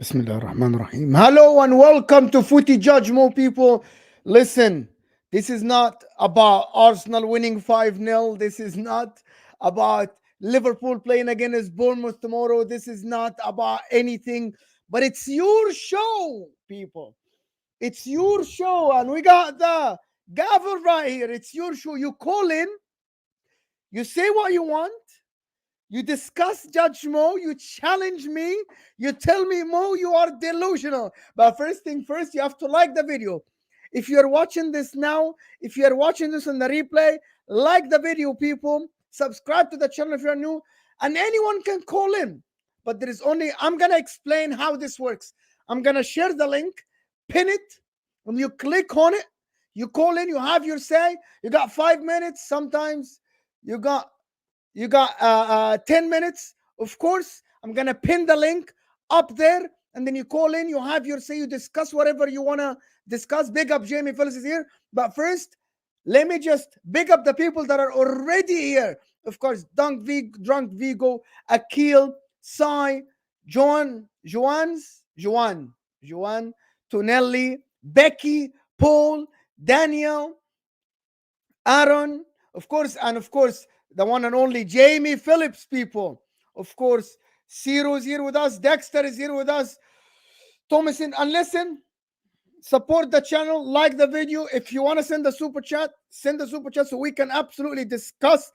Bismillah ar-Rahman ar-Rahim. Hello and welcome to Footy Judgmo, people. Listen, this is not about Arsenal winning 5-0. This is not about Liverpool playing against Bournemouth tomorrow. This is not about anything, but it's your show, people. It's your show, and we got the gavel right here. It's your show. You call in, you say what you want. You discuss Judge Mo, you challenge me, you tell me, Mo, you are delusional. But first thing first, you have to like the video. If you're watching this now, if you're watching this on the replay, like the video, people. Subscribe to the channel if you're new. And anyone can call in. But there is only, I'm going to explain how this works. I'm going to share the link, pin it, and you click on it. You call in, you have your say. You got 5 minutes. Sometimes you got 10 minutes. Of course, I'm going to pin the link up there. And then you call in, you have your say, you discuss whatever you want to discuss. Big up Jamie, Felix is here. But first, let me just big up the people that are already here. Of course, Drunk Vigo, Akil, Sai, Joannes, Tonelli, Becky, Paul, Daniel, Aaron, of course, and of course, the one and only Jamie Phillips, people. Of course, Ciro is here with us. Dexter is here with us. Tomisin, and listen, support the channel, like the video. If you want to send a super chat, send the super chat so we can absolutely discuss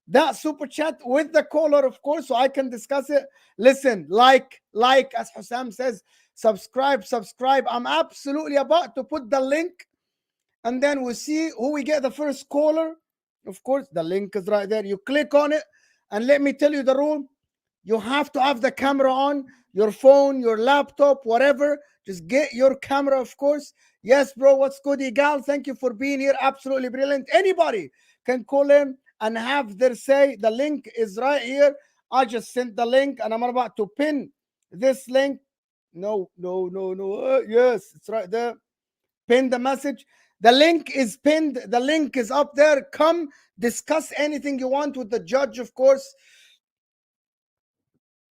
that super chat with the caller, of course, so I can discuss it. Listen, like, as Hussam says, subscribe. I'm absolutely about to put the link, and then we'll see who we get the first caller. Of course, the link is right there. You click on it, and let me tell you the rule. You have to have the camera on, your phone, your laptop, whatever. Just get your camera, of course. Yes, bro, what's good, Igal? Thank you for being here. Absolutely brilliant. Anybody can call in and have their say. The link is right here. I just sent the link, and I'm about to pin this link. No. Yes, it's right there. Pin the message. The link is pinned. The link is up there. Come discuss anything you want with the judge, of course.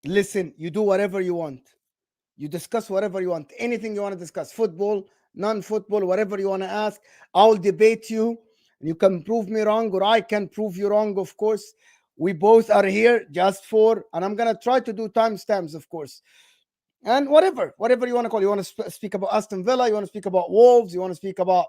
Listen, you do whatever you want. You discuss whatever you want. Anything you want to discuss. Football, non-football, whatever you want to ask. I'll debate you. You can prove me wrong, or I can prove you wrong, of course. We both are here just for, and I'm going to try to do timestamps, of course. And whatever you want to call. You want to speak about Aston Villa. You want to speak about Wolves. You want to speak about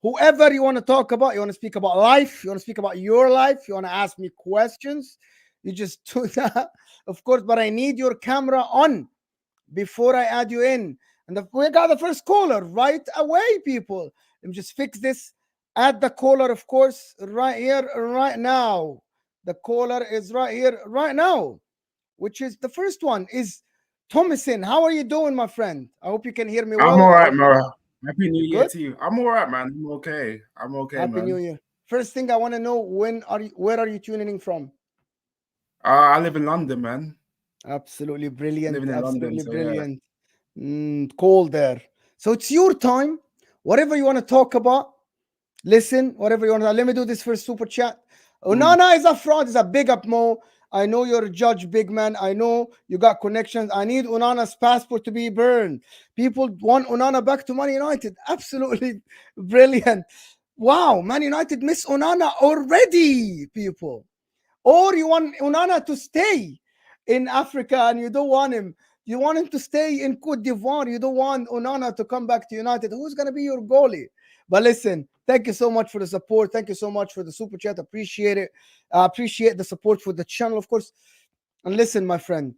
whoever you want to talk about. You want to speak about life. You want to speak about your life. You want to ask me questions. You just do that, of course. But I need your camera on before I add you in. And we got the first caller right away, people. Let me just fix this. Add the caller, of course, right here, right now. The caller is right here, right now, which is the first one is Tomisin. How are you doing, my friend? I hope you can hear me well. I'm all right, Mara. Happy New Year to you. I'm all right, man. I'm okay. Happy man. New Year. First thing I want to know, where are you tuning in from? I live in London, man. Absolutely brilliant. Living in Absolutely London, so brilliant. Cold there. So it's your time. Whatever you want to talk about, listen, whatever you want to. Let me do this first super chat. Onana is a fraud. Is a big up, Mo. I know you're a judge, big man. I know you got connections. I need Onana's passport to be burned. People want Onana back to Man United. Absolutely brilliant. Wow, Man United miss Onana already, people. Or you want Onana to stay in Africa and you don't want him. You want him to stay in Cote d'Ivoire. You don't want Onana to come back to United. Who's going to be your goalie? But listen, thank you so much for the support. Thank you so much for the super chat. Appreciate it. I appreciate the support for the channel, of course. And listen, my friend,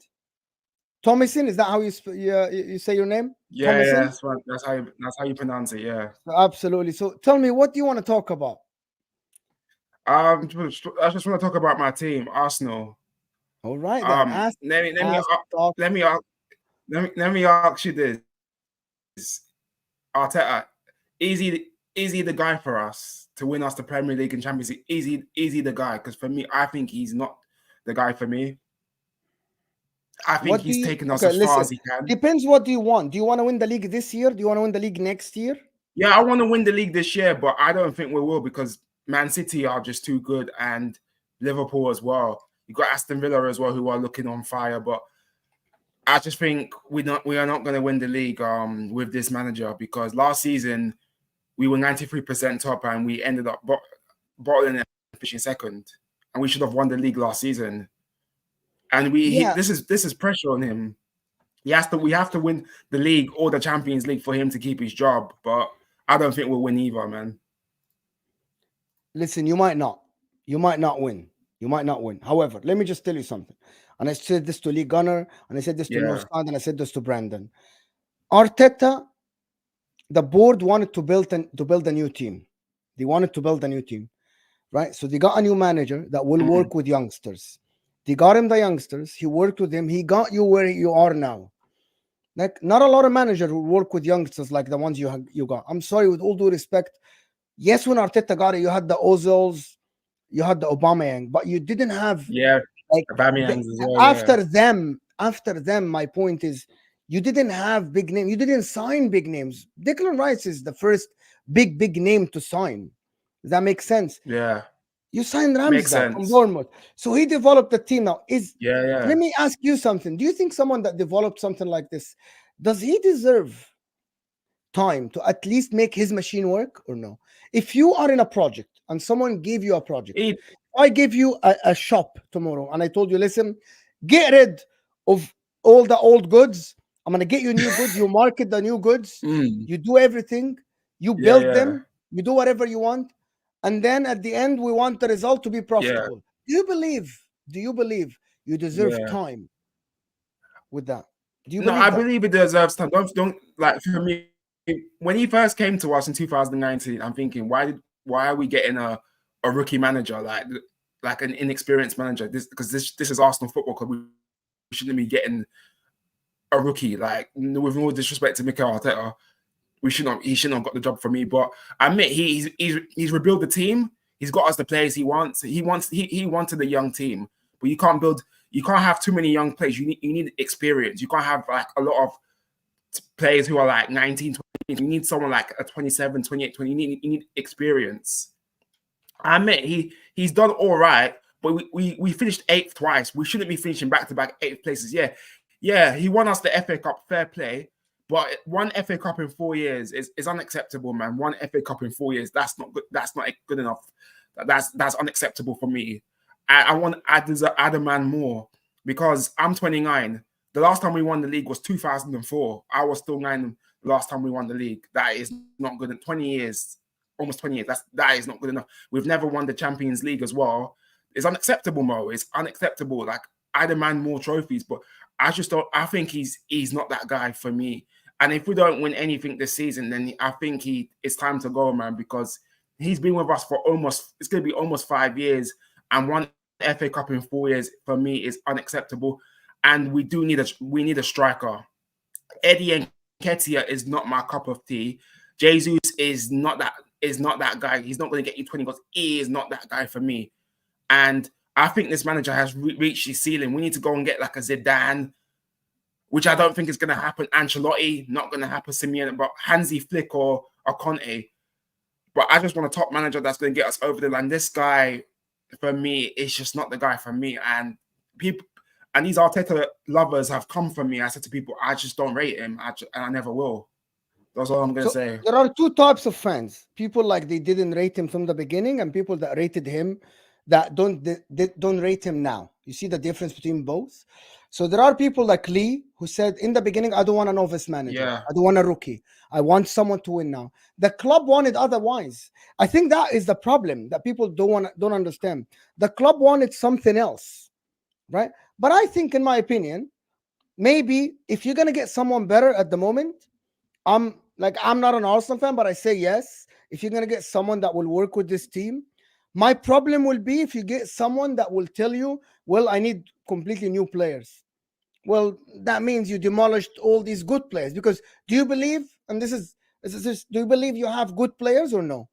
Tomisin, is that how you say your name? Yeah, Tomisin? yeah, that's right. That's how you pronounce it. Yeah, absolutely. So tell me, what do you want to talk about? I just want to talk about my team, Arsenal. All right, then. Let me ask you this, Arteta, easy the guy for us to win us the Premier League and Champions League. Easy the guy, because for me, I think he's not the guy for me. I think he's taken us as far as he can. Depends what do you want. Do you want to win the league this year? Do you want to win the league next year? Yeah, I want to win the league this year, but I don't think we will, because Man City are just too good, and Liverpool as well. You got Aston Villa as well, who are looking on fire. But I just think we are not going to win the league with this manager, because last season we were 93% top and we ended up bottling and finishing second, and we should have won the league last season. And Yeah, this is pressure on him. We have to win the league or the Champions League for him to keep his job. But I don't think we'll win either, man. listen, you might not. You might not win. You might not win. However, let me just tell you something. And I said this to Lee Gunner, and I said this to Yeah, Nosad, and I said this to Brandon. Arteta, the board wanted to build a new team. They wanted to build a new team, right? So they got a new manager that will work with youngsters. They got him the youngsters. He worked with them. He got you where you are now. Like, not a lot of managers who work with youngsters like the ones you got. I'm sorry, with all due respect. Yes, when Arteta got it, you had the Ozils, you had the Aubameyang, but you didn't have yeah, like Aubameyang's as well. after them. After them, my point is, you didn't have big names. You didn't sign big names. Declan Rice is the first big name to sign. Does that make sense? Yeah, You signed makes Ramsdale from sense. Bournemouth, so he developed the team. Now, Yeah. let me ask you something. Do you think someone that developed something like this, does he deserve time to at least make his machine work or no? If you are in a project and someone gave you a project, He, I gave you a shop tomorrow and I told you, listen, get rid of all the old goods. I'm going to get you new goods. You market the new goods. You do everything. You build yeah. them. You do whatever you want. And then at the end, we want the result to be profitable. Do you believe you deserve Yeah. time with that? Do you No, believe I that? believe it deserves time. Don't like, for me, when he first came to us in 2019, I'm thinking, why are we getting a rookie manager, like an inexperienced manager? Because this is Arsenal Football Club. We shouldn't be getting a rookie. Like, with all disrespect to Mikel Arteta, he shouldn't have got the job for me. But I admit he's rebuilt the team. He's got us the players he wants. He wanted a young team, but you can't have too many young players. You need experience. You can't have like a lot of players who are like 19, 20. You need someone like a 27, 28, 20. You need experience. I admit he's done all right, but we finished 8th twice. We shouldn't be finishing back-to-back 8th places. Yeah, he won us the FA Cup, fair play. But one FA Cup in 4 years is unacceptable, man. One FA Cup in 4 years, that's not good. That's not good enough. That's unacceptable for me. I demand more, because I'm 29. The last time we won the league was 2004. I was still 9 the last time we won the league. That is not good. In 20 years, almost 20 years, that is not good enough. We've never won the Champions League as well. It's unacceptable, Mo. It's unacceptable. Like, I demand more trophies, but I just don't. I think he's not that guy for me. And if we don't win anything this season, then I think it's time to go, man, because he's been with us for it's going to be almost 5 years, and one FA Cup in 4 years for me is unacceptable. And we need a striker. Eddie Nketiah is not my cup of tea. Jesus is not that guy. He's not going to get you 20 goals. He is not that guy for me. And I think this manager has reached his ceiling. We need to go and get like a Zidane, which I don't think is going to happen. Ancelotti, not going to happen. Simeone, but Hansi Flick or Conte. But I just want a top manager that's going to get us over the line. This guy, for me, is just not the guy for me. And people, and these Arteta lovers have come from me. I said to people, I just don't rate him, and I never will. That's all I'm going to say. There are two types of fans: people like they didn't rate him from the beginning, and people that rated him that don't rate him now. You see the difference between both. So there are people like Lee who said in the beginning, I don't want a novice manager. Yeah. I don't want a rookie. I want someone to win now. The club wanted otherwise. I think that is the problem that people don't understand. The club wanted something else, right? But I think, in my opinion, maybe if you're gonna get someone better at the moment, I'm not an Arsenal fan, but I say yes. If you're gonna get someone that will work with this team, my problem will be if you get someone that will tell you, well, I need completely new players. Well, that means you demolished all these good players. Because do you believe, and do you believe you have good players or no?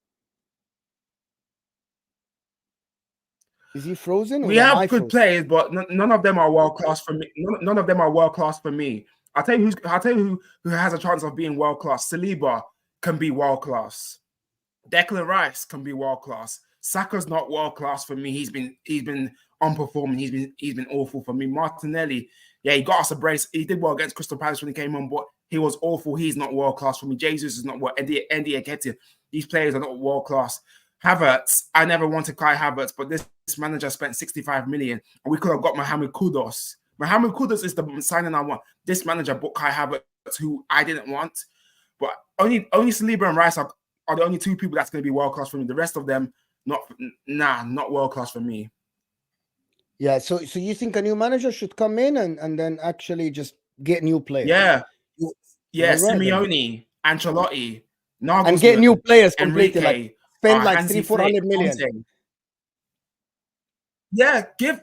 Is he frozen? We have good players, but none of them are world class for me. None of them are world class for me. I'll tell you who has a chance of being world class. Saliba can be world class. Declan Rice can be world class. Saka's not world class for me. He's been unperforming. He's been awful for me. Martinelli, yeah, he got us a brace. He did well against Crystal Palace when he came on, but he was awful. He's not world class for me. Jesus is not what Eddie Nketiah. These players are not world class. Havertz, I never wanted Kai Havertz, but this manager spent 65 million, and we could have got Mohamed Kudus. Mohamed Kudus is the signing I want. This manager bought Kai Havertz, who I didn't want. But only Saliba and Rice are the only two people that's going to be world class for me. The rest of them, not world class for me. Yeah. So you think a new manager should come in and then actually just get new players? Yeah. Right, Simeone, Ancelotti, Nagelsmann, and get new players completely. Enrique, like spend like Hansi 300-400 Flick, million. Conte. Yeah, give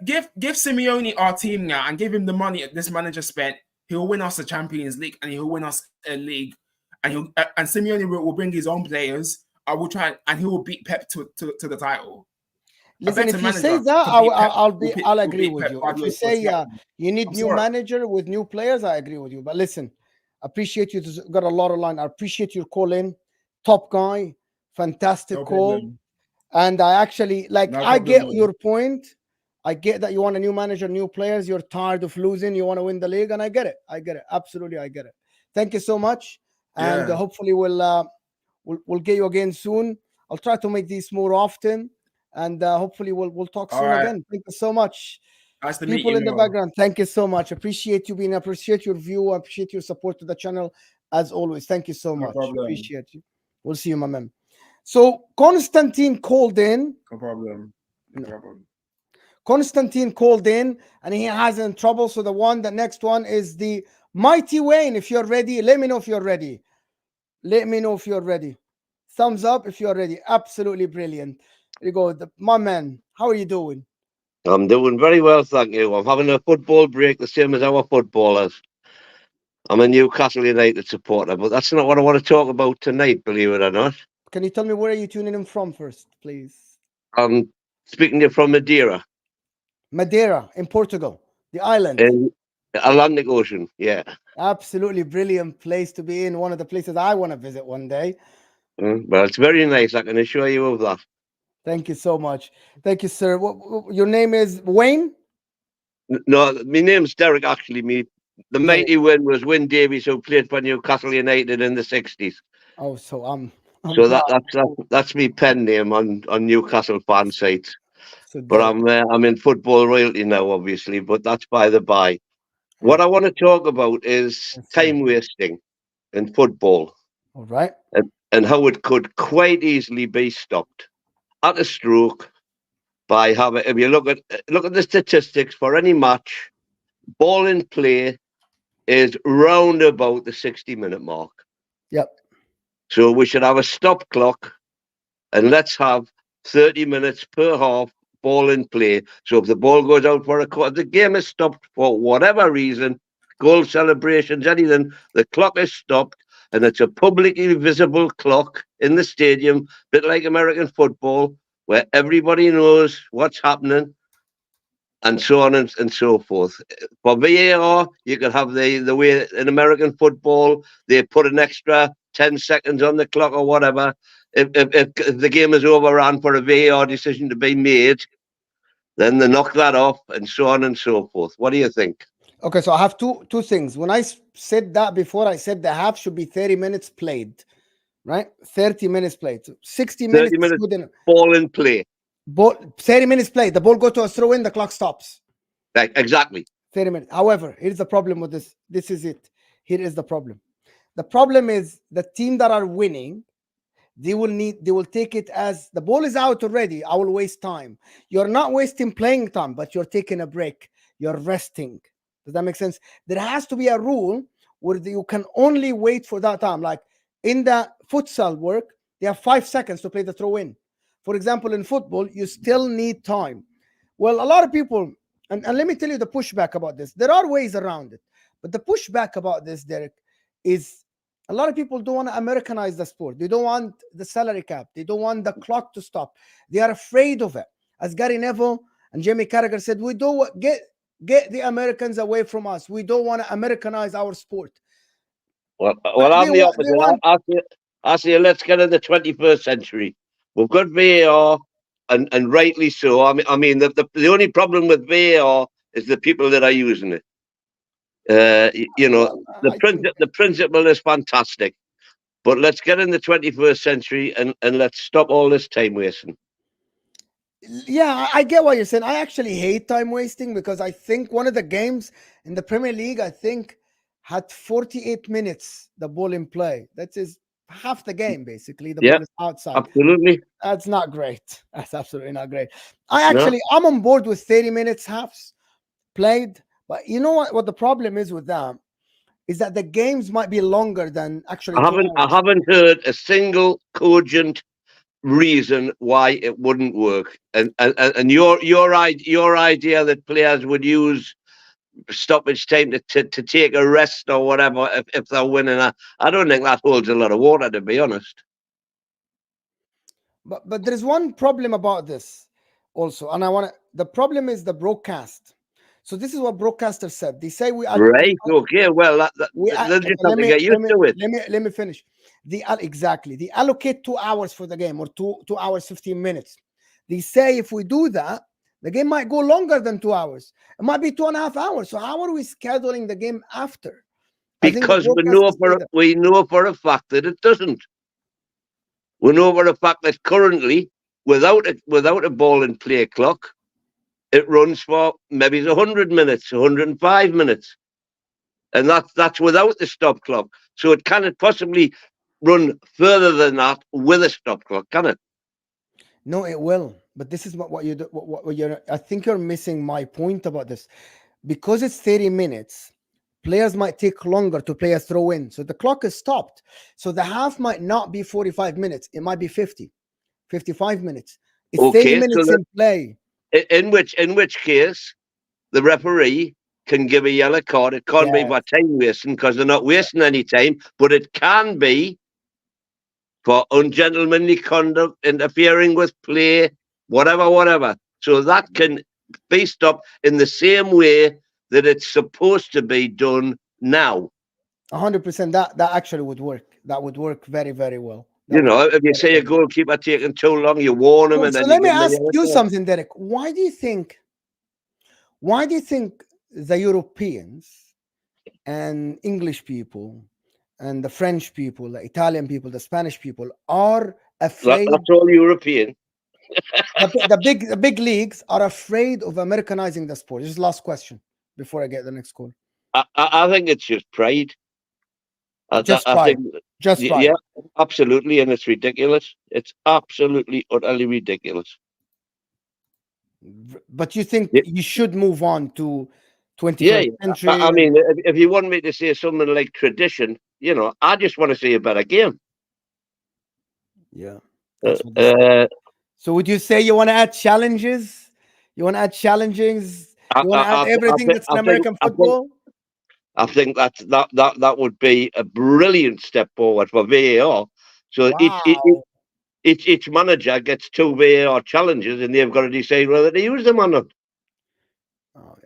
Simeone our team now and give him the money this manager spent. He'll win us the Champions League and he'll win us a league, and Simeone will bring his own players. I will try, and he will beat Pep to the title. Listen, if you say that, I'll agree with you. If you say you need new manager with new players, I agree with you. But listen, appreciate you. Got a lot of line. I appreciate your call in. Top guy, fantastic call. And I actually I get your point. I get that you want a new manager, new players. You're tired of losing. You want to win the league, and I get it. Absolutely, I get it. Thank you so much, and hopefully we'll get you again soon. I'll try to make these more often, and hopefully we'll talk soon again. Thank you so much. Nice to meet you. People in the background, thank you so much. Appreciate you being. Appreciate your view. Appreciate your support to the channel as always. Thank you so much. Appreciate you. We'll see you, my man. So Constantine called in. No problem. Constantine called in and he has in trouble. So the next one is the Mighty Wyn. If you're ready, let me know if you're ready. Thumbs up if you're ready. Absolutely brilliant. There you go. My man, how are you doing? I'm doing very well, thank you. I'm having a football break the same as our footballers. I'm a Newcastle United supporter, but that's not what I want to talk about tonight, believe it or not. Can you tell me where are you tuning in from first, please? I'm speaking to you from Madeira. Madeira, in Portugal, the island. In Atlantic Ocean, yeah. Absolutely brilliant place to be in. One of the places I want to visit one day. Well, it's very nice. I can assure you of that. Thank you so much. Thank you, sir. Your name is Wayne? No, my name's Derek, actually. The Mighty Wyn was Wyn Davies, who played for Newcastle United in the 60s. Oh, so that's my pen name on Newcastle fan sites. So but I'm in football royalty now, obviously, but that's by the by. What I want to talk about is time wasting in football. All right. And how it could quite easily be stopped at a stroke by having, if you look at the statistics for any match, ball in play is round about the 60-minute mark. Yep. So we should have a stop clock and let's have 30 minutes per half ball in play. So if the ball goes out for a quarter, the game is stopped for whatever reason, goal celebrations, anything, the clock is stopped and it's a publicly visible clock in the stadium, a bit like American football, where everybody knows what's happening and so on and so forth. For VAR, you could have the way in American football, they put an extra 10 seconds on the clock or whatever. If the game is overrun for a VAR decision to be made, then they knock that off and so on and so forth. What do you think? Okay, so I have two things. When I said that before, I said the half should be 30 minutes played, right? 30 minutes played. 60 minutes. 30 minutes ball in play. 30 minutes played. The ball goes to a throw-in, the clock stops. Right, exactly. 30 minutes. However, here's the problem with this. This is it. Here is the problem. The problem is the team that are winning, they will take it as the ball is out already. I will waste time. You're not wasting playing time, but you're taking a break. You're resting. Does that make sense? There has to be a rule where you can only wait for that time. Like in the futsal work, they have 5 seconds to play the throw-in. For example, in football, you still need time. Well, a lot of people, and let me tell you the pushback about this. There are ways around it. But the pushback about this, Derek, is a lot of people don't want to Americanize the sport. They don't want the salary cap. They don't want the clock to stop. They are afraid of it. As Gary Neville and Jamie Carragher said, we don't get the Americans away from us. We don't want to Americanize our sport. Well, I'm the opposite. I say let's get in the 21st century. We've got VAR. and rightly so. I mean, the only problem with VAR is the people that are using it. You know, the principle is fantastic, but let's get in the 21st century and let's stop all this time wasting. Yeah, I get what you're saying. I actually hate time wasting because I think one of the games in the Premier League, I think, had 48 minutes the ball in play. That is half the game, basically. The ball is outside. Absolutely. That's not great. That's absolutely not great. I'm on board with 30 minutes halves played. But you know what the problem is with that? Is that the games might be longer than actually 2 hours. I haven't heard a single cogent reason why it wouldn't work. And your idea that players would use stoppage time to take a rest or whatever if they're winning, I don't think that holds a lot of water, to be honest. But there is one problem about this also, and the problem is the broadcast. So this is what broadcasters said. They say we are right. Okay. Well, they'll just have to get used to it. Let me finish. Exactly. They allocate 2 hours for the game, or 2 hours 15 minutes. They say if we do that, the game might go longer than 2 hours. It might be 2.5 hours. So how are we scheduling the game after? Because we know for a fact that it doesn't. We know for a fact that currently, without a ball in play clock, it runs for maybe 100 minutes, 105 minutes. And that's without the stop clock. So it cannot possibly run further than that with a stop clock, can it? No, it will. But this is what you do. What you're. I think you're missing my point about this. Because it's 30 minutes, players might take longer to play a throw in. So the clock is stopped. So the half might not be 45 minutes. It might be 50, 55 minutes. It's 30 minutes in play. In which case, the referee can give a yellow card. It can't be for time wasting because they're not wasting any time, but it can be for ungentlemanly conduct, interfering with play, whatever. So that can be stopped in the same way that it's supposed to be done now. 100%. That actually would work. That would work very, very well. If you say a goalkeeper taking too long, you warn him. So let me ask you something, Derek. Why do you think the Europeans and English people and the French people, the Italian people, the Spanish people are afraid? That's all European. the big leagues are afraid of Americanizing the sport. This is the last question before I get the next call. I think it's just pride. Just pride. Yeah, absolutely, and it's ridiculous. It's absolutely, utterly ridiculous. But you think you should move on to 21st century? I mean, if you want me to say something like tradition, I just want to see a better game. Yeah. So would you say you want to add challenges? You want to add challenges? You want to add everything that's in American football? I think that would be a brilliant step forward for VAR. So each manager gets 2 VAR challenges, and they've got to decide whether to use them or not. Oh,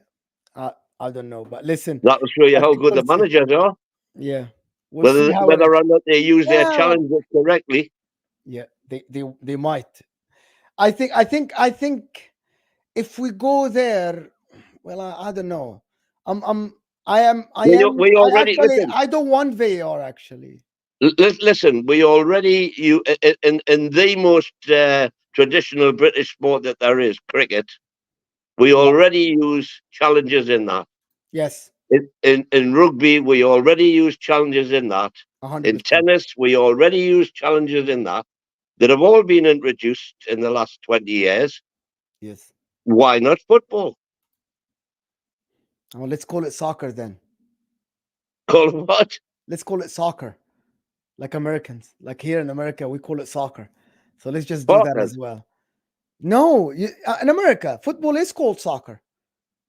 yeah. I don't know, but listen, that will show you how good the managers are. Yeah, whether or not they use their challenges correctly. Yeah, they might. I think if we go there, well, I don't know. I don't want VAR actually. Listen, we already in the most traditional British sport that there is, cricket. We already use challenges in that. Yes. In rugby, we already use challenges in that. 100%. In tennis, we already use challenges in that. That have all been introduced in the last 20 years. Yes. Why not football? Oh, let's call it soccer then. Call it what? Let's call it soccer. Like Americans. Like here in America, we call it soccer. So let's just do that as well. No, in America, football is called soccer.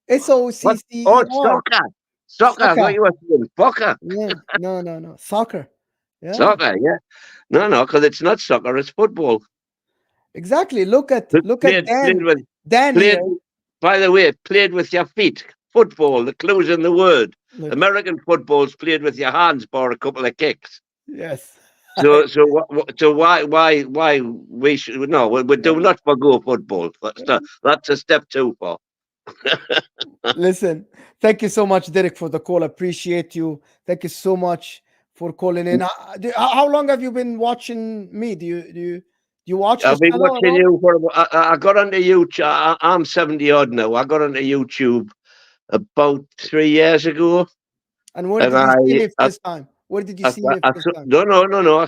S-O-C-C-E-R. Oh, soccer. Soccer. I thought you were saying soccer. Yeah. No. Soccer. Yeah. Soccer, yeah. No, because it's not soccer, it's football. Exactly. Look at Dan. By the way, played with your feet. Football, the clue's in the word. Look. American football's played with your hands for a couple of kicks. Yes. So why we should no? We do not forgo football. That's a step too far. Listen, thank you so much, Derek, for the call. Appreciate you. Thank you so much for calling in. How long have you been watching me? Do you watch I've this been channel at watching all? you for. I got onto YouTube. I'm 70 odd now. I got onto YouTube about 3 years ago, And where and did you see me first time? Where did you see me first time? no.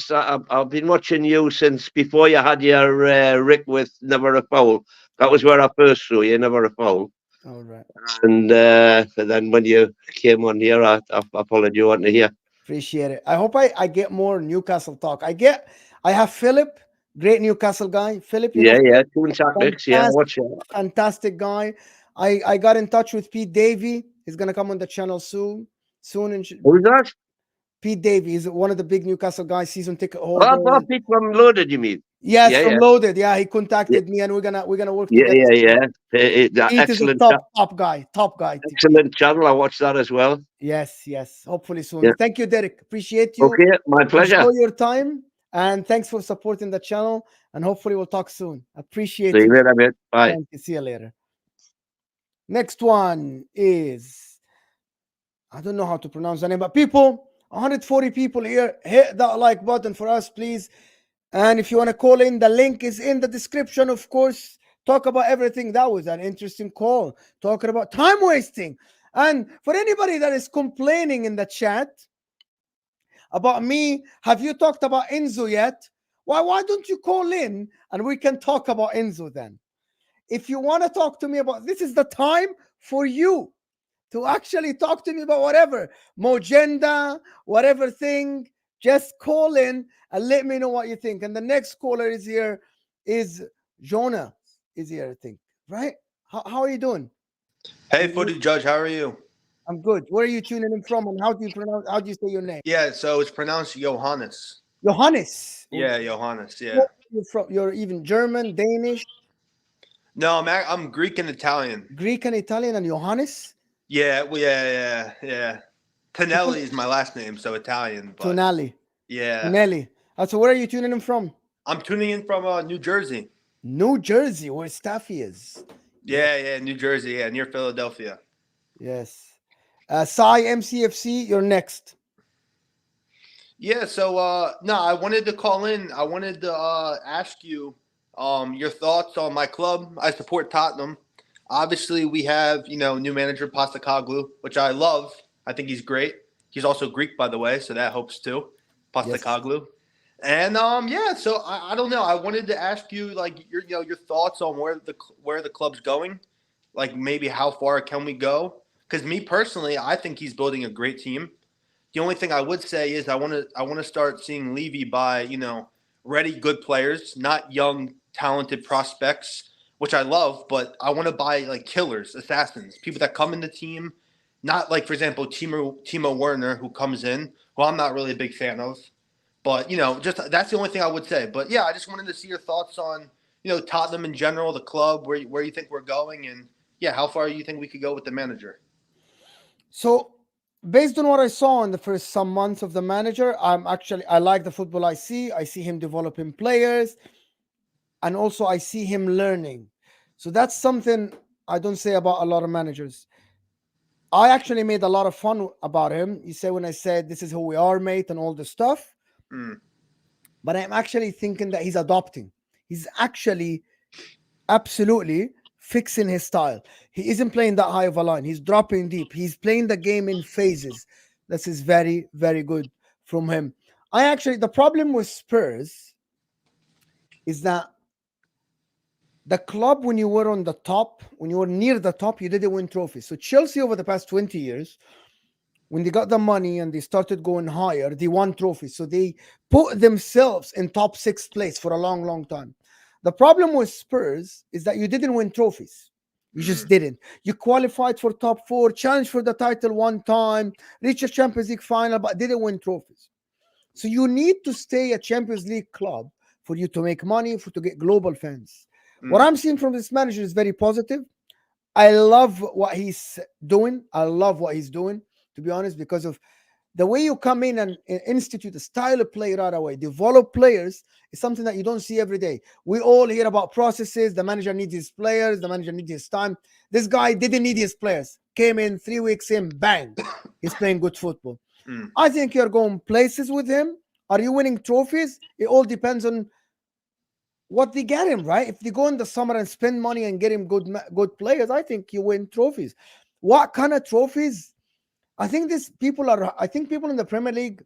I've been watching you since before you had your Rick with Never a Foul. That was where I first saw you, Never a Foul. All right. And then when you came on here, I followed you on here. Appreciate it. I hope I get more Newcastle talk. I have Philip, great Newcastle guy. Philip, you know Yeah, Philip? Twin Tactics. Yeah, Fantastic, watch it. fantastic guy. I got in touch with Pete Davey. He's gonna come on the channel soon. And Who's that? Pete Davey is one of the big Newcastle guys, season ticket holder. Oh, Pete from Loaded, you mean? Yes, from Yeah. Loaded. Yeah, he Yeah, contacted me, and we're gonna work yeah, together. yeah. Pete is a Excellent, top guy. excellent channel. I watched that as well. Yes. Hopefully soon. Yeah. Thank you, Derek. Appreciate you. Okay, my pleasure. Enjoy your time, and thanks for supporting the channel. And hopefully we'll talk soon. Appreciate See you you. later, mate. Bye. Thank you. See you later. Next one is, I don't know how to pronounce the name, but people, 140 people here. Hit that like button for us, please. And if you want to call in, the link is in the description, of course. Talk about everything. That was an interesting call. Talking about time wasting. And for anybody that is complaining in the chat about me, have you talked about Enzo yet? Why don't you call in and we can talk about Enzo then? If you want to talk to me about, this is the time for you to actually talk to me about whatever Mojenda, whatever thing. Just call in and let me know what you think. And the next caller is here, is Jonah is here, I think, right? How are you doing? Hey, Footy Judge, how are you? I'm good. Where are you tuning in from, and how do you say your name? Yeah, so it's pronounced Johannes. Johannes. Yeah, Johannes. Yeah. Where are you from? You're even German, Danish, No, I'm Greek and Italian. Greek and Italian, and Johannes. Yeah, well, yeah. Tonelli is my last name, so Italian. But Tonelli. yeah. Tonelli. So where are you tuning in from? I'm tuning in from New Jersey. New Jersey, where Staffy is. Yeah, New Jersey, yeah, near Philadelphia. Yes. Sai MCFC, you're next. Yeah, so no, I wanted to call in. I wanted to ask you your thoughts on my club. I support Tottenham. Obviously, we have, new manager Postecoglou, which I love. I think he's great. He's also Greek, by the way, so that helps too. Postecoglou. Yes. And yeah, so I don't know. I wanted to ask you like your thoughts on where the club's going, like maybe how far can we go? Because me personally, I think he's building a great team. The only thing I would say is I want to start seeing Levy buy ready good players, not young talented prospects, which I love, but I want to buy like killers, assassins, people that come in the team, not like, for example, Timo Werner, who comes in, who I'm not really a big fan of. But, just that's the only thing I would say. But, yeah, I just wanted to see your thoughts on, Tottenham in general, the club, where you think we're going, and, yeah, how far you think we could go with the manager. So, based on what I saw in the first some months of the manager, I like the football I see. I see him developing players, and also I see him learning. So that's something I don't say about a lot of managers. I actually made a lot of fun about him. You say when I said this is who we are, mate, and all the stuff. But I'm actually thinking that he's adopting. He's actually absolutely fixing his style. He isn't playing that high of a line. He's dropping deep. He's playing the game in phases. This is very, very good from him. The problem with Spurs is that the club, when you were on the top, when you were near the top, you didn't win trophies. So Chelsea over the past 20 years, when they got the money and they started going higher, they won trophies. So they put themselves in top 6 place for a long, long time. The problem with Spurs is that you didn't win trophies. You just didn't. You qualified for top 4, challenged for the title one time, reached a Champions League final, but didn't win trophies. So you need to stay a Champions League club for you to make money, to get global fans. What I'm seeing from this manager is very positive. I love what he's doing. To be honest, because of the way you come in and institute a style of play right away, develop players, is something that you don't see every day. We all hear about processes. The manager needs his players. The manager needs his time. This guy didn't need his players. Came in 3 weeks in, bang, he's playing good football. I think you're going places with him. Are you winning trophies? It all depends on what they get him, right? If they go in the summer and spend money and get him good players, I think you win trophies. What kind of trophies? I think people in the Premier League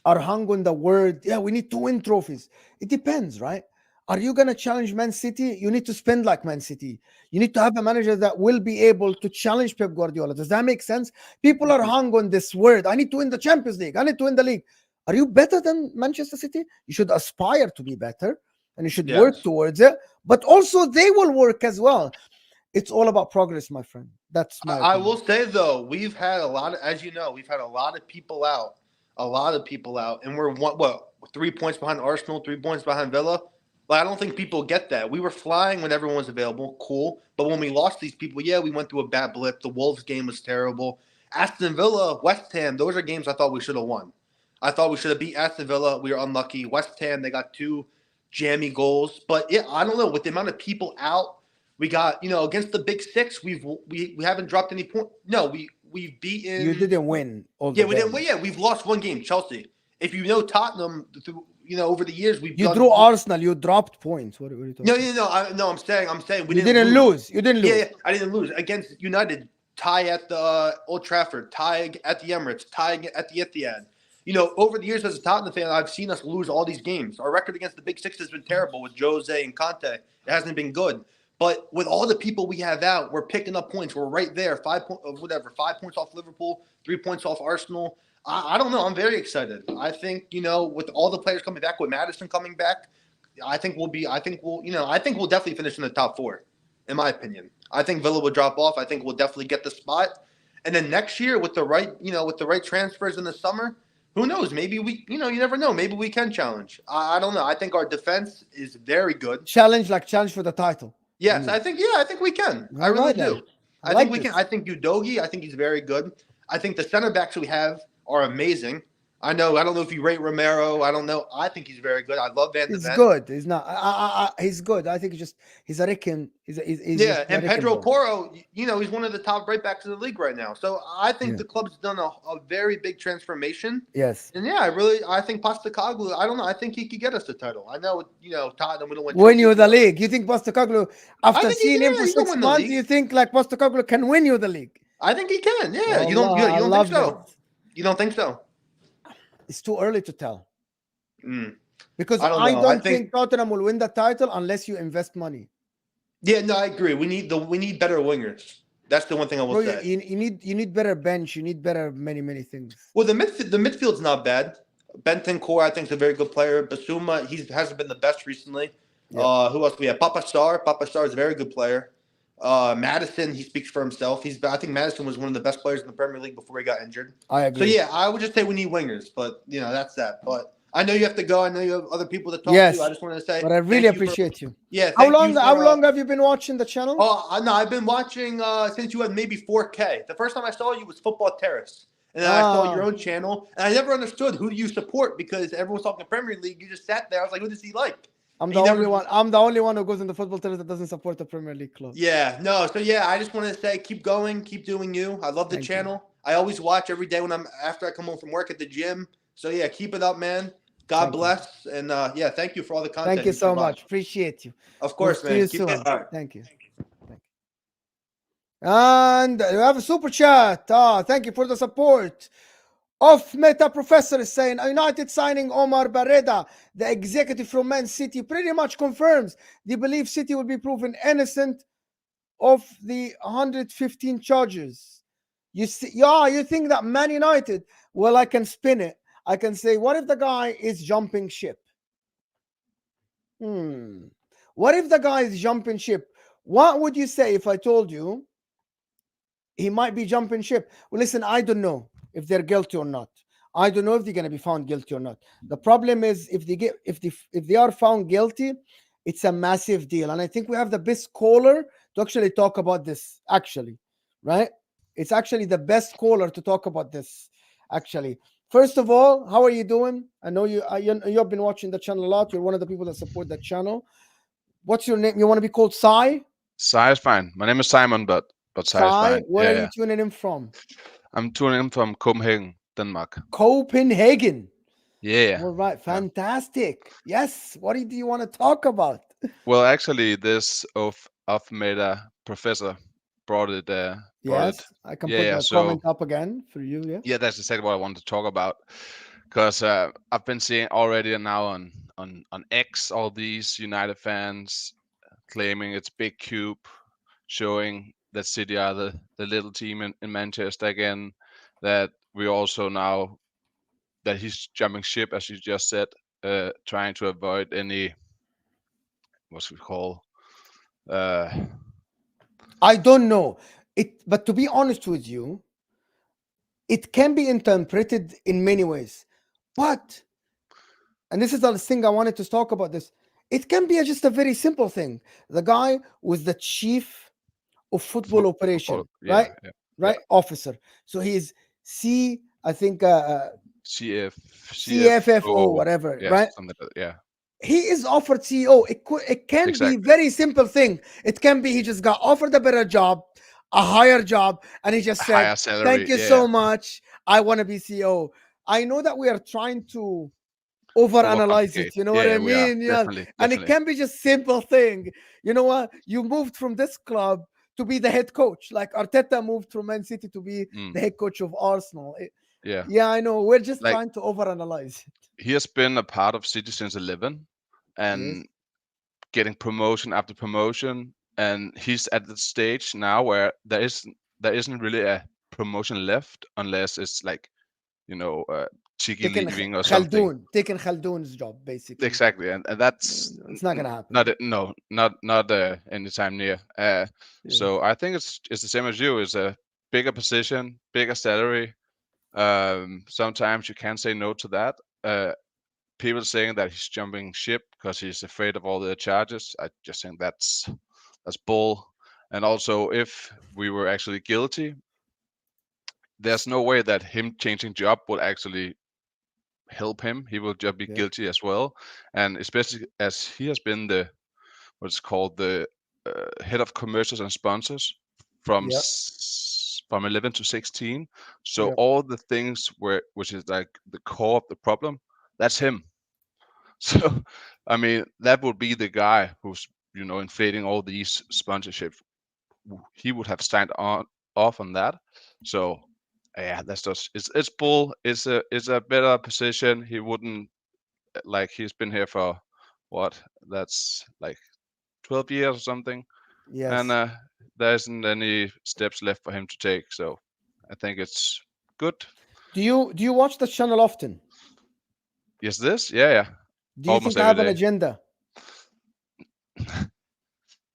are hung on the word, yeah, we need to win trophies. It depends, right? Are you going to challenge Man City? You need to spend like Man City. You need to have a manager that will be able to challenge Pep Guardiola. Does that make sense? People are hung on this word. I need to win the Champions League. I need to win the league. Are you better than Manchester City? You should aspire to be better, and you should work towards it. But also, they will work as well. It's all about progress, my friend. That's my opinion. I will say, though, we've had a lot of, as you know, we've had a lot of people out. And we're 3 points behind Arsenal, 3 points behind Villa. Like, I don't think people get that. We were flying when everyone was available, cool. But when we lost these people, yeah, we went through a bad blip. The Wolves game was terrible. Aston Villa, West Ham, those are games I thought we should have won. I thought we should have beat Aston Villa. We were unlucky. West Ham, they got 2 jammy goals. But yeah, I don't know. With the amount of people out, we got, against the Big Six, we haven't dropped any points. No, we've beaten. You didn't win. We didn't win. Yeah, we've lost 1 game, Chelsea. If you know Tottenham, over the years you drew Arsenal. You dropped points. What are you talking? No. I'm saying you didn't lose. You didn't lose. Yeah, I didn't lose against United. Tie at the Old Trafford. Tie at the Emirates. Tie at the Etihad. Over the years as a Tottenham fan, I've seen us lose all these games. Our record against the Big Six has been terrible with Jose and Conte. It hasn't been good. But with all the people we have out, we're picking up points. We're right there. 5 points off Liverpool, 3 points off Arsenal. I don't know. I'm very excited. I think, with all the players coming back, with Maddison coming back, I think we'll definitely finish in the top 4, in my opinion. I think Villa will drop off. I think we'll definitely get the spot. And then next year with the right transfers in the summer, who knows? Maybe we, you never know. Maybe we can challenge. I don't know. I think our defense is very good. Challenge for the title. Yes, I think we can. I really do. I think we can. I think Udogie, I think he's very good. I think the center backs we have are amazing. I don't know if you rate Romero. I don't know. I think he's very good. I love Van de Ven. He's good. He's not. He's good. I think he's a Ricken. And Pedro Porro, he's one of the top right backs in the league right now. So I think the club's done a very big transformation. Yes. And I think Postecoglou, I don't know. I think he could get us the title. I know, Tottenham, we don't win you the league. You think Postecoglou, after seeing him for 6 months, you think like Postecoglou can win you the league? I think he can. Yeah. You don't think so? You don't think so? It's too early to tell. Because I don't think Tottenham will win the title unless you invest money. Yeah, no, I agree. We need better wingers. That's the one thing I will say. You need better bench. You need better many things. Well, the midfield's not bad. Bentancur, I think, is a very good player. Basuma, he hasn't been the best recently. Yeah. Who else we have? Papa Sarr. Papa Sarr is a very good player. Maddison, he speaks for himself. I think Maddison was one of the best players in the Premier League before he got injured. I agree. So yeah, I would just say we need wingers, but that's that. But I know you have to go. I know you have other people to talk to. I just wanted to say, but I really appreciate you. Yeah. How long have you been watching the channel? Oh no, I've been watching since you had maybe 4K. The first time I saw you was Football Terrace, and then I saw your own channel, and I never understood who do you support because everyone's talking Premier League. You just sat there. I was like, who does he like? I'm the only one. I'm the only one who goes in the Football Terrace that doesn't support the Premier League club. Yeah, no. So yeah, I just wanted to say, keep going, keep doing you. I love the channel. I always watch every day after I come home from work at the gym. So yeah, keep it up, man. God bless, and thank you for all the content. Thank you so much. Appreciate you. Of course, man. See you soon. Thank you. And we have a super chat. Thank you for the support. Off Meta Professor is saying United signing Omar Barreda, the executive from Man City, pretty much confirms they believe City will be proven innocent of the 115 charges. You see, you think that Man United? Well, I can spin it. I can say, what if the guy is jumping ship? What if the guy is jumping ship? What would you say if I told you he might be jumping ship? Well, listen, I don't know if they're guilty or not. I don't know if they're going to be found guilty or not. The problem is if they are found guilty, it's a massive deal. And I think we have the best caller to actually talk about this, actually, right? It's actually the best caller to talk about this. Actually, first of all, how are you doing? I know you've been watching the channel a lot. You're one of the people that support the channel. What's your name? You want to be called Sai? Sai is fine. My name is Simon, but Sai is Sai, fine. where are Yeah, you tuning in from? I'm tuning in from Copenhagen, Denmark. Copenhagen. Yeah. All right, fantastic. Yes. What do you want to talk about? Well, actually, this of meta professor brought it. Yes, I can put the comment up again for you. Yeah. Yeah, that's exactly what I wanted to talk about. Because I've been seeing already now on X all these United fans claiming it's big cube, showing that City are the little team in Manchester again. That we also now that he's jumping ship, as you just said, trying to avoid any what's we call. I don't know it, but to be honest with you, it can be interpreted in many ways. But, and this is the thing I wanted to talk about this, it can be just a very simple thing. The guy was the chief of football operation, right? Yeah. Right, officer. So he's I think CFFO, whatever, yeah, right? Something like that, yeah. He is offered CEO. It can be very simple thing. It can be he just got offered a better job, a higher job, and he just said, "Thank you so much. I want to be CEO." I know that we are trying to overanalyze it. You know what I mean? Yeah. Definitely. And it can be just simple thing. You know what? You moved from this club to be the head coach, like Arteta moved from Man City to be the head coach of Arsenal. Yeah, I know. We're just trying to overanalyze it. He has been a part of City since 11 and getting promotion after promotion. And he's at the stage now where there isn't really a promotion left unless it's like, Chiki leaving or something. Taking Khaldun's job, basically. Exactly, and that's it's not gonna happen. Not anytime near. So I think it's the same as you. It's a bigger position, bigger salary. Sometimes you can't say no to that. People saying that he's jumping ship because he's afraid of all the charges. I just think that's bull. And also, if we were actually guilty, there's no way that him changing job will actually help him. He will just be guilty as well. And especially as he has been the what's called the head of commercials and sponsors from 11 to 16. So all the things which is like the core of the problem, that's him. So I mean, that would be the guy who's inflating all these sponsorships. He would have signed off on that. So yeah, that's just it's bull. It's a better position. He wouldn't he's been here for what? That's like 12 years or something. Yes. And there isn't any steps left for him to take. So I think it's good. Do you watch the channel often? Yes, this? Yeah. Do you Almost think I have every an day. agenda?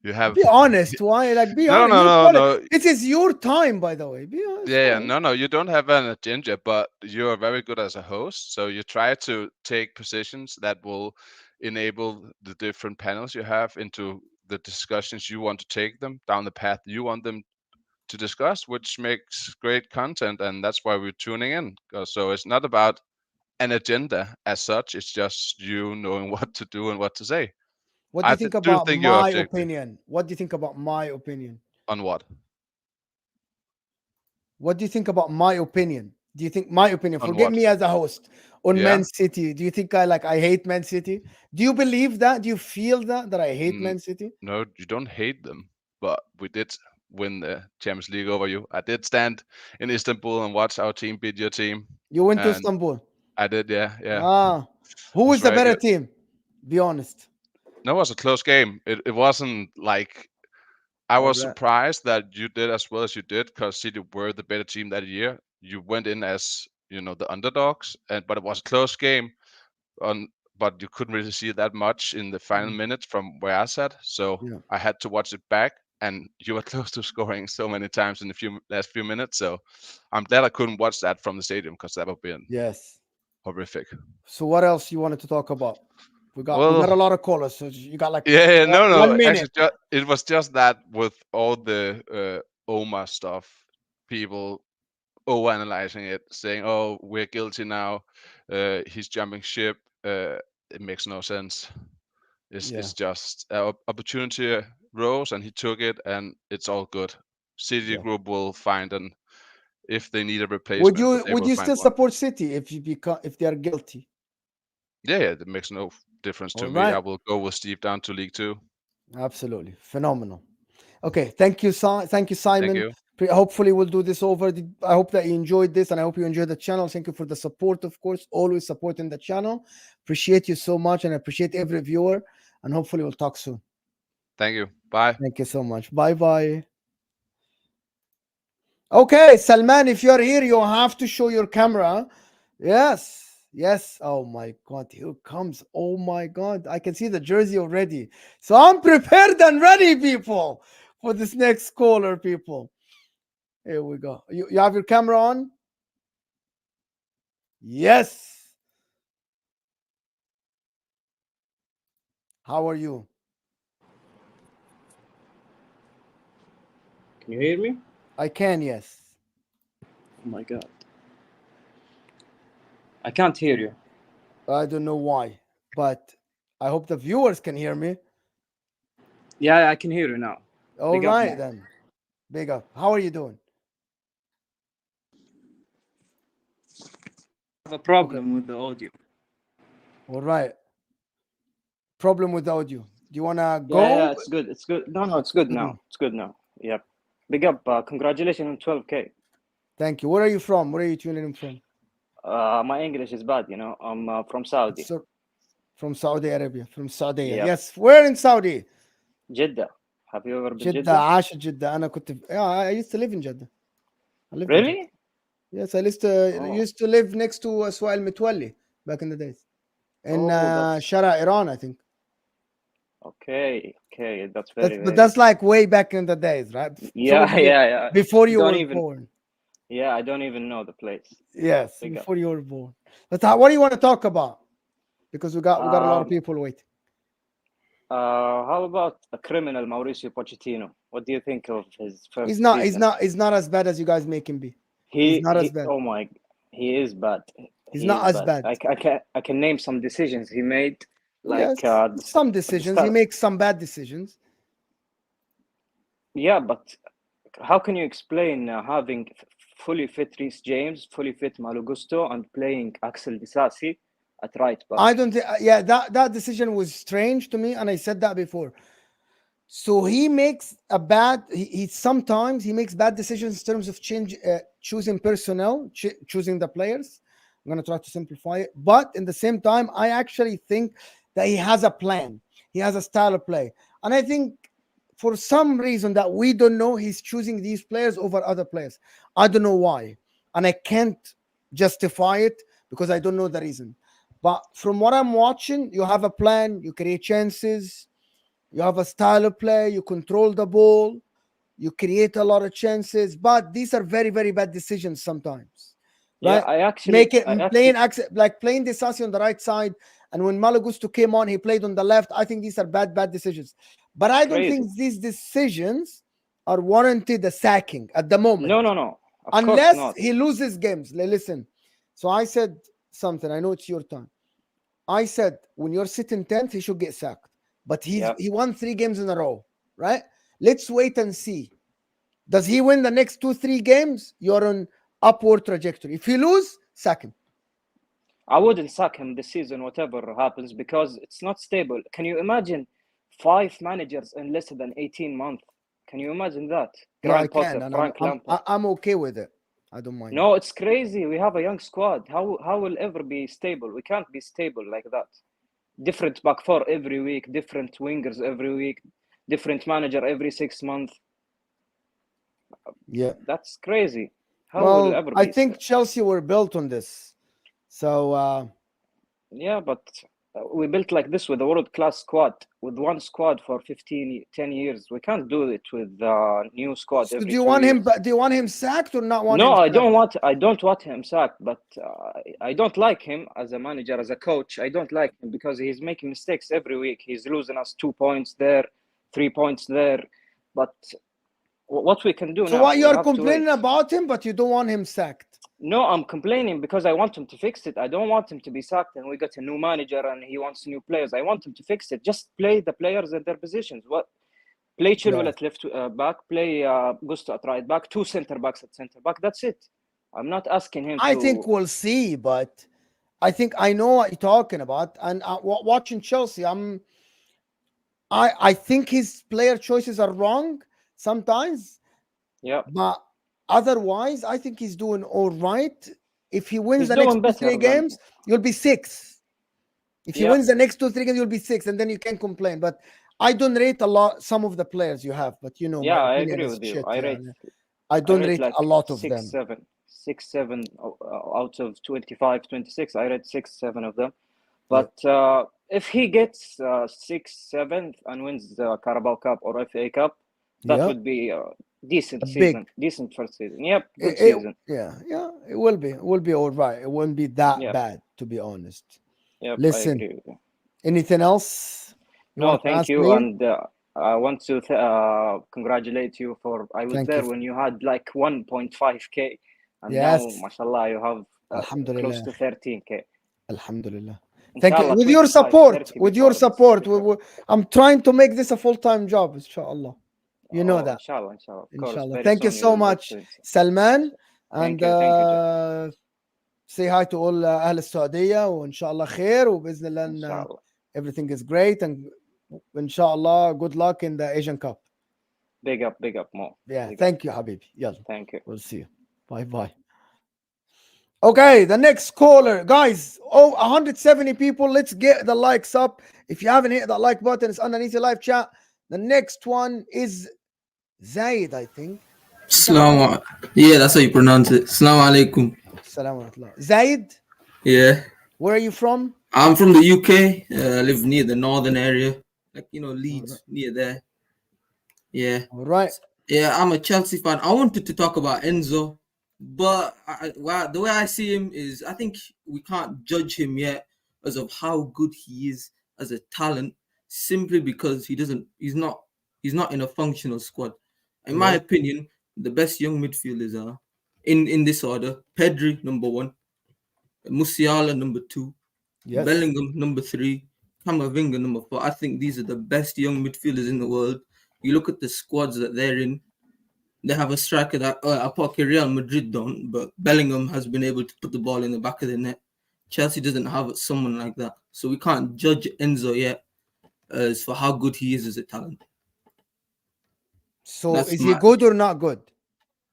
You have. Be honest. Why? Be honest. No. It is your time, by the way. Be honest. Yeah. No. You don't have an agenda, but you are very good as a host. So you try to take positions that will enable the different panels you have into the discussions you want to take them down the path you want them to discuss, which makes great content, and that's why we're tuning in. So it's not about an agenda as such. It's just you knowing what to do and what to say. What do you think about my opinion? What do you think about my opinion? On what? What do you think about my opinion? Do you think my opinion? Forget me as a host on Man City. Do you think I hate Man City? Do you believe that? Do you feel that I hate Man City? No, you don't hate them, but we did win the Champions League over you. I did stand in Istanbul and watch our team beat your team. You went to Istanbul? I did, yeah. Who was the better team? Be honest. No, it was a close game. It wasn't like I was surprised that you did as well as you did because City were the better team that year. You went in as the underdogs, but it was a close game. But you couldn't really see that much in the final minutes from where I sat. So I had to watch it back, and you were close to scoring so many times in the last few minutes. So I'm glad I couldn't watch that from the stadium because that would be horrific. So what else you wanted to talk about? We got a lot of callers, so you got like 1 minute. Actually, it was just that with all the Omar stuff. people overanalyzing it, saying, "Oh, we're guilty now. He's jumping ship." It makes no sense. It's just opportunity rose, and he took it, and it's all good. City Group will find if they need a replacement. Would you still support City if they are guilty? Yeah, it makes no difference to me. I will go with Steve down to League Two. Absolutely phenomenal. Okay, thank you, Simon. Thank you. Hopefully, we'll do this over. I hope that you enjoyed this, and I hope you enjoyed the channel. Thank you for the support, of course. Always supporting the channel. Appreciate you so much, and I appreciate every viewer. And hopefully, we'll talk soon. Thank you. Bye. Thank you so much. Bye. Okay, Salman, if you're here, you have to show your camera. Yes. Oh my God, here comes. Oh my God, I can see the jersey already. So I'm prepared and ready, people, for this next caller, people. Here we go. You have your camera on? Yes. How are you? Can you hear me? I can, yes. Oh my God. I can't hear you. I don't know why, but I hope the viewers can hear me. Yeah, I can hear you now. All right, then. Big up. How are you doing? I have a problem with the audio. All right. Problem with the audio. Do you want to go? Yeah, it's good. It's good. No, it's good now. It's good now. Yeah. Big up. Congratulations on 12K. Thank you. Where are you from? Where are you tuning in from? My English is bad, you know. I'm from Saudi. From Saudi Arabia. From Saudi. Yeah. Yes. Where in Saudi? Jeddah. Have you ever been Jeddah? Jeddah? Jeddah. I used to live in Jeddah. Really? Yes, I used to live next to Suhail Mitwalli back in the days. In Shara, Iran, I think. Okay, that's very. But that's like way back in the days, right? Yeah. Before you were born. Yeah, I don't even know the place. Yes, before you were born. But what do you want to talk about? Because we got a lot of people waiting. How about a criminal Mauricio Pochettino? What do you think of his first season? He's not as bad as you guys make him be. He's not as bad. Oh my, he is bad. He's not as bad. I can name some decisions he made. Like some decisions. He makes some bad decisions. Yeah, but how can you explain having fully fit Reece James, fully fit Malo Gusto, and playing Axel Disasi at right back? I don't think. Yeah, that decision was strange to me, and I said that before. So he makes he sometimes makes bad decisions in terms of choosing personnel, choosing the players. I'm going to try to simplify it. But in the same time, I actually think that he has a plan. He has a style of play. And I think for some reason that we don't know, he's choosing these players over other players. I don't know why. And I can't justify it because I don't know the reason. But from what I'm watching, you have a plan, you create chances, you have a style of play, you control the ball, you create a lot of chances. But these are very, very bad decisions sometimes. Right? Yeah, playing Disasi on the right side, and when Malo Gusto came on, he played on the left. I think these are bad decisions. But I don't think these decisions are warranted a sacking at the moment. No. Unless he loses games. Listen. So I said something. I know it's your time. I said when you're sitting 10th, he should get sacked. But he won 3 games in a row, right? Let's wait and see. Does he win the next 2-3 games? You're on upward trajectory. If he lose, sack him. I wouldn't sack him this season, whatever happens, because it's not stable. Can you imagine 5 managers in less than 18 months? Can you imagine that? I can. Frank Lampard. I'm okay with it. I don't mind. No, it's crazy. We have a young squad. How will ever be stable? We can't be stable like that. Different back four every week, different wingers every week, different manager every 6 months. Yeah, that's crazy. Will ever be I think Chelsea were built on this. So yeah, but we built like this with a world-class squad, with one squad for 10 years. We can't do it with a new squad. So do you want him sacked or not want him? No, I don't want him sacked, but I don't like him as a manager, as a coach. I don't like him because he's making mistakes every week. He's losing us 2 points there, 3 points there. But What we can do So now? what We you're have to complaining wait. about him, but you don't want him sacked? No, I'm complaining because I want him to fix it. I don't want him to be sacked and we got a new manager and he wants new players. I want him to fix it. Just play the players in their positions. What? Play Chilwell at left back, play Gusto at right back, 2 center backs at center back. That's it. I'm not asking him I to. think we'll see, but I think I know what you're talking about. And watching Chelsea, I think his player choices are wrong sometimes. Yeah. But otherwise, I think he's doing all right. If he wins He's the next doing 2, better 3 than. games, you'll be 6. If he Yeah. wins the next 2, 3 games, you'll be 6, and then you can complain. But I don't rate a lot some of the players you have. But you know, Yeah, my I opinion agree is with you. shit. I Yeah. rate. I don't rate rate like a lot of 6, them. 7 out of 25, 26. I read 6, 7 of them. Yeah. But if he gets 6th, 7th and wins the Carabao Cup or FA Cup, that Yeah. would be a decent A big- season, decent first season. Yep, good It- season. yeah, it will be. It will be all right. It won't be that Yep. bad, to be honest. Yep, I Listen, agree with you. anything else? No, want to thank ask you. me? And I want to congratulate you for. I was Thank there you. when you had like 1.5K, and Yes. now, mashallah, you have close Alhamdulillah. to 13K. Alhamdulillah. Thank you. Inshallah, With your 25, support, 30 with before your this, support, before. I'm trying to make this a full-time job, inshallah. You know that. Inshallah, of course. Inshallah. Very Thank you soon so will much, get to it. Salman. Thank And you, Joe. say hi to all أهل السعودية وإن شاء الله خير وبإذن الله إن Inshallah. everything is great and inshallah good luck in the Asian Cup. Big up, Mo. Yeah, Big thank you, Habibi. Yalla. Thank you. We'll see you. Bye. Okay, the next caller, guys. 170 people. Let's get the likes up. If you haven't hit that like button, it's underneath the live chat. The next one is Zayd, I think. Yeah, that's how you pronounce it. Assalamu alaikum. Assalamu alaikum. Zayd? Yeah. Where are you from? I'm from the UK. I live near the northern area. Like, Leeds, near there. Yeah. All right. Yeah, I'm a Chelsea fan. I wanted to talk about Enzo, but the way I see him is I think we can't judge him yet as of how good he is as a talent simply because he's not in a functional squad. In my opinion, the best young midfielders are in this order: Pedri, number 1, Musiala, number 2, Bellingham, number 3, Camavinga, number 4. I think these are the best young midfielders in the world. You look at the squads that they're in. They have a striker that Real Madrid don't, but Bellingham has been able to put the ball in the back of the net. Chelsea doesn't have someone like that, so we can't judge Enzo yet as for how good he is as a talent. So is he good or not good?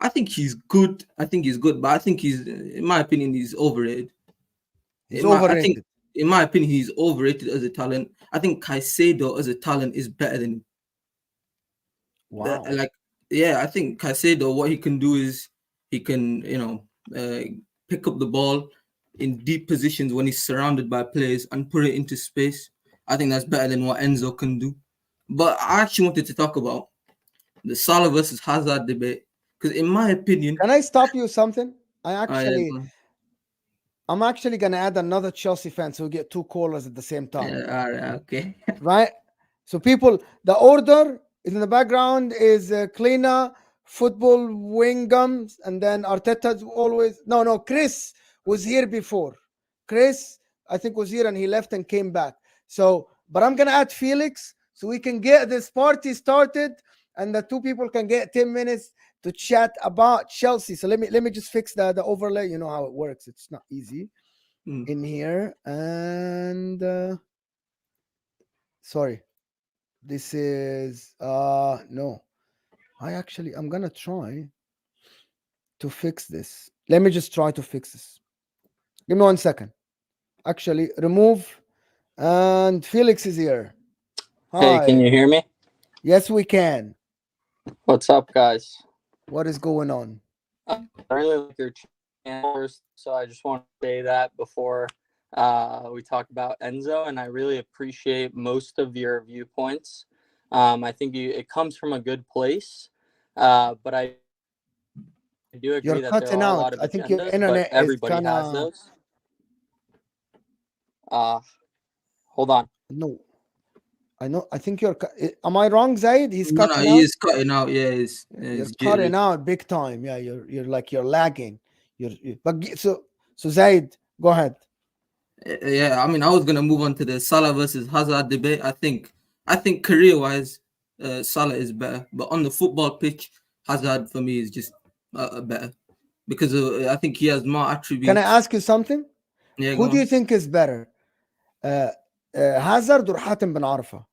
I think he's good. But I think in my opinion, he's overrated. He's overrated. In my opinion, he's overrated as a talent. I think Caicedo as a talent is better than him. Wow. I think Caicedo, what he can do is he can, pick up the ball in deep positions when he's surrounded by players and put it into space. I think that's better than what Enzo can do. But I actually wanted to talk about the Salah versus Hazard debate because, in my opinion, can I stop you something? I'm actually gonna add another Chelsea fan, so we get 2 callers at the same time. Yeah, all right, okay. Right. So people, the order is in the background is Clinna, Football, Wingums, and then Arteta's always. No, Chris was here before. Chris, I think, was here and he left and came back. So, but I'm gonna add Felix so we can get this party started, and the 2 people can get 10 minutes to chat about Chelsea. So let me just fix the overlay. You know how it works. It's not easy in here. And sorry, this is no. I'm gonna try to fix this. Let me just try to fix this. Give me 1 second. Actually, remove, and Felix is here. Hi. Hey, can you hear me? Yes, we can. What's up, guys? What is going on? I really like your channel, so I just want to say that before we talk about Enzo, and I really appreciate most of your viewpoints. I think it comes from a good place, but I do agree You're that there cutting are a out. lot of I think your agendas, internet but everybody is has those. Hold on. No, I know. I think you're. Am I wrong, Zayd? He's No, cutting he out. is cutting out. Yeah, You're he's cutting jittery. out big time. Yeah, you're like you're lagging. So Zayd, go ahead. Yeah, I mean, I was gonna move on to the Salah versus Hazard debate. I think career-wise, Salah is better, but on the football pitch, Hazard for me is just better because I think he has more attributes. Can I ask you something? Yeah, Who go do you on. think is better, Hazard or Hatem bin Arfa?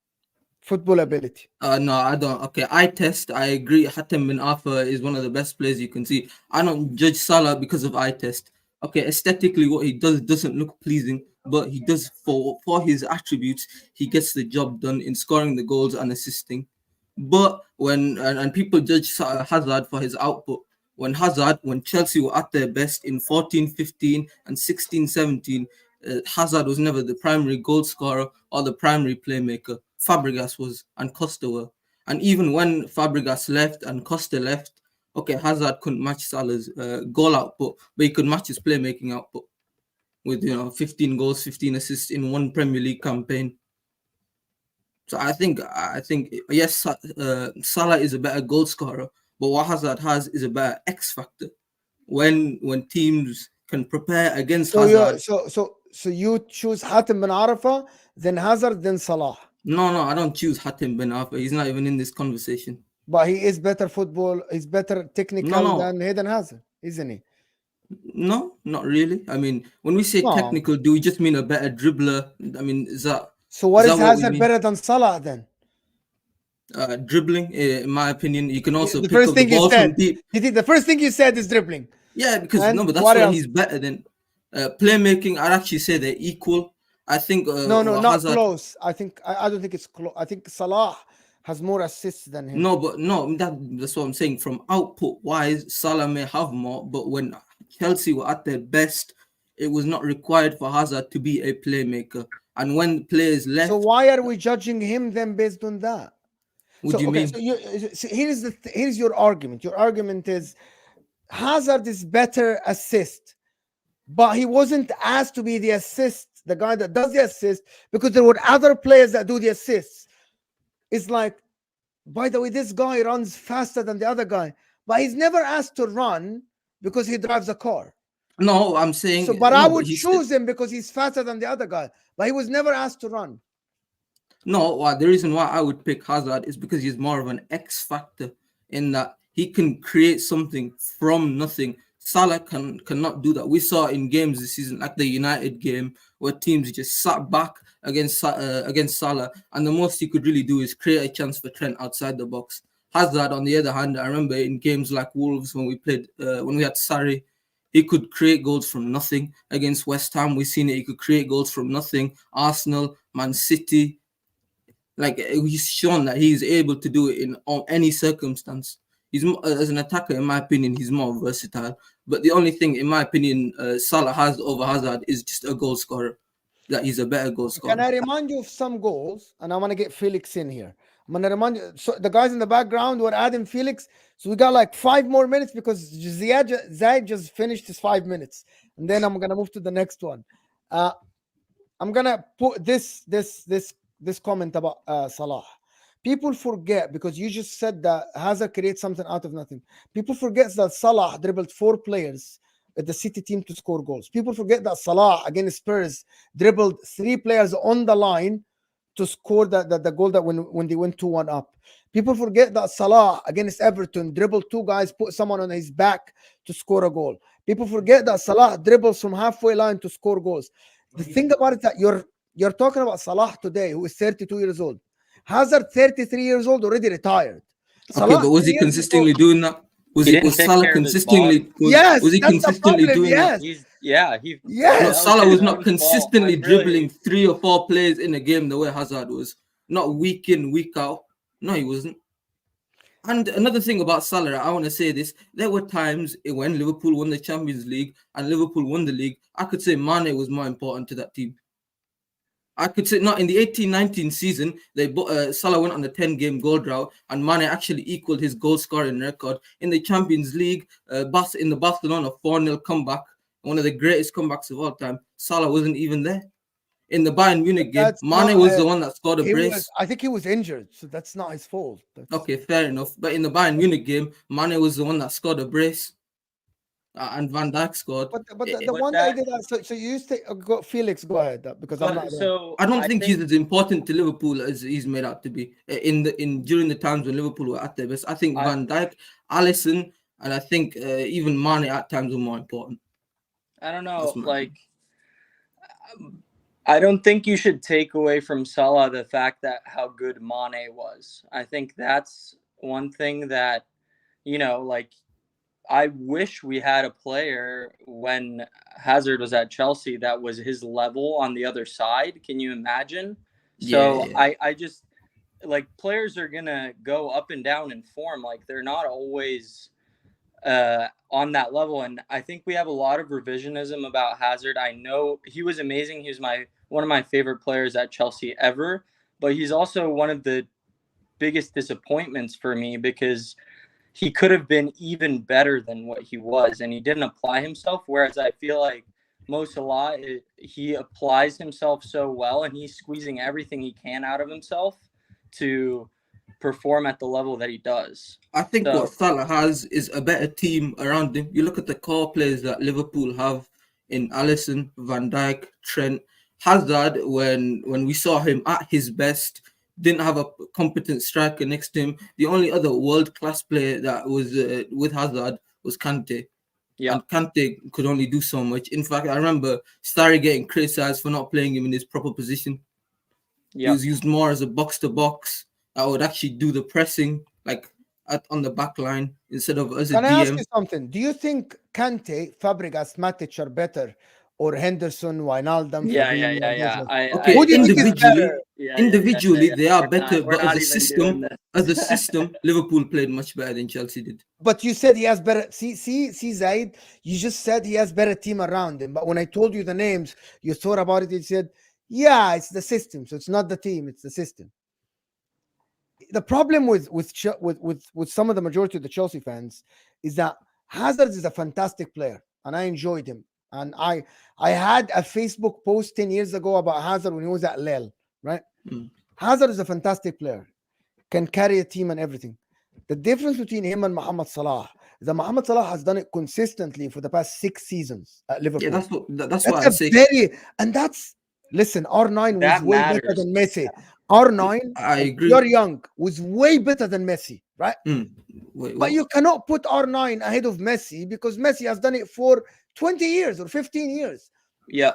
Football ability. No, I don't. Okay, I test. I agree. Hatem bin Arfa is one of the best players you can see. I don't judge Salah because of eye test. Okay, aesthetically, what he does doesn't look pleasing, but he does for his attributes. He gets the job done in scoring the goals and assisting. But when and people judge Hazard for his output. When Chelsea were at their best in 14-15 and 16-17, Hazard was never the primary goal scorer or the primary playmaker. Fabregas was, and Costa were. And even when Fabregas left and Costa left, okay, Hazard couldn't match Salah's goal output, but he could match his playmaking output with 15 goals, 15 assists in one Premier League campaign. So I think yes, Salah is a better goal scorer, but what Hazard has is a better X factor. When teams can prepare against Hazard. So you choose Hatem bin Arfa, then Hazard, then Salah. No, I don't choose Hatem bin Arfa. He's not even in this conversation. But he is better football. He's better technical than Eden Hazard, isn't he? No, not really. I mean, when we say technical, do we just mean a better dribbler? I mean, is that so? What is Hazard better than Salah then? Dribbling, in my opinion. You can also the pick first up thing the ball you said. from deep. The first thing you said is dribbling. Yeah, because but that's why he's better than playmaking. I'd actually say they're equal. I think no, not Hazard, close. I don't think it's close. I think Salah has more assists than him. That's what I'm saying. From output wise, Salah may have more, but when Chelsea were at their best, it was not required for Hazard to be a playmaker. And when players left, so why are we judging him then based on that? What do you mean? So here's your argument. Your argument is Hazard is better assist, but he wasn't asked to be the assist, the guy that does the assist, because there were other players that do the assists. It's like, by the way, this guy runs faster than the other guy, but he's never asked to run because he drives a car. No, I'm saying. So, but I would choose him because he's faster than the other guy, but he was never asked to run. No, the reason why I would pick Hazard is because he's more of an X factor in that he can create something from nothing. Salah cannot do that. We saw in games this season, like the United game, where teams just sat back against Salah, and the most he could really do is create a chance for Trent outside the box. Hazard, on the other hand, I remember in games like Wolves when we played, when we had Sarri, he could create goals from nothing. Against West Ham, we've seen it. He could create goals from nothing. Arsenal, Man City, like he's shown that he's able to do it in any circumstance. He's as an attacker, in my opinion, he's more versatile. But the only thing, in my opinion, Salah has over Hazard is just a goal scorer. That he's a better goal scorer. Can I remind you of some goals? And I want to get Felix in here. I'm going to remind you. So the guys in the background were adding Felix. So we got like 5 more minutes because Zayd just finished his 5 minutes. And then I'm going to move to the next one. I'm going to put this comment about Salah. People forget, because you just said that Hazard creates something out of nothing. People forget that Salah dribbled 4 players at the City team to score goals. People forget that Salah against Spurs dribbled 3 players on the line to score the goal that when they went 2-1 up. People forget that Salah against Everton dribbled 2 guys, put someone on his back to score a goal. People forget that Salah dribbles from halfway line to score goals. The thing about it that you're talking about Salah today, who is 32 years old. Hazard, 33 years old, already retired. Okay, but was he consistently doing that? Was Salah consistently? Yes, was he consistently doing that? No, Salah was not consistently dribbling 3 or 4 players in a game the way Hazard was. Not week in, week out. No, he wasn't. And another thing about Salah, I want to say this. There were times when Liverpool won the Champions League and Liverpool won the league, I could say Mane was more important to that team. I could say not in the 18-19 season, Salah went on a 10-game goal drought, and Mane actually equaled his goal scoring record. In the Champions League, in the Barcelona 4-0 comeback, one of the greatest comebacks of all time, Salah wasn't even there. in the Bayern Munich game, That's Mane not was the one that scored a brace. I think he was injured, so that's not his fault. Okay, fair enough. But in the Bayern Munich game, Mane was the one that scored a brace, and Van Dijk scored. But the one that did that. So you used to Felix. Go ahead, because I'm not. So I don't think he's as important to Liverpool as he's made out to be. During the times when Liverpool were at their best, I think Van Dijk, Alisson, and I think even Mane at times were more important. I don't know, like. I don't think you should take away from Salah the fact that how good Mane was. I think that's one thing that, like, I wish we had a player when Hazard was at Chelsea that was his level on the other side. Can you imagine? So yeah. I just, like, players are going to go up and down in form. Like, they're not always on that level. And I think we have a lot of revisionism about Hazard. I know he was amazing. He was one of my favorite players at Chelsea ever, but he's also one of the biggest disappointments for me because he could have been even better than what he was, and he didn't apply himself. Whereas I feel like Mo Salah, he applies himself so well, and he's squeezing everything he can out of himself to perform at the level that he does. I think what Salah has is a better team around him. You look at the core players that Liverpool have in Alisson, Van Dijk, Trent, Hazard. When we saw him at his best, didn't have a competent striker next to him. The only other world-class player that was with Hazard was Kante. Yeah. And Kante could only do so much. In fact, I remember Starry getting criticized for not playing him in his proper position. Yeah. He was used more as a box-to-box. I would actually do the pressing, like on the back line, instead of as a DM. Can I ask you something? Do you think Kante, Fabregas, Matic are better, or Henderson, Wijnaldum? Yeah. Okay, individually, they are better, but as a system, Liverpool played much better than Chelsea did. But you said he has better. See, Zayd, you just said he has better team around him. But when I told you the names, you thought about it. You said, "Yeah, it's the system. So it's not the team; it's the system." The problem with some of the majority of the Chelsea fans is that Hazard is a fantastic player, and I enjoyed him. And I had a Facebook post 10 years ago about Hazard when he was at Lille, right? Hazard is a fantastic player, can carry a team and everything. The difference between him and Mohamed Salah is that Mohamed Salah has done it consistently for the past 6 seasons at Liverpool. Yeah, that's what I say. Listen, R9 was way better than Messi. R9, I agree. You're young, was way better than Messi, right? But you cannot put R9 ahead of Messi because Messi has done it for 20 years or 15 years. Yeah.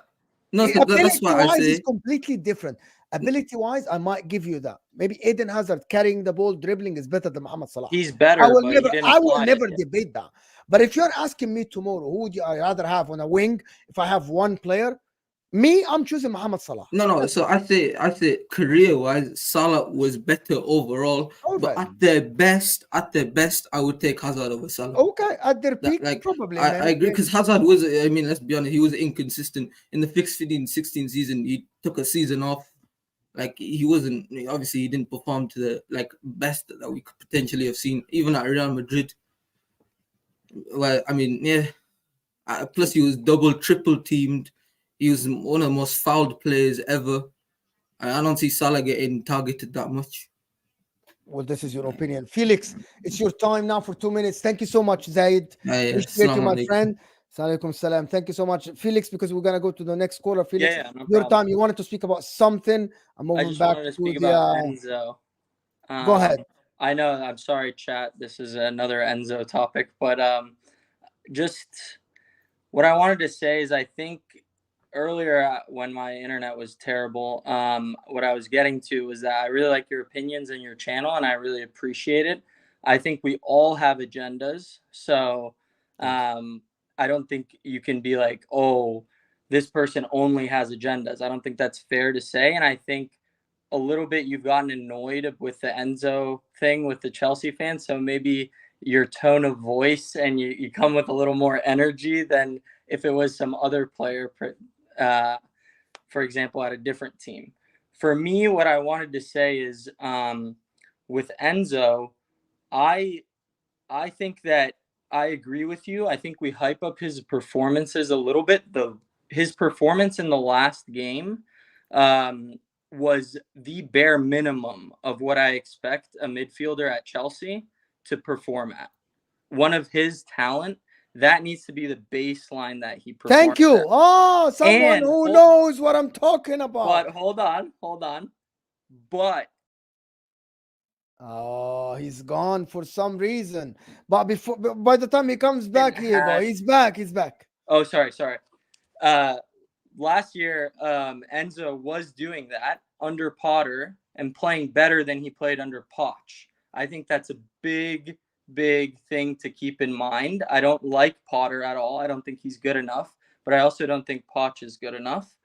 No, that's what I say. It's completely different. Ability-wise, I might give you that. Maybe Eden Hazard carrying the ball, dribbling is better than Mohamed Salah. He's better. I will never debate that. But if you're asking me tomorrow, who would I rather have on a wing? If I have one player, I'm choosing Mohamed Salah. No. So I say career-wise, Salah was better overall. But at their best, I would take Hazard over Salah. Okay, at their peak, probably. I agree because Hazard was. I mean, let's be honest, he was inconsistent in the 15-16 season. He took a season off. Like he wasn't. Obviously, he didn't perform to the best that we could potentially have seen, even at Real Madrid. Well, I mean, yeah. Plus, he was double, triple teamed. He was one of the most fouled players ever. I don't see Salah getting targeted that much. Well, this is your opinion. Felix, it's your time now for 2 minutes. Thank you so much, Zayd. Appreciate you, my friend. Alaikum salam. Thank you so much, Felix, because we're going to go to the next caller. Felix, your time. You wanted to speak about something. I'm moving back to speak about Enzo. Go ahead. I know. I'm sorry, chat. This is another Enzo topic, but just what I wanted to say is I think earlier when my internet was terrible, what I was getting to was that I really like your opinions and your channel, and I really appreciate it. I think we all have agendas, so I don't think you can be like, oh, this person only has agendas. I don't think that's fair to say, and I think a little bit you've gotten annoyed with the Enzo thing with the Chelsea fans, so maybe your tone of voice and you come with a little more energy than if it was some other player, for example, at a different team. For me, what I wanted to say is with Enzo, I think that I agree with you. I think we hype up his performances a little bit. His performance in the last game was the bare minimum of what I expect a midfielder at Chelsea to perform at. One of his talent, that needs to be the baseline that he performs. Thank you. At. Oh, someone who knows what I'm talking about. But hold on. But he's gone for some reason. But by the time he comes back, he's back. Oh, sorry. Last year, Enzo was doing that under Potter and playing better than he played under Poch. I think that's a big thing to keep in mind. I don't like Potter at all. I don't think he's good enough, but I also don't think Poch is good enough.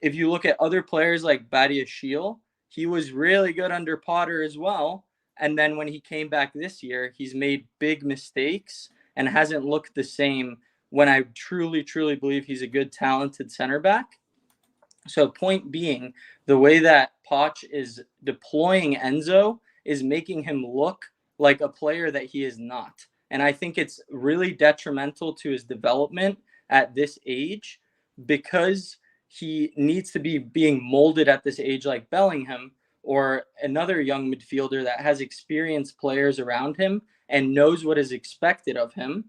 If you look at other players like Badiashile, he was really good under Potter as well. And then when he came back this year, he's made big mistakes and hasn't looked the same when I truly believe he's a good, talented center back. So point being, the way that Poch is deploying Enzo is making him look like a player that he is not. And I think it's really detrimental to his development at this age, because he needs to be being molded at this age like Bellingham or another young midfielder that has experienced players around him and knows what is expected of him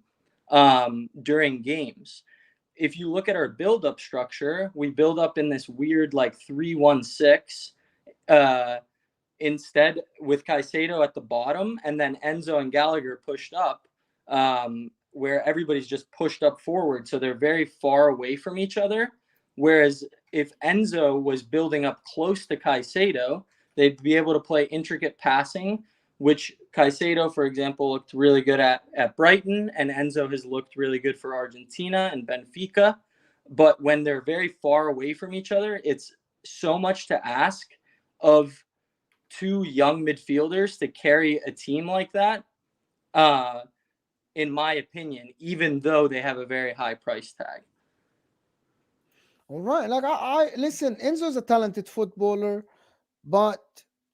during games. If you look at our build-up structure, we build up in this weird like 3-1-6 instead, with Caicedo at the bottom and then Enzo and Gallagher pushed up, where everybody's just pushed up forward. So they're very far away from each other. Whereas if Enzo was building up close to Caicedo, they'd be able to play intricate passing, which Caicedo, for example, looked really good at Brighton, and Enzo has looked really good for Argentina and Benfica. But when they're very far away from each other, it's so much to ask of two young midfielders to carry a team like that, in my opinion, even though they have a very high price tag. All right. Like I listen, Enzo's a talented footballer, but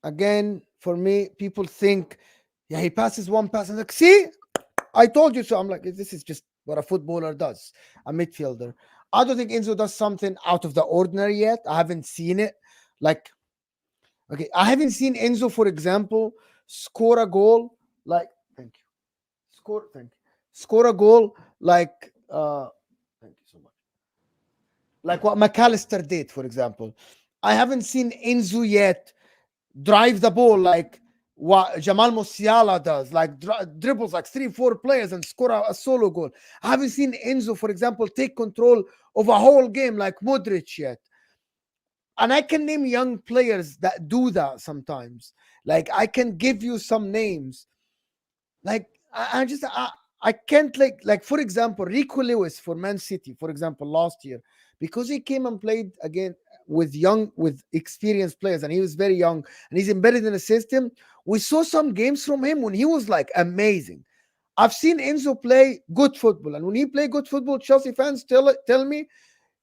again, for me, people think, yeah, he passes one pass and like, see, I told you so. I'm like, this is just what a footballer does, a midfielder. I don't think Enzo does something out of the ordinary yet. I haven't seen it. Like, okay, I haven't seen Enzo, for example, score a goal like, score a goal like, thank you so much. Like what McAllister did, for example. I haven't seen Enzo yet drive the ball like what Jamal Musiala does, like dribbles like 3-4 players and score a solo goal. I haven't seen Enzo, for example, take control of a whole game like Modric yet. And I can name young players that do that sometimes. Like I can give you some names. Like I can't like for example, Rico Lewis for Man City, for example, last year, because he came and played again with experienced players, and he was very young and he's embedded in the system. We saw some games from him when he was like amazing. I've seen Enzo play good football, and when he play good football, Chelsea fans tell me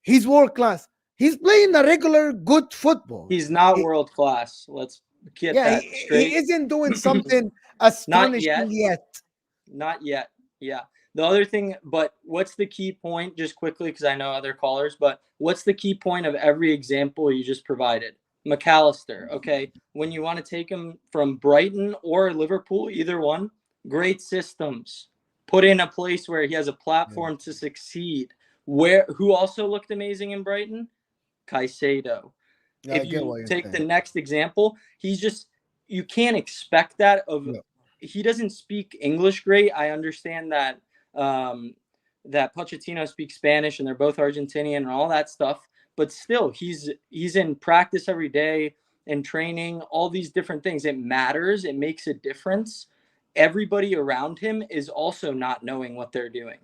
he's world class. He's playing a regular good football. He's not world class. Let's get that straight. He isn't doing something astonishing yet. Not yet. Yeah. The other thing, but what's the key point, just quickly, because I know other callers, but what's the key point of every example you just provided? McAllister, okay? When you want to take him from Brighton or Liverpool, either one, great systems. Put in a place where he has a platform to succeed. Who also looked amazing in Brighton? Caicedo. Yeah, if you take the next example, you can't expect that of. No. He doesn't speak English great. I understand that that Pochettino speaks Spanish and they're both Argentinian and all that stuff, but still he's in practice every day and training, all these different things. It matters. It makes a difference. Everybody around him is also not knowing what they're doing.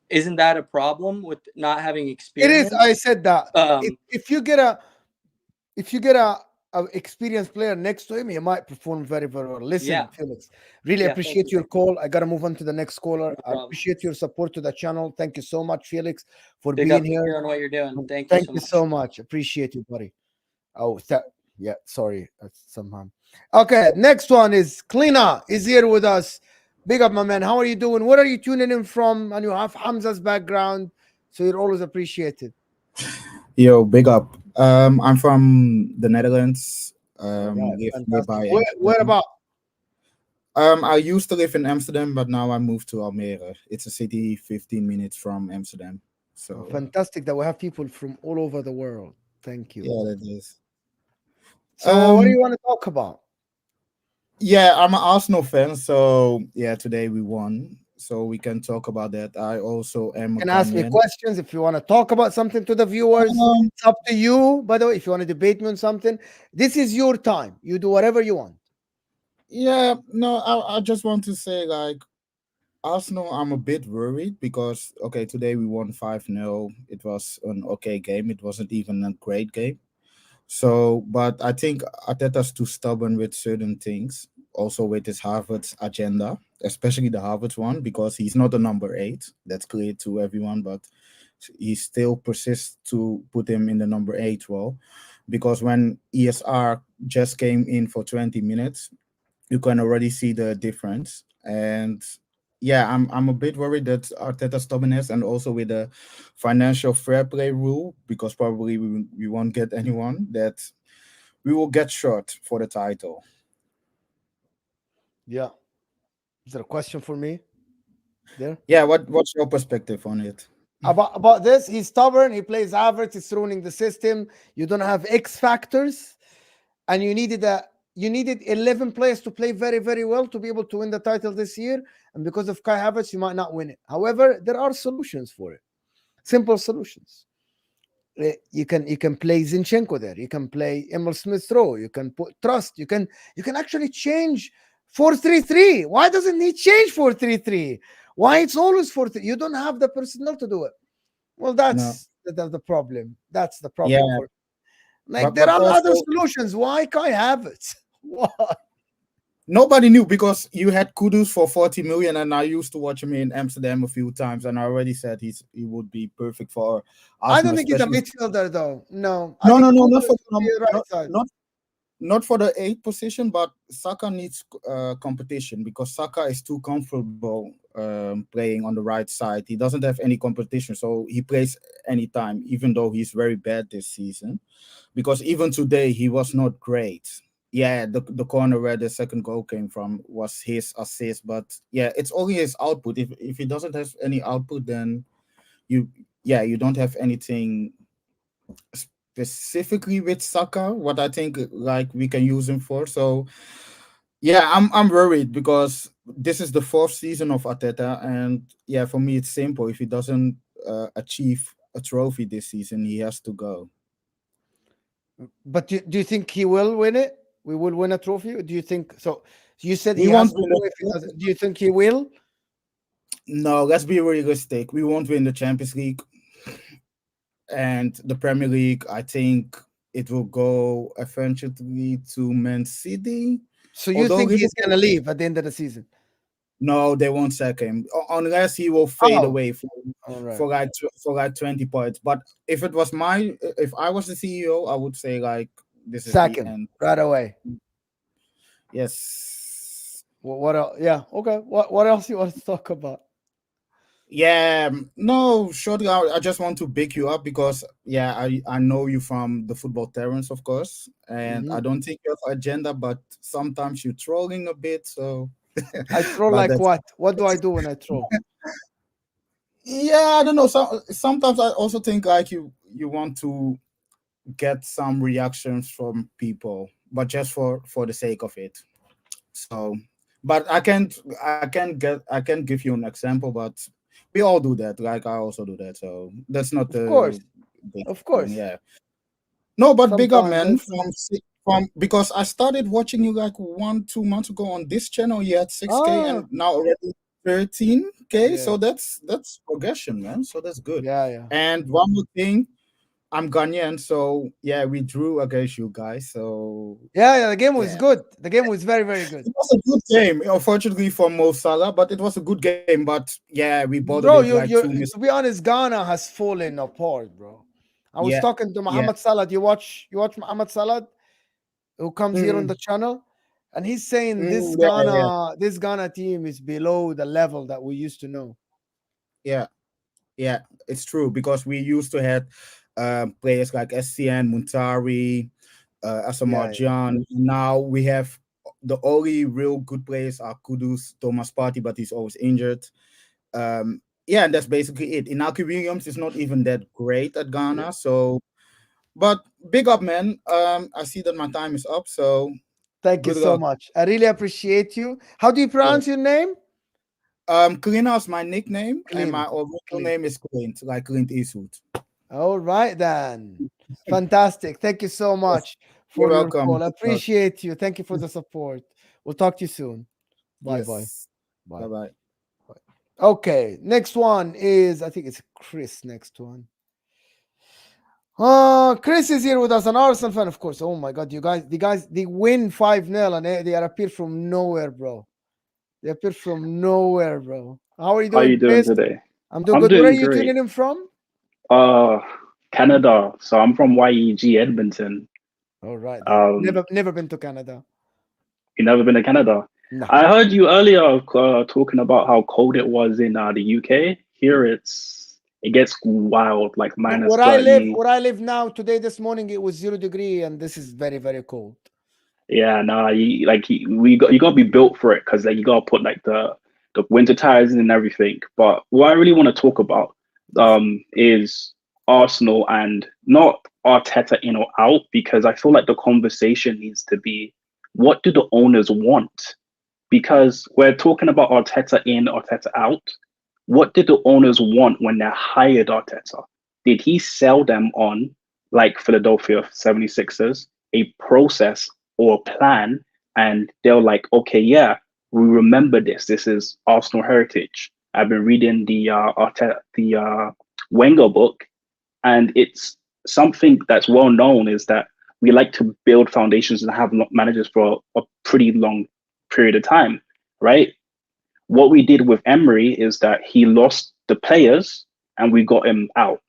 Isn't that a problem with not having experience? It is. I said that. If you get a experienced player next to him, he might perform very, very well. Listen, Felix, really appreciate your call. I gotta move on to the next caller. I appreciate your support to the channel. Thank you so much, Felix, for being here on what you're doing. Thank you so much. Appreciate you, buddy. Sorry, somehow. Okay, next one is Clinna is here with us. Big up, my man. How are you doing? Where are you tuning in from? And you have Hamza's background, so you're always appreciated. Yo, big up. I'm from the Netherlands. Right, Live fantastic. nearby Where Amsterdam. about? I used to live in Amsterdam, but now I moved to Almere. It's a city 15 minutes from Amsterdam. Oh, So fantastic that we have people from all over the world. Thank you. yeah, that is. So, what do you want to talk about? Yeah, I'm an Arsenal fan, so yeah, today we won, so we can talk about that. I also am You a can ask me Ghanaian. questions if you want to talk about something to the viewers. Um, It's up to you. By the way, if you want to debate me on something, this is your time. You do whatever you want. yeah, no, I just want to say like Arsenal, I'm a bit worried because okay, today we won 5-0. It was an okay game. It wasn't even a great game. So, but I think Arteta's too stubborn with certain things, also with his Harvard's agenda, especially the Harvard's one, because he's not a number 8. That's clear to everyone, but he still persists to put him in the number 8 role. Because when ESR just came in for 20 minutes, you can already see the difference. And yeah, I'm a bit worried that Arteta's stubbornness and also with the financial fair play rule, because probably we won't get anyone, that we will get short for the title. Yeah. Is there a question for me there? Yeah, what's your perspective on it? About this, he's stubborn. He plays average. It's ruining the system. You don't have X factors, and you needed 11 players to play very, very well to be able to win the title this year. And because of Kai Havertz, you might not win it. However, there are solutions for it. Simple solutions. You can play Zinchenko there. You can play Emil Smith Rowe. You can put Trust. You can actually change 4-3-3. Why doesn't he change 4-3-3? Why it's always 4-3? You don't have the personnel to do it. Well, No. that's the problem. That's the problem. Yeah, Like there but are other also solutions. Why Kai Havertz? Why? nobody knew because you had Kudus for 40 million, and I used to watch him in Amsterdam a few times, and I already said he would be perfect for I don't Arsenal, think he's a especially. midfielder though. No, I No, think no, no, not Kudus for should be a right side. not for the 8 position, but Saka needs competition because Saka is too comfortable playing on the right side. He doesn't have any competition, so he plays anytime, even though he's very bad this season. Because even today, he was not great. Yeah, the corner where the second goal came from was his assist, but yeah, it's only his output. If he doesn't have any output, then you don't have anything specifically with Saka, what I think like we can use him for. So yeah, I'm worried because this is the 4th season of Arteta, and yeah, for me it's simple. If he doesn't achieve a trophy this season, he has to go. But do you think he will win it? We will win a trophy? Or do you think so? You said We he won't has to win go if he doesn't. Do you think he will? No, let's be realistic. We won't win the Champions League and the Premier League. I think it will go eventually to Man City. So you Although think he's Liverpool, gonna leave at the end of the season? no, they won't sack him unless he will fade Oh, away all right. for like 20 points. But if I was the CEO, I would say like this is Sack the him end. right away. Yes. What else? Yeah. Okay. What else you want to talk about? Yeah, no, shortly. I just want to pick you up because yeah, I know you from the Football Terrence, of course, and I don't think you have agenda, but sometimes you're trolling a bit. So, I troll but like that's what? What do I do when I troll? yeah, I don't know. Sometimes I also think like you want to get some reactions from people, but just for the sake of it. So, but I can't give you an example, but we all do that. Like I also do that. So that's not Of course. the big Of thing. course. Yeah. No, but big up, Sometimes man. From because I started watching you like 1-2 months ago on this channel. You had 6K ah and now already 13K. yeah So that's progression, man. So that's good. yeah. And one more thing, I'm Ghanaian, so yeah, we drew against you guys. So Yeah. The game was yeah. good. The game was very, very good. It was a good game, unfortunately for Mo Salah, but it was a good game. But yeah, we bottled Bro, it like you 2 minutes. to be honest, Ghana has fallen apart, bro. I was Yeah, talking to yeah. Muhammad Salah. You watch Muhammad Salah, who comes here on the Mm, channel, and he's saying yeah. this Ghana team is below the level that we used to know. Yeah, yeah, it's true because we used to have players like SCN, Muntari, Asamoah Yeah. Gyan. Now we have the only real good players are Kudus, Thomas Partey, but he's always injured. Yeah, and that's basically it. Inaki Williams is not even that great at Ghana, so. But big up, man. I see that my time is up, so Thank you good so luck. much. I really appreciate you. How do you pronounce your name? Clinna is my nickname, and my Clint. original Clint. name is Clint, like Clint Eastwood. All right then. Fantastic. Thank you so much You're for your welcome. call. Appreciate you. Thank you for the support. We'll talk to you soon. Bye bye. Yes. Bye. Bye. Okay. Next one is, I think it's Chris. Next one. Chris is here with us, an Arsenal fan, of course. Oh my god, you guys, they win 5-0 and they appear from nowhere, bro. They appear from nowhere, bro. How are you How doing, you doing Chris? today? I'm doing I'm good. Where are doing you great. tuning in from? Canada. So I'm from YEG Edmonton. All right then. Um, Never been to Canada. you never been to Canada? No. I heard you earlier talking about how cold it was in the UK. Here it gets wild, like minus Where I live, 30. where I live now, today, this morning, it was 0 degree, and this is very, very cold. Yeah, nah, you got to be built for it because you got to put like the winter tires in and everything. But what I really want to talk about is Arsenal and not Arteta in or out, because I feel like the conversation needs to be, what do the owners want? Because we're talking about Arteta in, Arteta out. What did the owners want when they hired Arteta? Did he sell them on, like Philadelphia 76ers, a process or a plan? And they're like, okay, yeah, we remember this. This is Arsenal heritage. I've been reading the Wenger book, and it's something that's well known is that we like to build foundations and have managers for a pretty long period of time, right? What we did with Emery is that he lost the players and we got him out.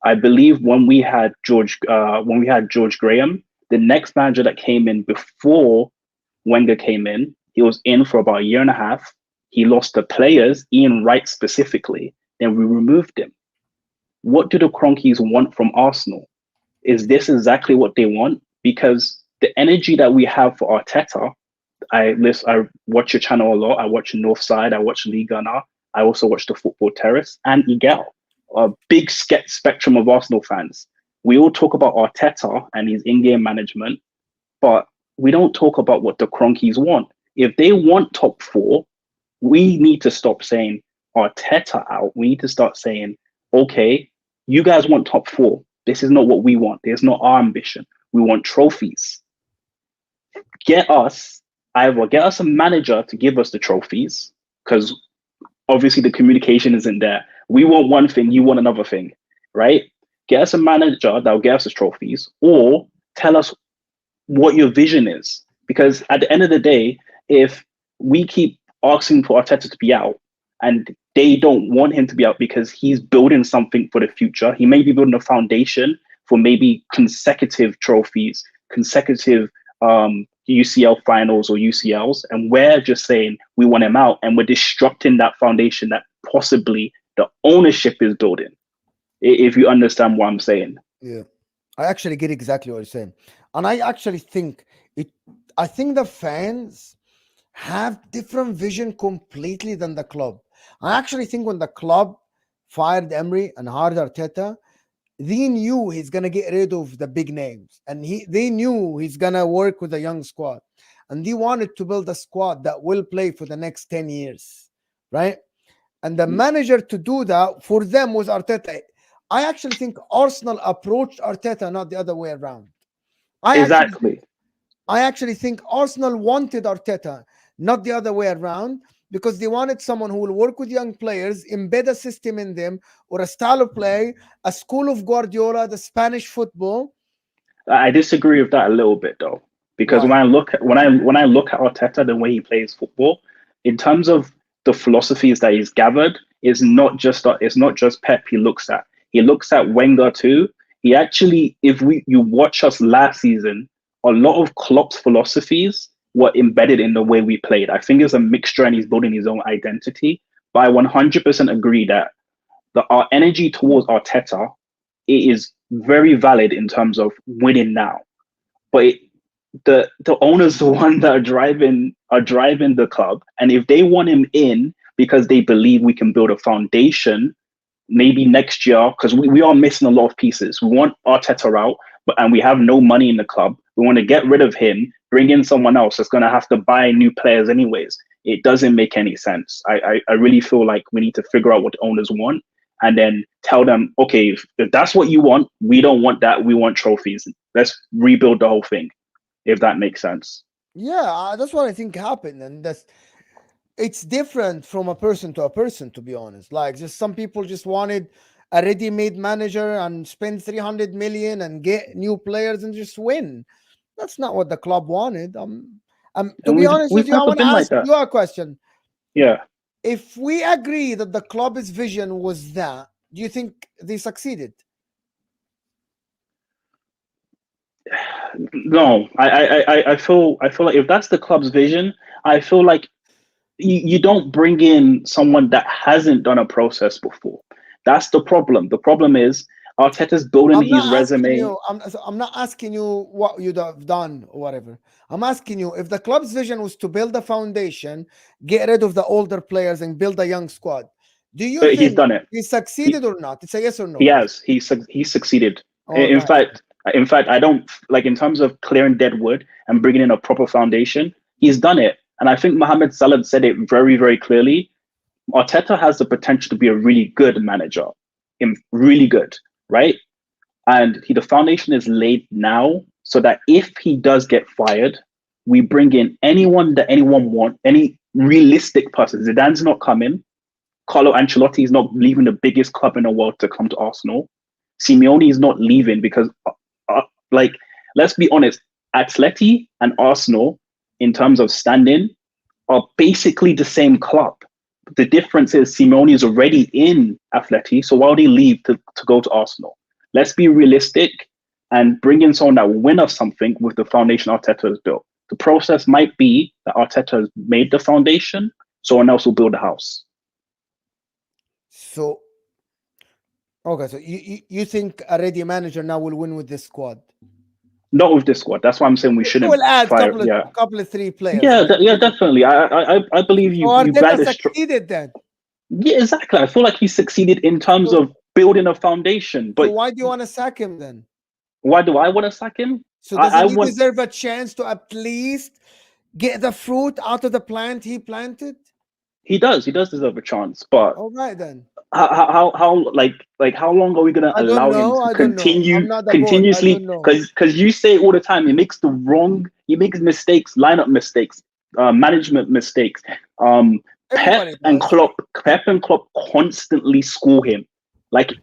I believe when we had George Graham, the next manager that came in before Wenger came in, he was in for about a year and a half. He lost the players, Ian Wright specifically, then we removed him. What do the Cronkies want from Arsenal? Is this exactly what they want? Because the energy that we have for Arteta, I watch your channel a lot. I watch Northside. I watch Liga now. I also watch the Football Terrace and Eagle, a big spectrum of Arsenal fans. We all talk about Arteta and his in-game management, but we don't talk about what the Cronkies want. If they want top four, we need to stop saying Arteta out. We need to start saying, okay, you guys want top four. This is not what we want. It's not our ambition. We want trophies. Get us a manager to give us the trophies, because obviously the communication isn't there. We want one thing, you want another thing, right? Get us a manager that will get us the trophies, or tell us what your vision is. Because at the end of the day, if we keep asking for Arteta to be out and they don't want him to be out because he's building something for the future, he may be building a foundation for maybe consecutive trophies, consecutive UCL finals or UCLs, and we're just saying we want him out, and we're disrupting that foundation that possibly the ownership is building. If you understand what I'm saying. Yeah, I actually get exactly what you're saying, and I actually think I think the fans have different vision completely than the club. I actually think when the club fired Emery and hired Arteta, they knew he's gonna get rid of the big names, and they knew he's gonna work with a young squad, and they wanted to build a squad that will play for the next 10 years, right? And the manager to do that for them was Arteta. I actually think Arsenal approached Arteta, not the other way around. Exactly. I actually think Arsenal wanted Arteta, not the other way around, because they wanted someone who will work with young players, embed a system in them, or a style of play, a school of Guardiola, the Spanish football. I disagree with that a little bit though, because Why? when I look at Arteta, the way he plays football, in terms of the philosophies that he's gathered, it's not just Pep. He looks at Wenger too. He actually, if you watch us last season, a lot of Klopp's philosophies were embedded in the way we played. I think it's a mixture, and he's building his own identity. But I 100% agree that our energy towards Arteta it is very valid in terms of winning now. But the owners, the one that are driving the club, and if they want him in because they believe we can build a foundation, maybe next year, because we are missing a lot of pieces. We want Arteta out, and we have no money in the club. We want to get rid of him, bring in someone else that's going to have to buy new players anyways. It doesn't make any sense. I really feel like we need to figure out what the owners want and then tell them, okay, if that's what you want, we don't want that. We want trophies. Let's rebuild the whole thing, if that makes sense. Yeah, that's what I think happened, and it's different from a person to a person, to be honest. Like, just some people just wanted a ready-made manager and spend 300 million and get new players and just win. That's not what the club wanted. To be honest with you, I want to ask you a question. Yeah. If we agree that the club's vision was that, do you think they succeeded? No, I feel like if that's the club's vision, I feel like you don't bring in someone that hasn't done a process before. That's the problem. The problem is Arteta's building his resume. I'm not asking you what you'd have done or whatever. I'm asking you if the club's vision was to build a foundation, get rid of the older players and build a young squad. Do you think he's done it? He succeeded or not? It's a yes or no. He has. He succeeded. In fact, I don't like in terms of clearing dead wood and bringing in a proper foundation. He's done it, and I think Mohamed Salah said it very, very clearly. Arteta has the potential to be a really good manager, really good, right? And the foundation is laid now, so that if he does get fired, we bring in anyone that anyone wants, any realistic person. Zidane's not coming. Carlo Ancelotti is not leaving the biggest club in the world to come to Arsenal. Simeone is not leaving because, let's be honest, Atleti and Arsenal, in terms of standing, are basically the same club. The difference is Simeone is already in Atleti, so why would he leave to go to Arsenal? Let's be realistic and bring in someone that will win us something with the foundation Arteta has built. The process might be that Arteta has made the foundation, someone else will build the house. So, okay, so you think a ready manager now will win with this squad? Not with this squad. That's why I'm saying we shouldn't. We'll add a couple of three players. Yeah, right? Definitely. I believe you. So Arteta succeeded then. Yeah, exactly. I feel like he succeeded in terms of building a foundation. But so why do you want to sack him then? Why do I want to sack him? So doesn't he deserve a chance to at least get the fruit out of the plant he planted? He does. He does deserve a chance. But all right then. How long are we gonna allow him to continuously? Because you say all the time he makes mistakes, lineup mistakes, management mistakes. Pep and Klopp constantly score him,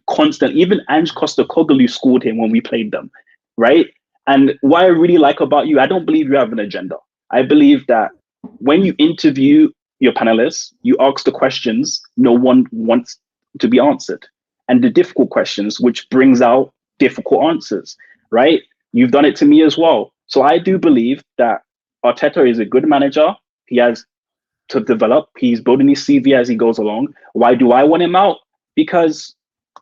constant. Even Ange Postecoglou scored him when we played them, right? And what I really like about you, I don't believe you have an agenda. I believe that when you interview your panelists, you ask the questions no one wants to be answered, and the difficult questions, which brings out difficult answers, right? You've done it to me as well. So I do believe that Arteta is a good manager. He has to develop. He's building his CV as he goes along. Why do I want him out? Because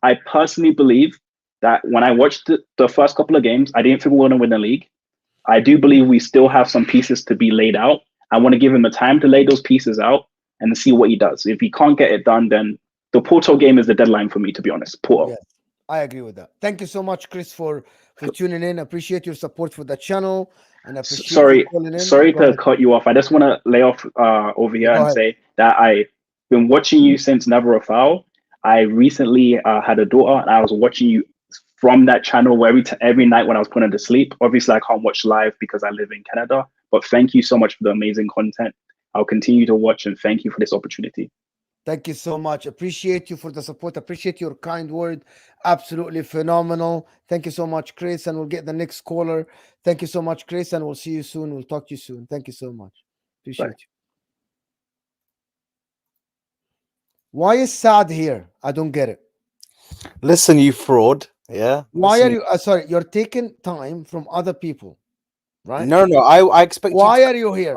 I personally believe that when I watched the first couple of games, I didn't think we were going to win the league. I do believe we still have some pieces to be laid out. I want to give him the time to lay those pieces out and see what he does. If he can't get it done, then the Porto game is the deadline for me, to be honest. Porto. Yes, I agree with that. Thank you so much, Chris, for tuning in. Appreciate your support for the channel. And sorry to cut you off. I just want to lay off over here and say that I've been watching you since Never a Foul. I recently had a daughter, and I was watching you from that channel every night when I was putting her to sleep. Obviously, I can't watch live because I live in Canada. But thank you so much for the amazing content. I'll continue to watch, and thank you for this opportunity. Thank you so much. Appreciate you for the support. Appreciate your kind word. Absolutely phenomenal. Thank you so much, Chris. And we'll get the next caller. Thank you so much, Chris. And we'll see you soon. We'll talk to you soon. Thank you so much. Appreciate you. Why is Saad here? I don't get it. Listen, you fraud. Yeah. Why are you? Sorry, you're taking time from other people, right? No. I expect. Why are you here?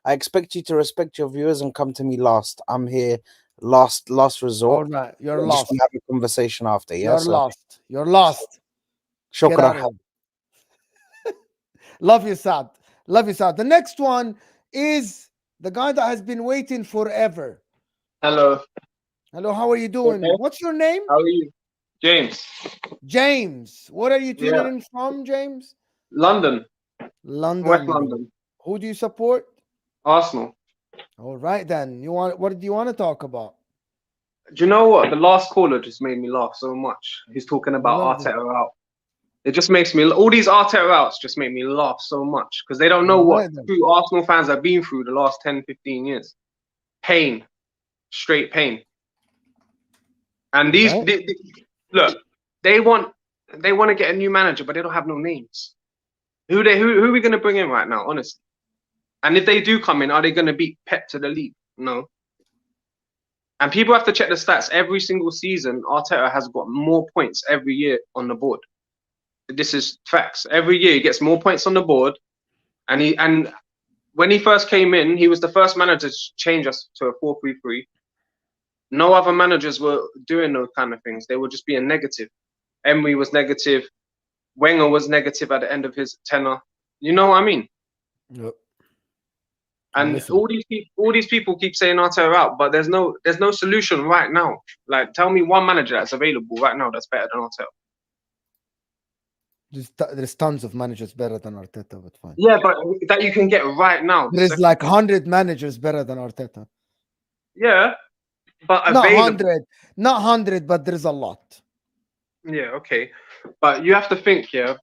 I expect you to respect your viewers and come to me last. I'm here Last All resort. right, you're I just lost. want to have a conversation after. Yeah, You're so lost. You're lost. Get shukran. out of here. Love you, Sad. Love you, Sad. The next one is the guy that has been waiting forever. Hello. Hello, how are you doing? Okay. What's your name? How are you? James. James. What are you tuning Yeah. in from, James? London. London. West London. Who do you support? Arsenal. All right, then. What do you want to talk about? Do you know what? The last caller just made me laugh so much. He's talking about What is it? Arteta out. It just makes me, all these Arteta outs just make me laugh so much because they don't know All what right, then. true Arsenal fans have been through the last 10, 15 years. Pain. Straight pain. And these, Right. look, they want to get a new manager, but they don't have no names. Who are we going to bring in right now, honestly? And if they do come in, are they going to beat Pep to the league? No. And people have to check the stats. Every single season, Arteta has got more points every year on the board. This is facts. Every year he gets more points on the board. And when he first came in, he was the first manager to change us to a 4-3-3. No other managers were doing those kind of things. They were just being negative. Emery was negative. Wenger was negative at the end of his tenure. You know what I mean? Yep. And all these people keep saying Arteta out, but there's no solution right now. Like, tell me one manager that's available right now that's better than Arteta. There's tons of managers better than Arteta, but fine. Yeah, but that you can get right now. There's like 100 managers better than Arteta. Yeah, but Not available. 100, but there's a lot. Yeah, okay. But you have to think, yeah,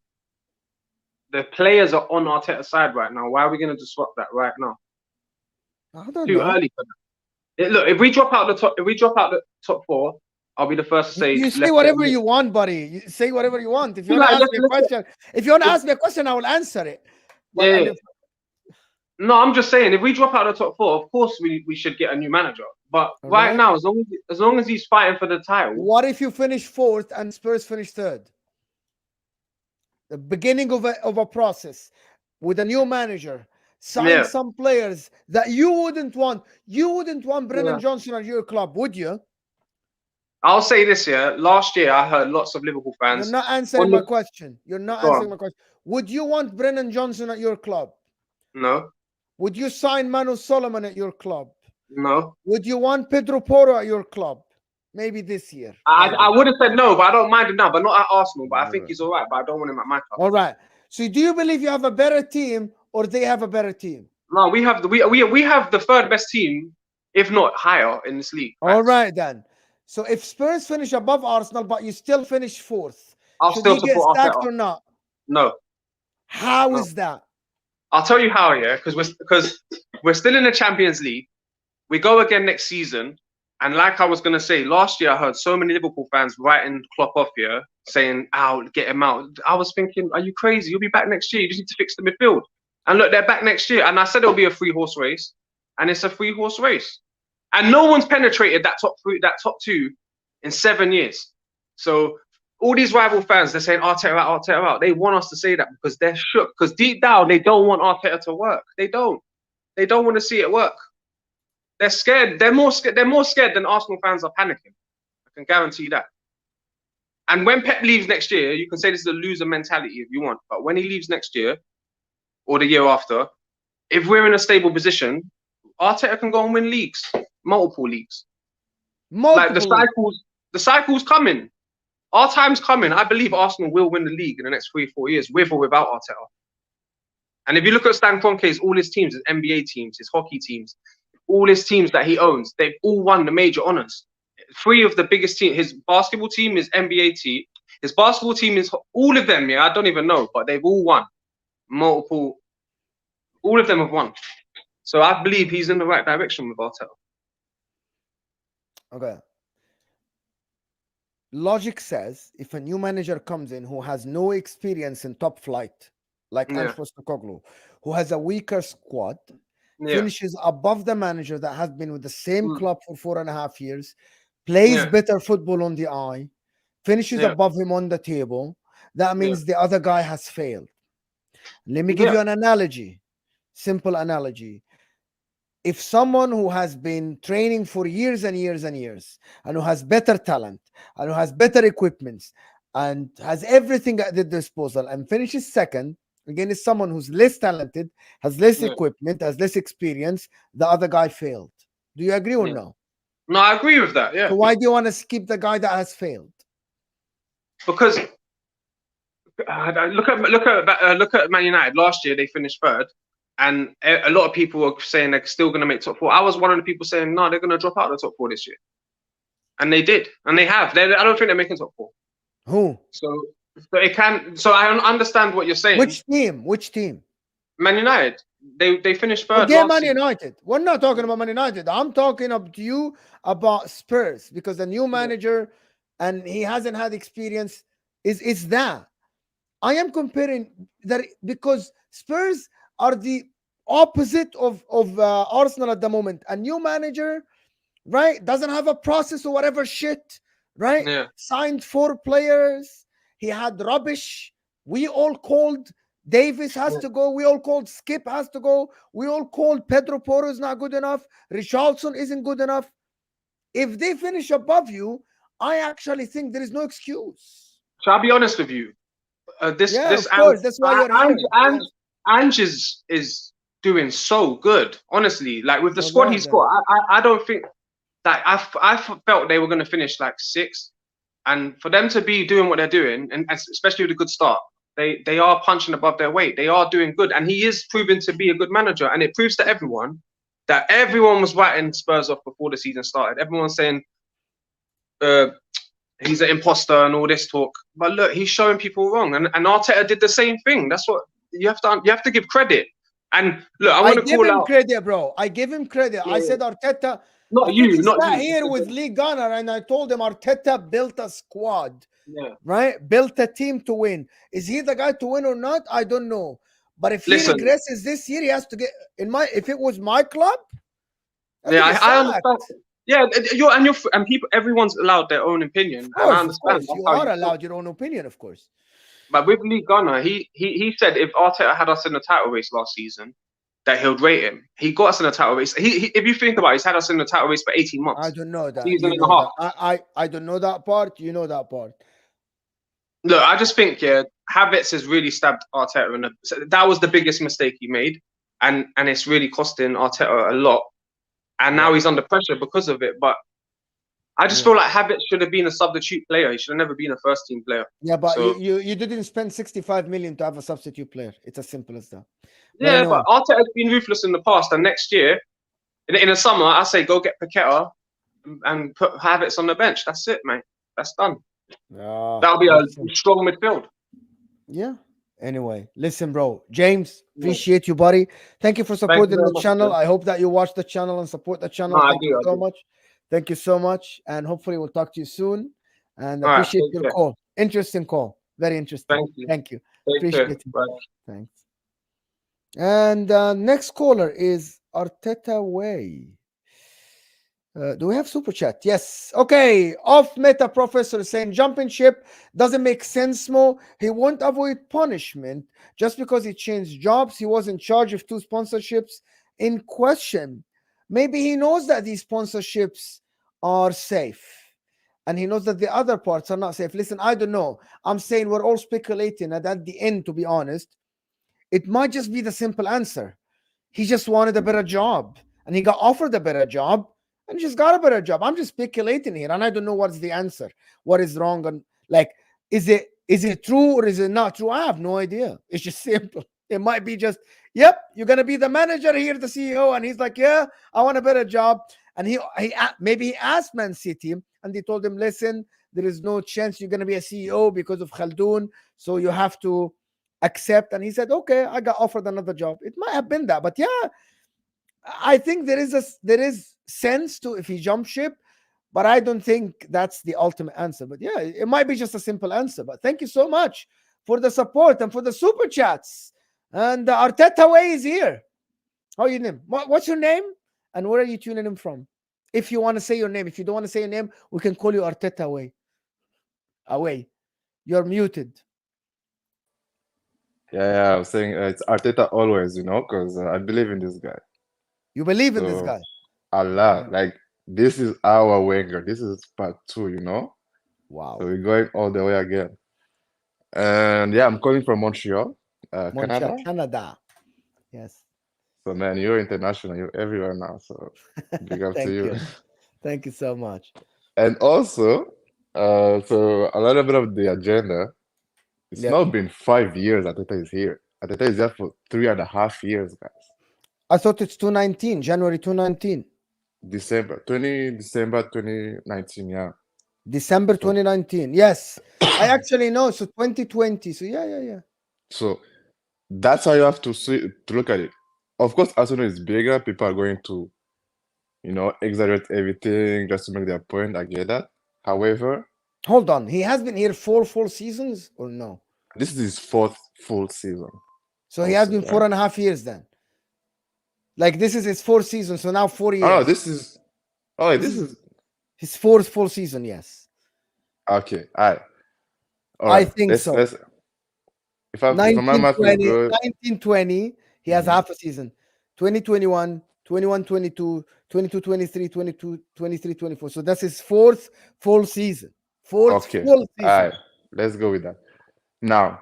the players are on Arteta's side right now. Why are we going to disrupt that right now? I don't Too know. early for that. Look, if we drop out the top four, I'll be the first to say. You say whatever you want, buddy. You say whatever you want. If you want to ask me a question, I will answer it. But yeah. No, I'm just saying, if we drop out the top four, of course we should get a new manager. But right now, as long as he's fighting for the title. What if you finish fourth and Spurs finish third? The beginning of a process with a new manager, sign some players that you wouldn't want. You wouldn't want Brennan Johnson at your club, would you? I'll say this, yeah. Last year, I heard lots of Liverpool fans. You're not answering my question. You're not answering my question. Would you want Brennan Johnson at your club? No. Would you sign Manu Solomon at your club? No. Would you want Pedro Porro at your club? Maybe this year. I would have said no, but I don't mind him now. But not at Arsenal. But I think he's all right. But I don't want him at my club. All right. So do you believe you have a better team or they have a better team? No, we have the third best team, if not higher, in this league. All right then. So if Spurs finish above Arsenal, but you still finish fourth, I'll still support get stacked Arteta. or not? No. How is that? I'll tell you how, yeah, because we're still in the Champions League. We go again next season, and like I was gonna say, last year I heard so many Liverpool fans writing Klopp off here, saying, "Out, get him out." I was thinking, are you crazy? You'll be back next year. You just need to fix the midfield. And look, they're back next year. And I said it'll be a 3-horse race, and it's a 3-horse race. And no one's penetrated that top two in 7 years. So all these rival fans, they're saying Arteta out, Arteta out. They want us to say that because they're shook. Because deep down, they don't want Arteta to work. They don't. They don't want to see it work. They're scared. They're more scared than Arsenal fans are panicking. I can guarantee that. And when Pep leaves next year, you can say this is a loser mentality if you want. But when he leaves next year or the year after, if we're in a stable position, Arteta can go and win leagues, multiple leagues. Like the cycle's coming. Our time's coming. I believe Arsenal will win the league in the next 3-4 years, with or without Arteta. And if you look at Stan Kroenke's, all his teams, his NBA teams, his hockey teams, all his teams that he owns, they've all won the major honors. 3 of the biggest teams, his basketball team, his NBA team, his basketball team is all of them, I don't even know, but they've all won. Multiple, all of them have won. So I believe he's in the right direction with Arteta. Okay. Logic says if a new manager comes in who has no experience in top flight, like Ange Postecoglou, who has a weaker squad, finishes above the manager that has been with the same club for 4.5 years, plays better football on the eye, finishes above him on the table, that means the other guy has failed. Let me give you an analogy, simple analogy. if someone who has been training for years and years and years, and who has better talent, and who has better equipments, and has everything at their disposal, and finishes second against someone who's less talented, has less equipment, has less experience, the other guy failed. Do you agree or no? No, I agree with that. Yeah. So why do you want to skip the guy that has failed? Because look at Man United last year. They finished third, and a lot of people were saying they're still going to make top four. I was one of the people saying no, they're going to drop out of the top four this year, and they did, and they have. I don't think they're making top four. Who? So it can. So I understand what you're saying. Which team? Which team? Man United. They finished third. Forget Man United. We're not talking about Man United. I'm talking up to you about Spurs, because the new manager and he hasn't had experience. Is that I am comparing that because Spurs are the opposite of Arsenal at the moment. A new manager, right, doesn't have a process or whatever shit, right? Yeah. Signed 4 players. He had rubbish. We all called Davis has to go. We all called Skip has to go. We all called Pedro Porro is not good enough. Richarlison isn't good enough. If they finish above you, I actually think there is no excuse. Shall I be honest with you? Of course, that's why you're here. Ange is doing so good, honestly. Like with the squad he's got, I don't think that I felt they were going to finish like 6th, and for them to be doing what they're doing, and especially with a good start, they are punching above their weight. They are doing good, and he is proving to be a good manager, and it proves to everyone that everyone was writing Spurs off before the season started. Everyone's saying he's an imposter and all this talk, but look, he's showing people wrong, and Arteta did the same thing. That's what you have to give credit. And look, I want to call out credit, bro. I give him credit. Yeah. I said Arteta. Not you. Here with Lee Gunner, and I told him Arteta built a squad. Yeah. Right? Built a team to win. Is he the guy to win or not? I don't know. But if he regresses this year, he has to get if it was my club. I understand. Yeah, and people, everyone's allowed their own opinion. Of course, and I understand. You are allowed your own opinion, of course. But with Lee Gunner, he said if Arteta had us in the title race last season, that he'll rate him. He got us in the title race. If you think about it, he's had us in the title race for 18 months. I don't know that. Season and a half. I don't know that part. You know that part. Look, I just think, Havertz has really stabbed Arteta that was the biggest mistake he made. And it's really costing Arteta a lot. And now he's under pressure because of it. But I just feel like Havertz should have been a substitute player. He should have never been a first team player. Yeah, but you didn't spend 65 million to have a substitute player. It's as simple as that. Yeah, but Arteta has been ruthless in the past. And next year, in the summer, I say go get Paqueta and put Havertz on the bench. That's it, mate. That's done. That'll be a strong midfield. Yeah. Anyway, listen, bro. James, appreciate you, buddy. Thank you for supporting the channel. I hope that you watch the channel and support the channel. Thank you so much. Thank you so much. And hopefully we'll talk to you soon. And appreciate your call. Interesting call. Very interesting. Thank you. Appreciate it. Thanks. And next caller is Arteta Way. Do we have super chat? Yes. Okay. Off meta professor saying jumping ship doesn't make sense, Mo. He won't avoid punishment just because he changed jobs. He was in charge of 2 sponsorships in question. Maybe he knows that these sponsorships are safe, and he knows that the other parts are not safe. Listen, I don't know. I'm saying we're all speculating, and at the end, to be honest, it might just be the simple answer. He just wanted a better job, and he got offered a better job, and just got a better job. I'm just speculating here, and I don't know what's the answer. What is wrong? And is it true or is it not true? I have no idea. It's just simple. It might be just, yep, you're gonna be the manager here, the CEO, and he's like, yeah, I want a better job. And he maybe he asked Man City, and they told him, listen, there is no chance you're gonna be a CEO because of Khaldoon, so you have to accept. And he said, okay, I got offered another job. It might have been that, but yeah, I think there is sense to if he jump ship, but I don't think that's the ultimate answer. But yeah, it might be just a simple answer. But thank you so much for the support and for the super chats. And Arteta Way is here. How are you name? What's your name? And where are you tuning in from? If you want to say your name. If you don't want to say your name, we can call you Arteta Way. Away. You're muted. Yeah, I was saying it's Arteta always, because I believe in this guy. You believe in this So guy. a lot. Like this is our Wenger. This is part two, you know. Wow. So we're going all the way again. And yeah, I'm calling from Montreal, Montreal, Canada. Canada. Yes. So man, you're international. You're everywhere now. So big up to Thank you. you. Thank you so much. And also, so a little bit of the agenda. It's Yep. now been 5 years Arteta is here. Arteta is there for 3.5 years, guys. I thought it's 2019, January 2019. December 2019, yeah. December So 2019. Yes. I actually know. So 2020. So yeah. so that's how you have to see to look at it. Of course, Arsenal is bigger. People are going to, exaggerate everything just to make their point. I get that. However, Hold on. He has been here 4 full seasons or no? this is his fourth full season. So he has Also, been right? 4.5 years then. Like this is his fourth season. So now 4 Oh no, years. this is oh This this is is his fourth full season. Yes. okay. All I right. think Let's so. let's if my math is 1920, good. 1920, he has Mhm. half a season. 2021, 21, 22, 22, 23, 22, 23, 24. So that's his fourth full season. Fourth Okay. full All season. right. Let's go with that. Now,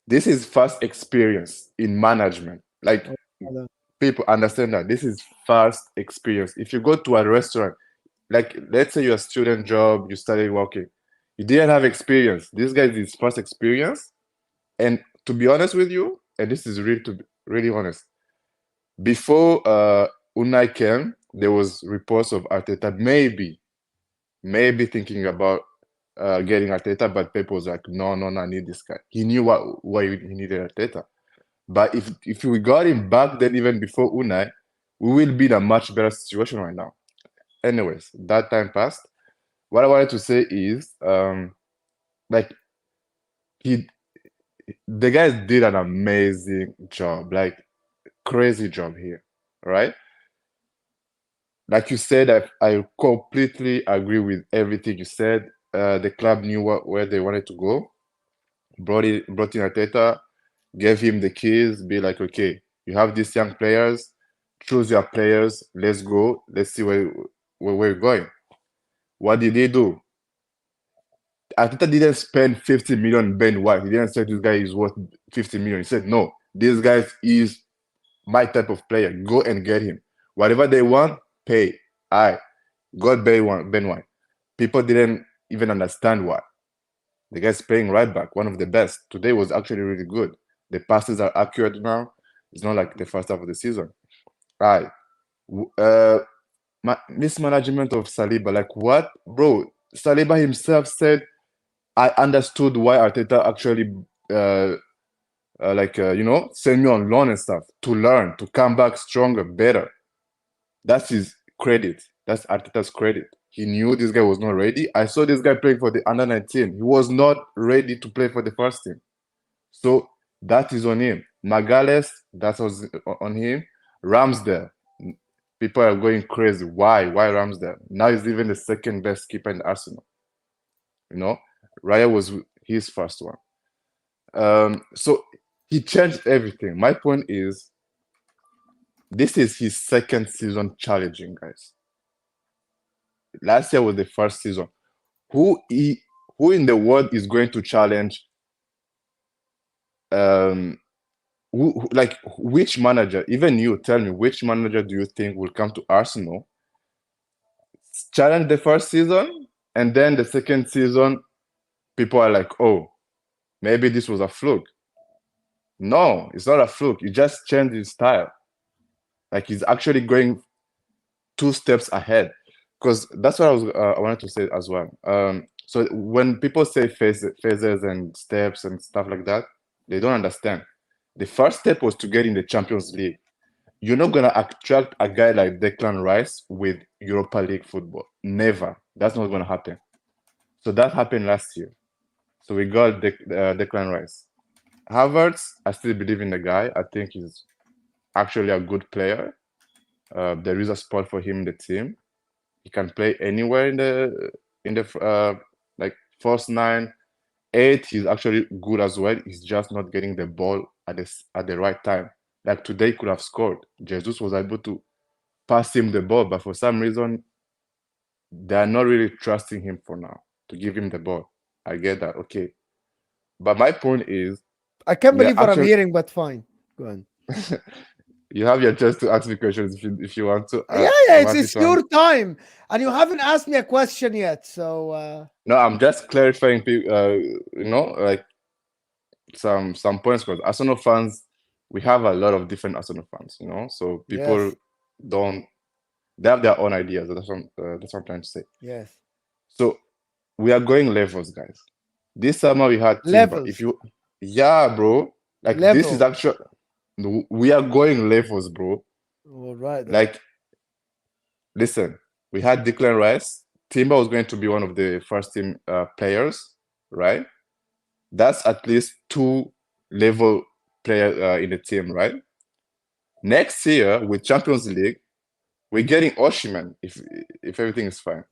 this is first experience in management. Like people understand that this is first experience. If you go to a restaurant, like let's say you're a student job, you started working, you didn't have experience. This guy is his first experience. And to be honest with you, and this is really to be really honest, before Unai came, there was reports of Arteta maybe thinking about getting Arteta, but Pep was like, no, I need this guy. He knew why he needed Arteta. But if we got him back then, even before Unai, we will be in a much better situation right now. Anyways, that time passed. What I wanted to say is, like the guys did an amazing job, like crazy job here, right? Like you said, I completely agree with everything you said. The club knew where they wanted to go. Brought in Arteta, gave him the keys. Be like, okay, you have these young players. Choose your players. Let's go. Let's see where we're going. What did he do? Arteta didn't spend 50 million Ben White. He didn't say this guy is worth 50 million. He said, no, this guy is my type of player. Go and get him. Whatever they want, pay. I got Ben White. People didn't even understand why. The guy's playing right back, one of the best. Today was actually really good. The passes are accurate now. It's not like the first half of the season. Right. Mismanagement of Saliba. Like what? Bro, Saliba himself said, I understood why Arteta actually send me on loan and stuff to learn, to come back stronger, better. That's his credit. That's Arteta's credit. He knew this guy was not ready. I saw this guy playing for the under 19. He was not ready to play for the first team. So that is on him. Magalhaes, that was on him. Ramsdale, people are going crazy. Why Ramsdale? Now he's even the second best keeper in Arsenal. Raya was his first one. So he changed everything. My point is, this is his second season challenging, guys. Last year was the first season. Who in the world is going to challenge? Which manager? Even you, tell me, which manager do you think will come to Arsenal, challenge the first season, and then the second season, people are like, oh, maybe this was a fluke. No, it's not a fluke. He just changed his style. Like he's actually going 2 steps ahead. Because that's what I wanted to say as well. So when people say phases and steps and stuff like that, they don't understand. The first step was to get in the Champions League. You're not gonna attract a guy like Declan Rice with Europa League football. Never. That's not gonna happen. So that happened last year. So we got Declan Rice. Havertz, I still believe in the guy. I think he's actually a good player. There is a spot for him in the team. He can play anywhere in the first 9, 8. He's actually good as well. He's just not getting the ball at the right time. Like today, he could have scored. Jesus was able to pass him the ball, but for some reason, they are not really trusting him for now to give him the ball. I get that, okay. But my point is, I can't we are believe what I'm actually hearing, but fine. Go on. you have your chance to ask me questions if you want to. Yeah, I'm it's, happy it's to answer. your time, and you haven't asked me a question yet. So No, I'm just clarifying, like some points, because Arsenal fans, we have a lot of different Arsenal fans, so people yes, they have their own ideas. That's what I'm trying to say. yes, So we are going levels, guys. This summer we had Timber. levels, Yeah, bro, like this is level. actually, we are going levels, bro. All right. Then. Like, listen, we had Declan Rice. Timber was going to be one of the first team players, right? That's at least 2 level player in the team, right? Next year with Champions League, we're getting Osimhen if everything is fine.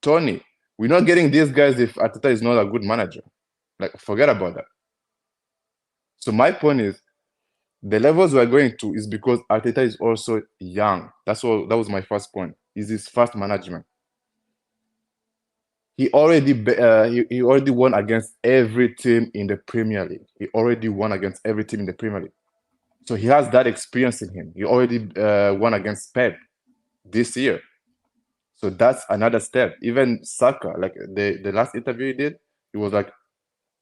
Tony, we're not getting these guys if Arteta is not a good manager. Like, forget about that. So my point is, the levels we're going to is because Arteta is also young. That was my first point. Is his first management. He already he already won against every team in the Premier League. He already won against every team in the Premier League. So he has that experience in him. He already won against Pep this year. So that's another step. Even Saka, like the last interview he did, he was like,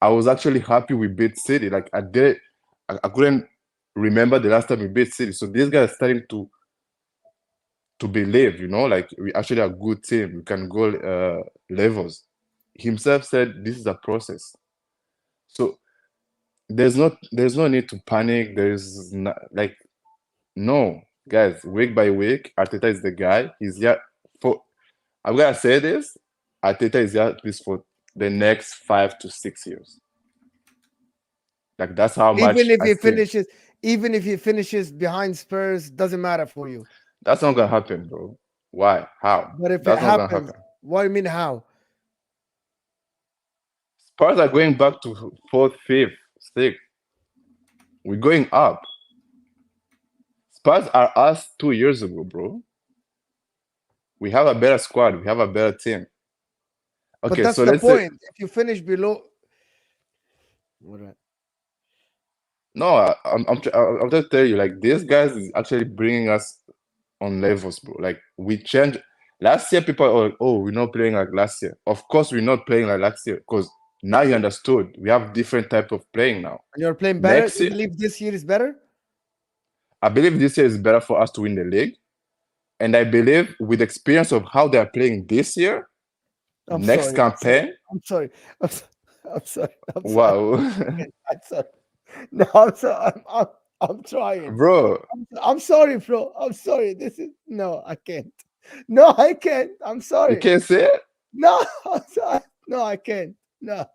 I was actually happy we beat City. Like I couldn't remember the last time we beat City. So these guys are starting to believe, like we actually a good team. We can go levels. Himself said this is a process. So there's no need to panic. There's no, guys, week by week, Arteta is the guy. He's here for, I'm gonna say this, Arteta is here at least for the next 5 to 6 years. Like that's how much Even if he finishes behind Spurs, doesn't matter for you. That's not gonna happen, bro. Why? How? But if That's it not happens, gonna happen. what do you mean how? Spurs are going back to 4th, 5th, 6th. We're going up. Spurs are us 2 years ago, bro. We have a better squad. We have a better team. Okay, but that's so the let's point. say If you finish below, all right. no. I'm just telling you, like these guys is actually bringing us on levels, bro. Like we changed. Last year, people are like, "Oh, we're not playing like last year." Of course, we're not playing like last year because now you understood. We have different type of playing now. And you're playing better. Next You year, believe this year is better? I believe this year is better for us to win the league, and I believe with experience of how they are playing this year, I'm next sorry. campaign. I'm sorry. I'm sorry. Wow, I'm sorry. No, I'm sorry. I'm trying. bro. I'm sorry, bro. I'm sorry. This is no, I can't. No, I can't. I'm You sorry. can't say it. No, I'm sorry. No, I can't. No,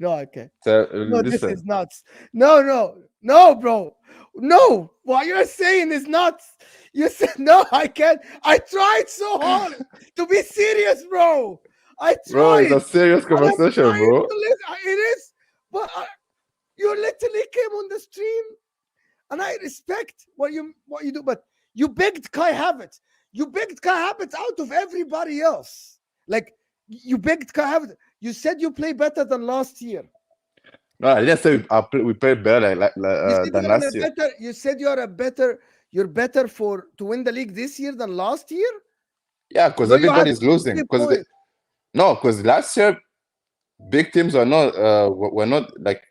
I can't. So No, this listen, is nuts. No, bro. No, what you're saying is nuts. You said no, I can't. I tried so hard to be serious, bro. I bro, it's tried. a serious And I'm conversation, trying bro. to listen. It is, but you literally came on the stream, and I respect what you do. But you begged Kai Havertz. You begged Kai Havertz out of everybody else. Like you begged Kai Havertz. You said you play better than last year. No, I didn't say we played better than last year. You said you're better to win the league this year than last year. Yeah, because So you have everybody's losing. 50 Because points. because last year big teams are not were not like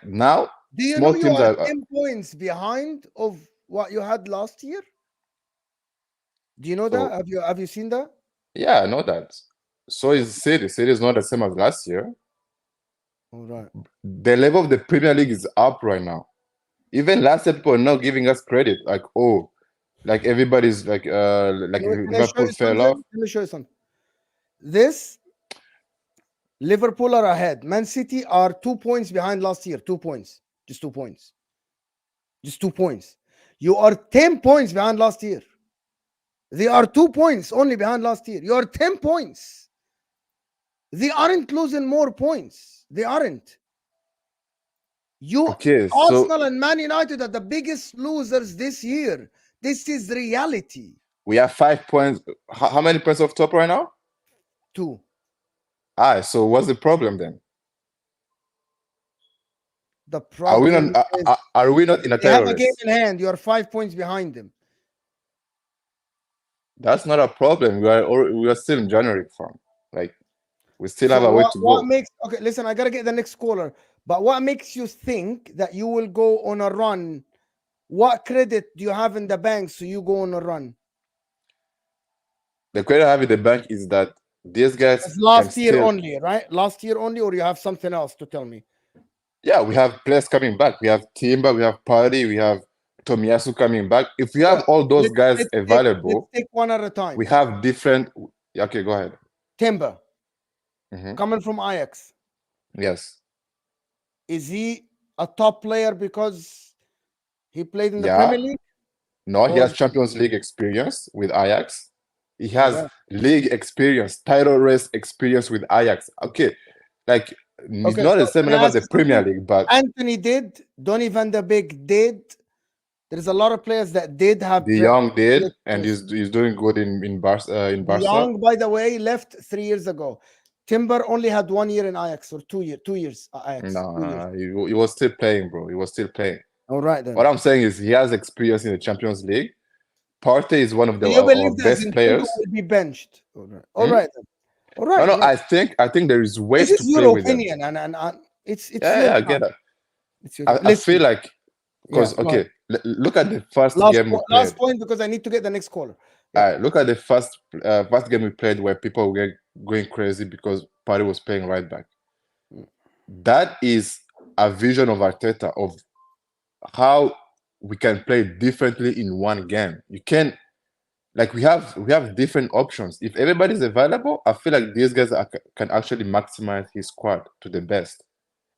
now. Do you Small know you teams are are 10 points behind of what you had last year? Do you know that? so Have you seen that? yeah, I know that. So is City. City is not the same as last year. All right. The level of the Premier League is up right now. Even last year, people are not giving us credit. Like, oh, like everybody's like Can I show Liverpool you fell something? off. Let me show you something. This Liverpool are ahead. Man City are 2 points behind last year. 2 points. Just 2 points. Just 2 points. You are 10 points behind last year. They are 2 points only behind last year. You are 10 points. They aren't losing more points. They aren't. Okay, so Arsenal and Man United are the biggest losers this year. This is reality. We have 5 points. How many points off top right now? 2. So what's the problem then? The problem are we not in a they have title a game race? in hand. You are 5 points behind them. That's not a problem. We are still in January form. Like, we still have a way to what go. makes okay? Listen, I gotta get the next caller. But what makes you think that you will go on a run? What credit do you have in the bank so you go on a run? The credit I have in the bank is that these guys It's last can year still, only, right? Last year only, or you have something else to tell me? yeah, we have players coming back. We have Timber, we have Party, we have Tomiyasu coming back. If we have all those guys let's available, take one at a time. we have different. Okay, go ahead. Timber, Mhm. coming from Ajax. Yes. Is he a top player because he played in the Yeah. Premier League? No, he Or- has Champions League experience with Ajax. He has Alright. league experience, title race experience with Ajax. Okay, like he's not the same can I level as ask the you Premier something? League, but Anthony did, Donny van der Beek did. There's a lot of players that did have De Jong did, and yes. he's doing good in Barca. De Jong, by the way, left 3 years ago. Timber only had 1 year in Ajax or 2 years. 2 years Ajax. 2 years. No, he was still playing, bro. He was still playing. All right then. What I'm saying is he has experience in the Champions League. Partey is one of Do the you our believe that best Zinchenko players. will be benched? All right. All right then. All right. No, all right. I think there is ways This to is play your with them. opinion, and it's Yeah, your I time. get it. It's your I feel like because go ahead. look at the first last game we played. last point because I need to get the next caller. All right, look at the first game we played where people were going crazy because Party was playing right back. That is a vision of Arteta of how we can play differently in one game. You can, like, we have different options. If everybody's available, I feel like these guys can actually maximize his squad to the best.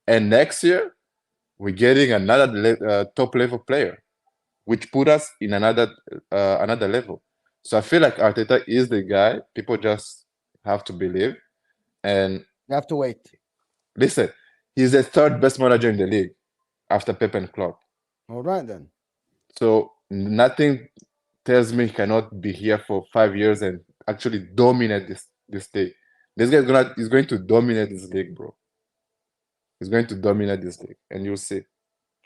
And next year, we're getting another top level player, which put us in another level. So I feel like Arteta is the guy. People just have to believe, and you have to wait. Listen, he's the third best manager in the league after Pep and Klopp. All right then. So nothing tells me he cannot be here for 5 years and actually dominate this league. This guy is going to dominate this league, bro. He's going to dominate this league, and you'll see.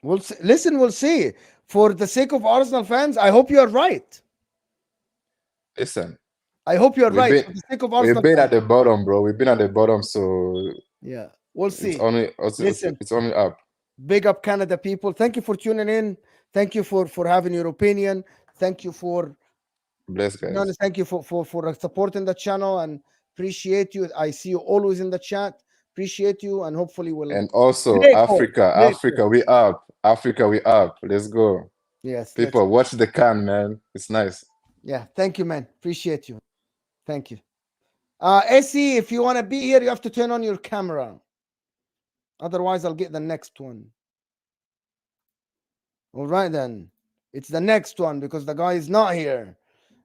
We'll see. Listen, we'll see. For the sake of Arsenal fans, I hope you are right. Listen, I hope you are right. For the sake of Arsenal we've been fans. at the bottom, bro. We've been at the bottom, so yeah, we'll see. It's only up. Big up Canada people. Thank you for tuning in. Thank you for having your opinion. Thank you for bless guys. Thank you for supporting the channel and appreciate you. I see you always in the chat. Appreciate you, and hopefully we'll. And also Africa, we up. Africa, we up. Let's go. Yes, people watch the can, man. It's nice. Yeah, thank you, man. Appreciate you. Thank you. Essie, if you want to be here, you have to turn on your camera. Otherwise, I'll get the next one. All right, then. It's the next one because the guy is not here.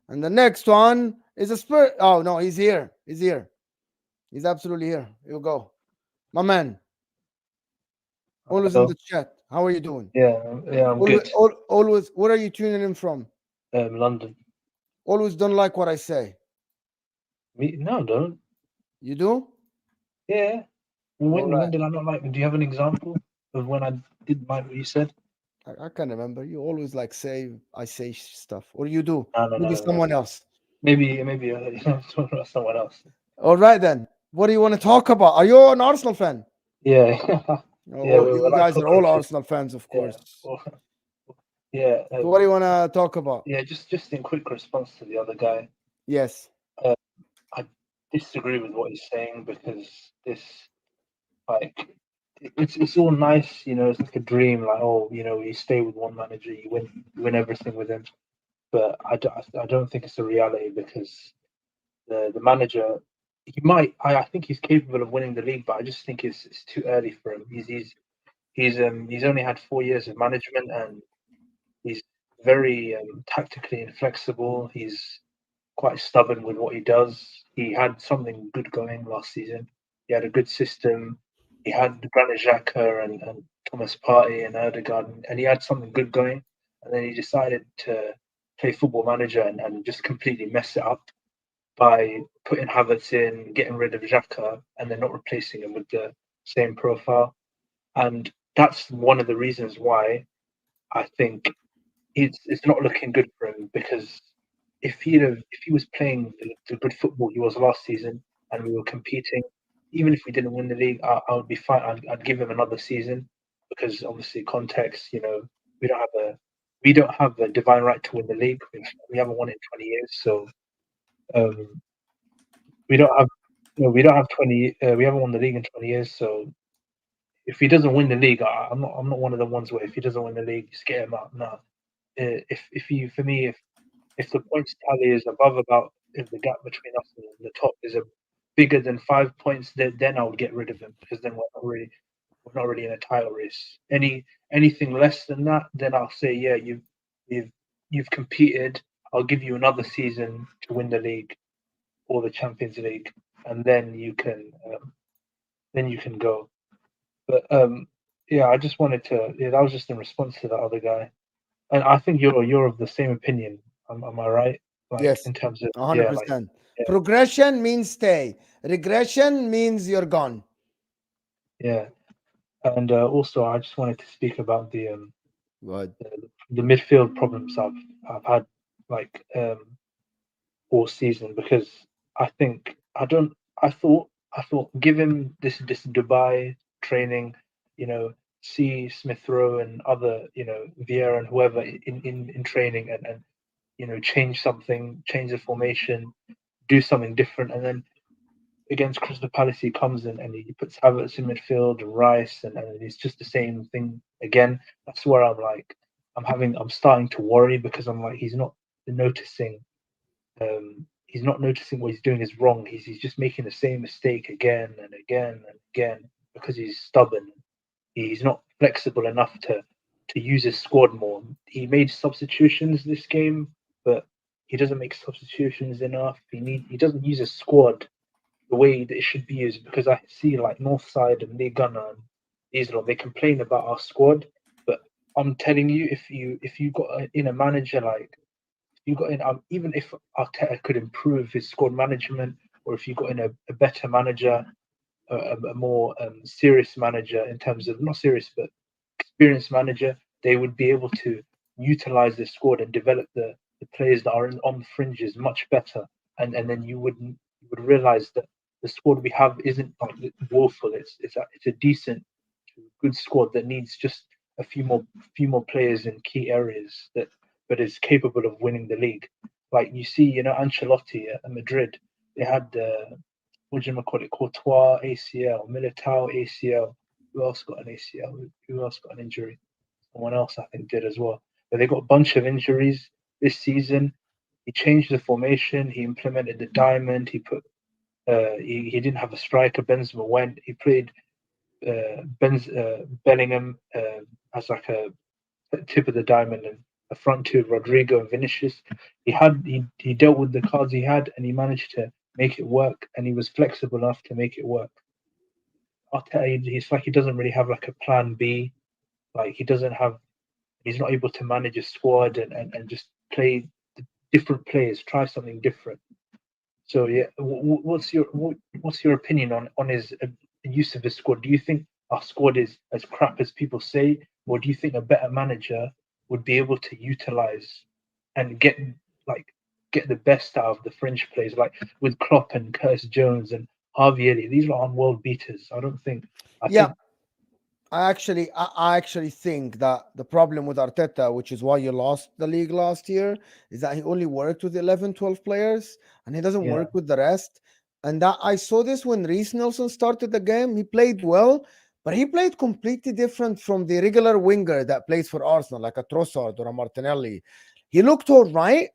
And the next one is a Spurs. Oh, no, he's here. He's here. He's absolutely here. You go. My man. Always in the chat. How are you doing? Yeah, I'm good. Always. Where are you tuning in from? London. Always don't like what I say. No, don't. You do? Yeah. When did I not like? Do you have an example of when I didn't like what you said? I can't remember. You always like I say stuff, or you do? No, Maybe someone else. Maybe someone else. All right then. What do you want to talk about? Are you an Arsenal fan? Yeah. You guys are all Arsenal fans, of course. Yeah. So what do you want to talk about? Yeah, just in quick response to the other guy. Yes. I disagree with what he's saying because it's all nice, it's like a dream, like, you stay with one manager, you win everything with him. But I don't think it's a reality because the manager, I think he's capable of winning the league, but I just think it's too early for him. He's only had 4 years of management and he's very tactically inflexible. He's quite stubborn with what he does. He had something good going last season. He had a good system. He had Granit Xhaka and Thomas Partey and Erdegaard, and he had something good going. And then he decided to play Football Manager and just completely mess it up by putting Havertz in, getting rid of Xhaka, and then not replacing him with the same profile. And that's one of the reasons why I think it's not looking good for him, because if he was playing the good football he was last season and we were competing, even if we didn't win the league, I would be fine. I'd give him another season, because obviously context, we don't have a divine right to win the league. We haven't won it in 20 years, so we don't have we don't have 20. We haven't won the league in 20 years, so if he doesn't win the league, I'm not one of the ones where if he doesn't win the league, just get him out. No, if the points tally is if the gap between us and the top is bigger than 5 points, then I would get rid of him, because then we're not really in a title race. Anything less than that, then I'll say, yeah, you've competed. I'll give you another season to win the league or the Champions League, and then you can go. But yeah, I just wanted to. Yeah, that was just in response to that other guy, and I think you're of the same opinion. Am I right? Like, Yes, in terms of 100%. Progression means stay. Regression means you're gone. Yeah, and also I just wanted to speak about the Good. the midfield problems I've had all season, because I thought give him this Dubai training, see Smith Rowe and other, Vieira and whoever in training, and change the formation, do something different, and then against Crystal Palace he comes in and he puts Havertz in midfield and Rice, and it's just the same thing again. That's where I'm starting to worry, because I'm like, he's not noticing what he's doing is wrong. He's just making the same mistake again and again and again, because he's stubborn. He's not flexible enough to use his squad more. He made substitutions this game, but he doesn't make substitutions enough. He doesn't use his squad the way that it should be used, because I see like Northside and Lee Gunner and these lot, they complain about our squad, but I'm telling you, if you got in a manager like you got in, even if Arteta could improve his squad management, or if you got in a better manager, a more serious manager, in terms of not serious but experienced manager, they would be able to utilize the squad and develop the players that are on the fringes much better, and then you would realize that the squad we have isn't like woeful. It's a decent, good squad that needs just a few more players in key areas but is capable of winning the league. Like you see, Ancelotti at Madrid, they had what do you call it, Courtois ACL, Militao ACL. Who else got an ACL? Who else got an injury? Someone else I think did as well. But they got a bunch of injuries this season. He changed the formation. He implemented the diamond. He put he didn't have a striker. Benzema went. He played Bellingham as like a tip of the diamond, and a front two, Rodrigo and Vinicius. He dealt with the cards he had, and he managed to make it work, and he was flexible enough to make it work. Arteta, he's like, he doesn't really have like a plan B. Like he's not able to manage a squad and just play different players, try something different. So yeah, what's your opinion on his use of his squad? Do you think our squad is as crap as people say, or do you think a better manager would be able to utilize and get the best out of the fringe players, like with Klopp and Curtis Jones and Harvey Elliott? These aren't world beaters. I think. I actually think that the problem with Arteta, which is why you lost the league last year, is that he only worked with 11, 12 players, and he doesn't work with the rest. And that I saw this when Reece Nelson started the game. He played well, but he played completely different from the regular winger that plays for Arsenal, like a Trossard or a Martinelli. He looked all right,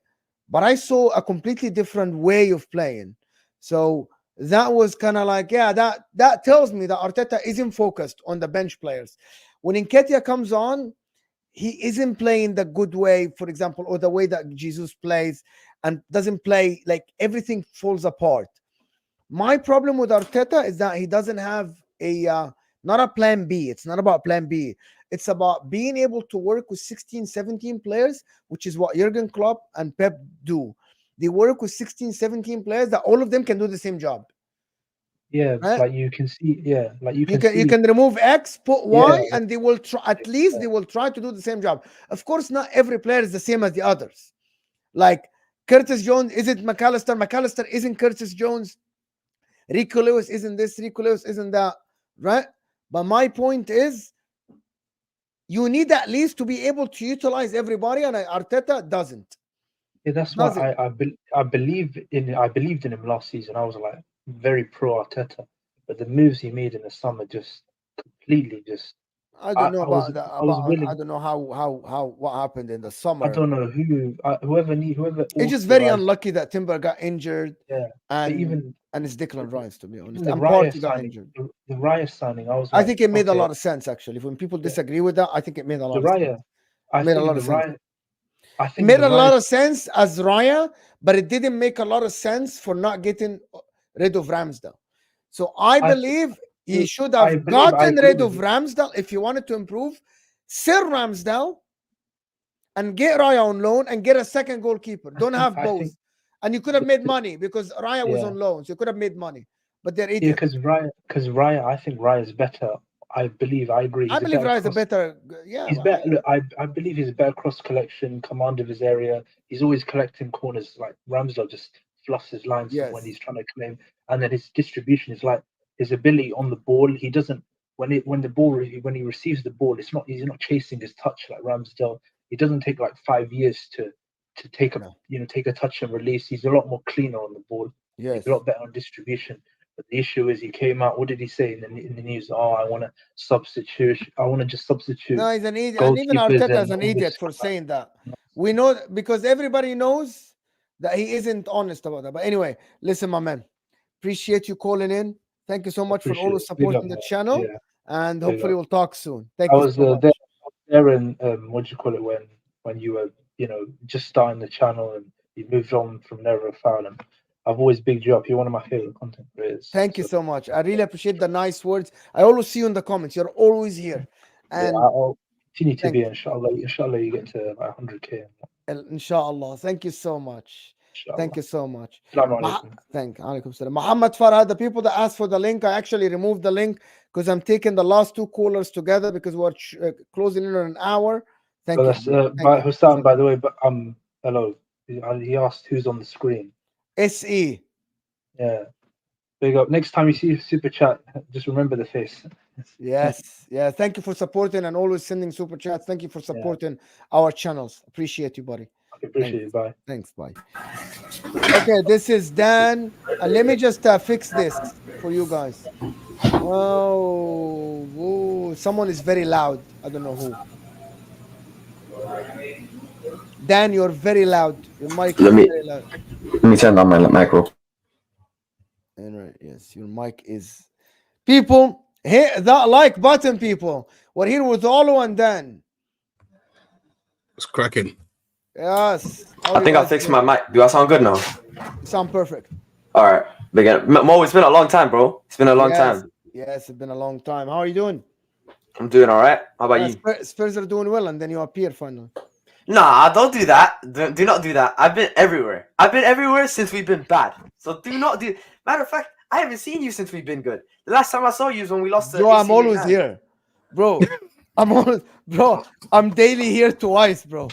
but I saw a completely different way of playing. So that was kind of like, yeah, that tells me that Arteta isn't focused on the bench players. When Nketiah comes on, he isn't playing the good way, for example, or the way that Jesus plays, and doesn't play, like everything falls apart. My problem with Arteta is that he doesn't have not a plan B. It's not about plan B. It's about being able to work with 16, 17 players, which is what Jurgen Klopp and Pep do. They work with 16, 17 players that all of them can do the same job. Yeah, Right? like you can see. Yeah, like you You can can remove X, put Y, Yeah. and they will try. At least they will try to do the same job. Of course, not every player is the same as the others. Like Curtis Jones isn't McAllister. McAllister isn't Curtis Jones. Rico Lewis isn't this. Rico Lewis isn't that. Right? But my point is, you need at least to be able to utilize everybody, and Arteta doesn't. Yeah, that's why I believed in him last season. I was like very pro Arteta, but the moves he made in the summer just completely just. I don't know was willing. I don't know how what happened in the summer. I don't know whoever. It's just very unlucky that Timber got injured. Yeah, and it's Declan Rice, to be honest. The And Raya Partey got signing. injured. The Raya signing. I was. I Like, think it made a okay. lot of sense actually. When people disagree with that, I think it made a lot The of Raya. sense. I It made a think lot the of sense. Raya. I It think made the a lot Raya. of sense as Raya, but it didn't make a lot of sense for not getting rid of Ramsdale. So I believe he should have gotten rid of Ramsdale if he wanted to improve. Sell Ramsdale and get Raya on loan and get a second goalkeeper. Don't have both. And you could have made money because Raya was on loan, so you could have made money. But they're idiots. Yeah, because Raya, I think Raya is better. I agree. I believe Raya is a better. Yeah, he's better. Look, I believe he's a better cross collection, command of his area. He's always collecting corners. Like Ramsdale just fluffs his lines when he's trying to claim, and then his distribution is like his ability on the ball. He doesn't when he receives the ball, he's not chasing his touch like Ramsdale. It doesn't take like 5 years to take a touch and release. He's a lot more cleaner on the ball. Yes. He's a lot better on distribution. But the issue is he came out. What did he say in the news? Oh, I want to substitute. I want to just substitute. No, he's an idiot. And even Arteta is an idiot for saying that. We know because everybody knows that he isn't honest about that. But anyway, listen, my man. Appreciate you calling in. Thank you so much for always supporting the channel. Yeah. And hopefully we'll talk soon. Thank I you was so much. there in what do you call it when you were just starting the channel and you moved on from Never Foul, and I've always bigged you up. You're one of my favorite content creators. Thank you so much. I really appreciate the nice words. I always see you in the comments. You're always here. And I'll continue to be. Inshallah, you get to like 100k. Inshallah. Thank you so much. Thank you so much. Thank you. Alaikum salam. Muhammad Farhad, the people that asked for the link, I actually removed the link because I'm taking the last two callers together because we're closing in on an hour. Thank you. Hussam, by the way, but hello. He asked who's on the screen. SE. Yeah. Big up. Next time you see super chat, just remember the face. Yes. Yeah. Thank you for supporting and always sending super chats. Thank you for supporting our channels. Appreciate you, buddy. Appreciate it. Bye. Thanks. Bye. Okay, this is Dan. Let me just fix this for you guys. Oh, someone is very loud. I don't know who. Dan, you're very loud. Your mic is very loud. Let me turn down my micro. All right. Yes, your mic is. People, hit that like button, people. We're here with Olu and Dan. It's cracking. Yes. I think I fixed my mic. Do I sound good now? You sound perfect. All right. Mo, it's been a long time, bro. It's been a long time. Yes, it's been a long time. How are you doing? I'm doing all right. How about you? Spurs are doing well, and then you appear finally. Nah, don't do that. Do not do that. I've been everywhere. I've been everywhere since we've been bad. So do not do. Matter of fact, I haven't seen you since we've been good. The last time I saw you was when we lost. Bro, I'm always here, bro. I'm daily here twice, bro.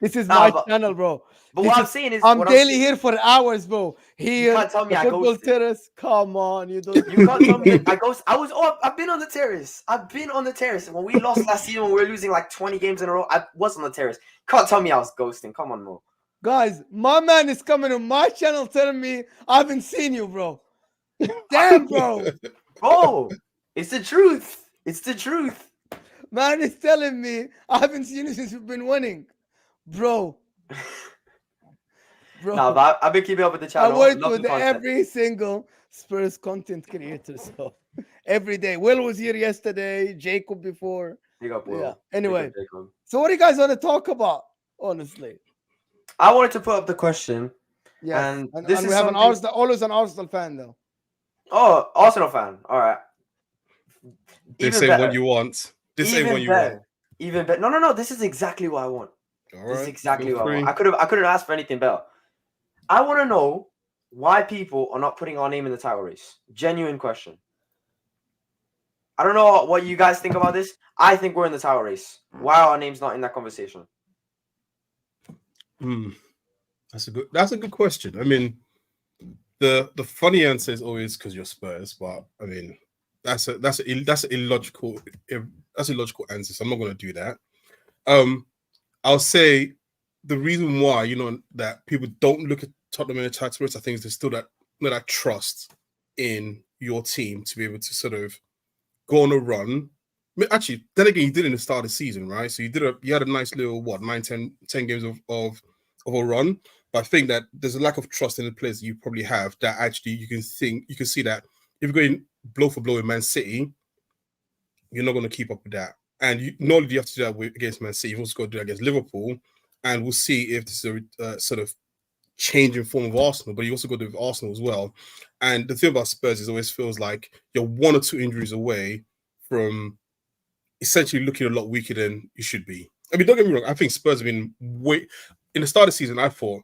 This is my channel, bro. But what I'm saying is, I'm daily here for hours, bro. Here, you can't tell me I football ghosted. terrace. Come on, you don't. You can't tell me I ghost. I've been on the terrace. I've been on the terrace. When we lost last season, when we were losing like 20 games in a row, I was on the terrace. Can't tell me I was ghosting. Come on, Mo. Guys, my man is coming on my channel telling me I haven't seen you, bro. Damn, bro. Bro, it's the truth. It's the truth. Man is telling me I haven't seen you since we've been winning, bro. No, but I've been keeping up with the channel. I work with every single Spurs content creator, so every day. Will was here yesterday. Jacob before. Big up, Will. Yeah. Anyway, Big up, so what do you guys want to talk about? Honestly, I wanted to put up the question. Yeah, and we this is have always an Arsenal fan though. Oh, Arsenal fan. All right. This ain't what you want. This ain't what you want. even better. No. This is exactly what I want. This is exactly what I want. I couldn't ask for anything better. I want to know why people are not putting our name in the title race. Genuine question. I don't know what you guys think about this. I think we're in the title race. Why are our names not in that conversation? That's a good question. I mean, the funny answer is always because you're Spurs, but I mean, that's an illogical answer. So I'm not going to do that. I'll say the reason why that people don't look at Tottenham in the title race, I think, is there's still that trust in your team to be able to sort of go on a run. I mean, actually, then again, you did in the start of the season, right? So you had a nice little 10 games of a run. But I think that there's a lack of trust in the players that you probably have that actually you can see that if you're going blow for blow with Man City, you're not going to keep up with that. And not only do you have to do that against Man City, you've also got to do that against Liverpool. And we'll see if this is a sort of change in form of Arsenal, but you also got to do with Arsenal as well. And the thing about Spurs is it always feels like you're 1 or 2 injuries away from essentially looking a lot weaker than you should be. I mean, don't get me wrong. I think Spurs have been in the start of the season, I thought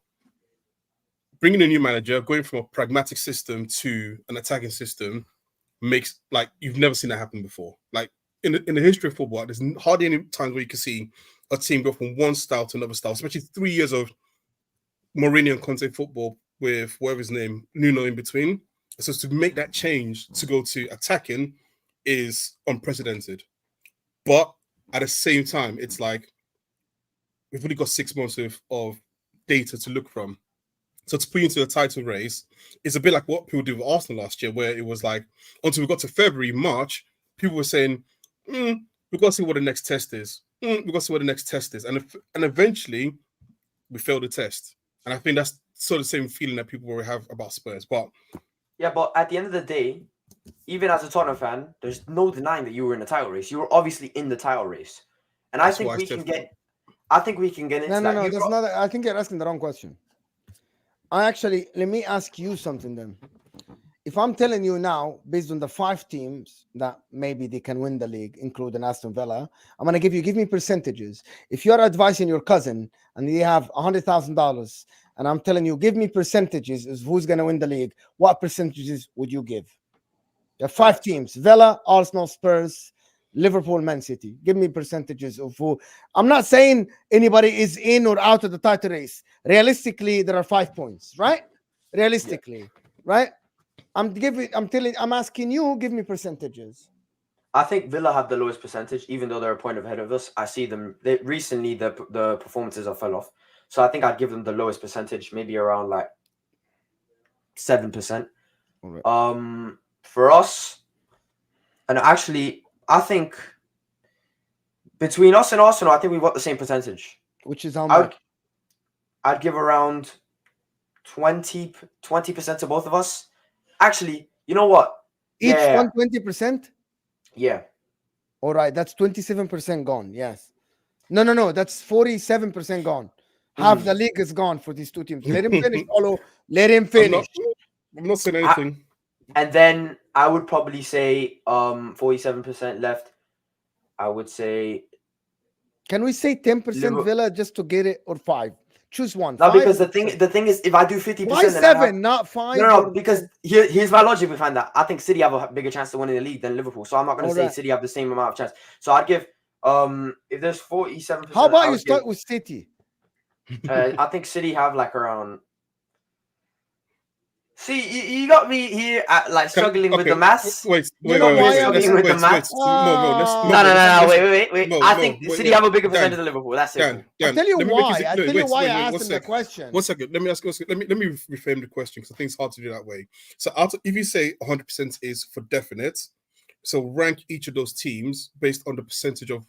bringing a new manager, going from a pragmatic system to an attacking system makes, like, you've never seen that happen before. Like, in the history of football, there's hardly any times where you can see a team go from one style to another style, especially 3 years of Mourinho and Conte football with whatever his name, Nuno in between. So to make that change to go to attacking is unprecedented. But at the same time, it's like we've only got 6 months of data to look from. So to put you into the title race, it's a bit like what people did with Arsenal last year, where it was like, until we got to February, March, people were saying, we've got to see what the next test is. We've got to see what the next test is. And eventually, we failed the test. And I think that's sort of the same feeling that people will have about Spurs. But yeah, but at the end of the day, even as a Tottenham fan, there's no denying that you were in the title race. You were obviously in the title race. And I think we can get into that. No, that's not. I think you're asking the wrong question. Let me ask you something then. If I'm telling you now, based on the 5 teams that maybe they can win the league, including Aston Villa, I'm going to give me percentages. If you're advising your cousin and they have $100,000, and I'm telling you, give me percentages of who's going to win the league, what percentages would you give? There are 5 teams: Villa, Arsenal, Spurs, Liverpool, Man City. Give me percentages of who. I'm not saying anybody is in or out of the title race. Realistically, there are 5 points, right? Realistically, right? I'm asking you, give me percentages. I think Villa have the lowest percentage, even though they're a point ahead of us. I see them recently. The performances have fell off, so I think I'd give them the lowest percentage, maybe around like 7%. Right. For us, and actually, I think between us and Arsenal, I think we've got the same percentage. Which is how much? I'd give around 20% to both of us. Actually, you know what? Each one 20%? Yeah. All right, that's 27% gone. Yes. No. That's 47% gone. Half the league is gone for these 2 teams. Let him finish, Olo. Let him finish. I'm not saying anything. And then I would probably say 47% left. I would say. Can we say 10% Villa just to get it, or 5? Choose one. No, because the thing is, if I do 50%, why 7, not 5? No, because here's my logic behind that. I think City have a bigger chance to win in the league than Liverpool, so I'm not going to say City have the same amount of chance. So I'd give if there's 47%. How about you start with City? I think City have like around. See, you got me here at like struggling with the maths. Wait. Wait. No, wait. I think City have a bigger percentage than Liverpool. That's it. I'll tell you why. I asked him the question. 1 second. Let me reframe the question, because I think it's hard to do that way. So if you say 100% is for definite, so rank each of those teams based on the percentage of,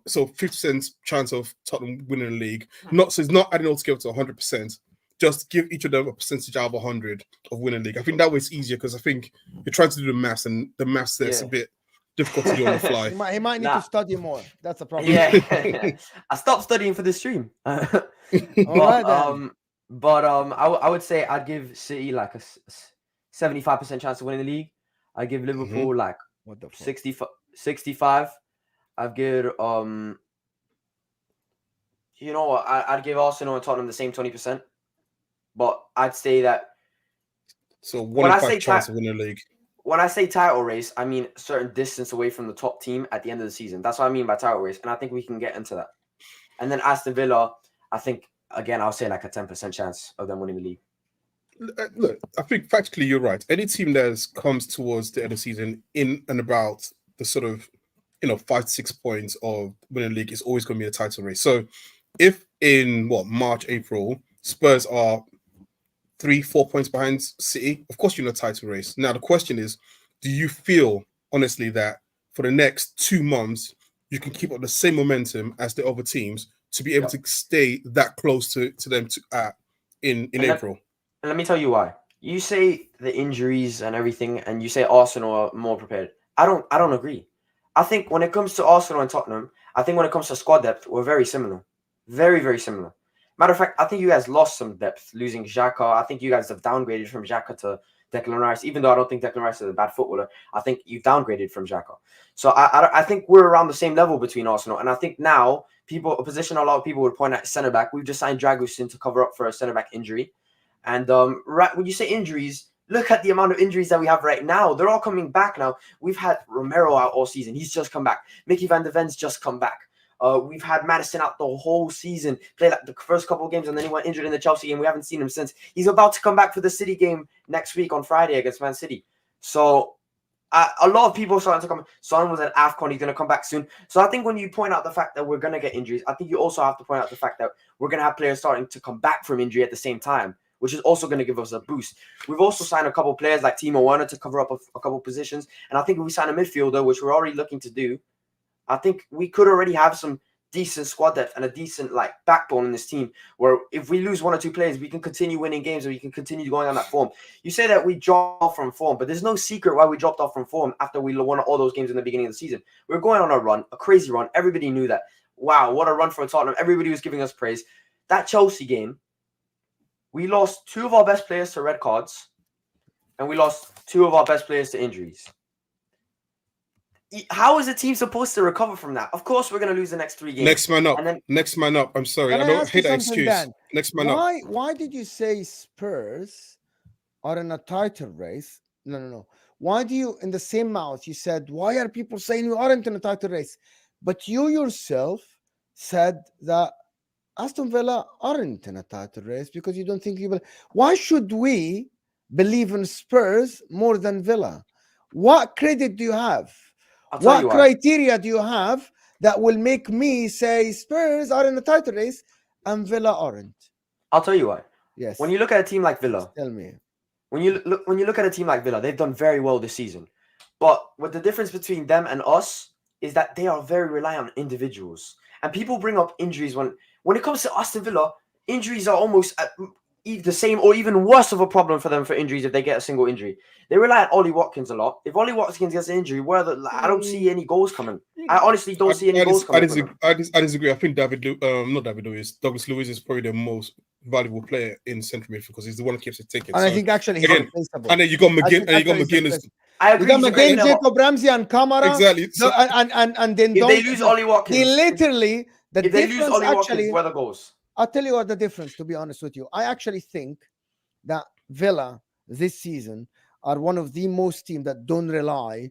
so 50% chance of Tottenham winning the league. So it's not adding all together to 100%. Just give each of them a percentage out of 100 of winning league. I think that way it's easier, because I think you're trying to do the maths, and the maths there's a bit difficult to do on the fly. He might need to study more. That's a problem. Yeah, I stopped studying for this stream. I would say I'd give City like a 75% chance of winning the league. I give Liverpool like 65. I'd give you know what? I'd give Arsenal and Tottenham the same 20%, but I'd say that. So 1 in 5 chance of winning the league. When I say title race, I mean a certain distance away from the top team at the end of the season. That's what I mean by title race, and I think we can get into that. And then Aston Villa, I think again I'll say like a 10% chance of them winning the league. Look, I think factually you're right. Any team that comes towards the end of the season in and about the sort of 5 to 6 points of winning the league is always going to be a title race. So if in March, April, Spurs are 3-4 points behind City, of course you're in a title race. Now the question is, do you feel honestly that for the next 2 months you can keep up the same momentum as the other teams to be able to stay that close to them in April? And let me tell you why. You say the injuries and everything, and you say Arsenal are more prepared. I don't agree. I think when it comes to Arsenal and Tottenham, I think when it comes to squad depth, we're very similar. Very, very similar. Matter of fact, I think you guys lost some depth losing Xhaka. I think you guys have downgraded from Xhaka to Declan Rice. Even though I don't think Declan Rice is a bad footballer, I think you've downgraded from Xhaka. So I think we're around the same level between Arsenal. And I think now a position a lot of people would point at centre back. We've just signed Dragusin to cover up for a centre back injury. And right when you say injuries, look at the amount of injuries that we have right now. They're all coming back now. We've had Romero out all season. He's just come back. Mickey van de Ven's just come back. We've had Maddison out the whole season, played like the first couple of games, and then he went injured in the Chelsea game. We haven't seen him since. He's about to come back for the City game next week on Friday against Man City. So a lot of people are starting to come. Son was at AFCON. He's going to come back soon. So I think when you point out the fact that we're going to get injuries, I think you also have to point out the fact that we're going to have players starting to come back from injury at the same time, which is also going to give us a boost. We've also signed a couple of players like Timo Werner to cover up a couple of positions. And I think if we sign a midfielder, which we're already looking to do, I think we could already have some decent squad depth and a decent backbone in this team where if we lose 1 or 2 players, we can continue winning games and we can continue going on that form. You say that we dropped off from form, but there's no secret why we dropped off from form after we won all those games in the beginning of the season. We're going on a run, a crazy run. Everybody knew that. Wow, what a run for Tottenham. Everybody was giving us praise. That Chelsea game, we lost 2 of our best players to red cards and we lost 2 of our best players to injuries. How is a team supposed to recover from that? Of course, we're going to lose the next 3 games. Next man up. Next man up. I'm sorry. I don't hate that excuse. Dan? Next man up. Why did you say Spurs are in a title race? No. Why do you, in the same mouth, you said, why are people saying you aren't in a title race? But you yourself said that Aston Villa aren't in a title race because you don't think you will. Why should we believe in Spurs more than Villa? What credit do you have? What criteria do you have that will make me say Spurs are in the title race and Villa aren't? I'll tell you why. Yes. When you look at a team like Villa, tell me. When you look at a team like Villa, they've done very well this season. But what the difference between them and us is that they are very reliant on individuals. And people bring up injuries when it comes to Aston Villa, injuries are almost the same or even worse of a problem for them for injuries if they get a single injury. They rely on Ollie Watkins a lot. If Ollie Watkins gets an injury, I don't see any goals coming. I honestly don't see any goals coming. I disagree. I think Douglas Luiz is probably the most valuable player in central midfield because he's the one who keeps it ticking. And I think actually he's replaceable. And then you got McGinn. I agree. You got McGinn, Jacob Ramsey, and Kamara. Exactly. So, and then if they lose Ollie Watkins, he literally if they lose Ollie Watkins, where the goals? I'll tell you what the difference, to be honest with you. I actually think that Villa this season are one of the most teams that don't rely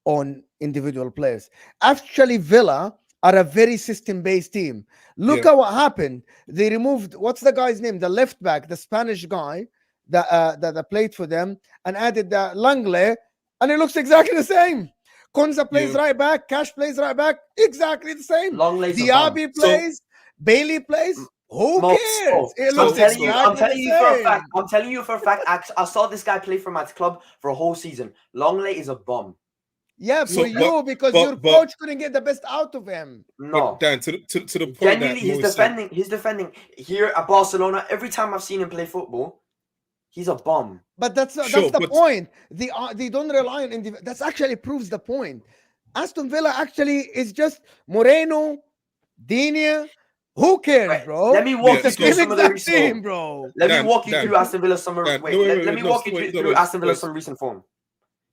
on individual players. Actually, Villa are a very system-based team. Look at what happened. They removed, what's the guy's name? The left back, the Spanish guy that played for them, and added the Langley, and it looks exactly the same. Konza plays right back, Cash plays right back, exactly the same. Diaby plays, Bailey plays. Who cares? I'm telling you for a fact. I saw this guy play for my club for a whole season. Longley is a bum. Yeah, because your coach couldn't get the best out of him. No, Dan, to the point. Genuinely, he's defending here at Barcelona. Every time I've seen him play football, he's a bum. But that's the point. They don't rely on individual. That actually proves the point. Aston Villa actually is just Moreno, Digne. Who cares, bro? Let me walk you through some of the recent team, bro. Let me walk you through Aston Villa's summer. Let me walk you through Aston Villa's some recent form.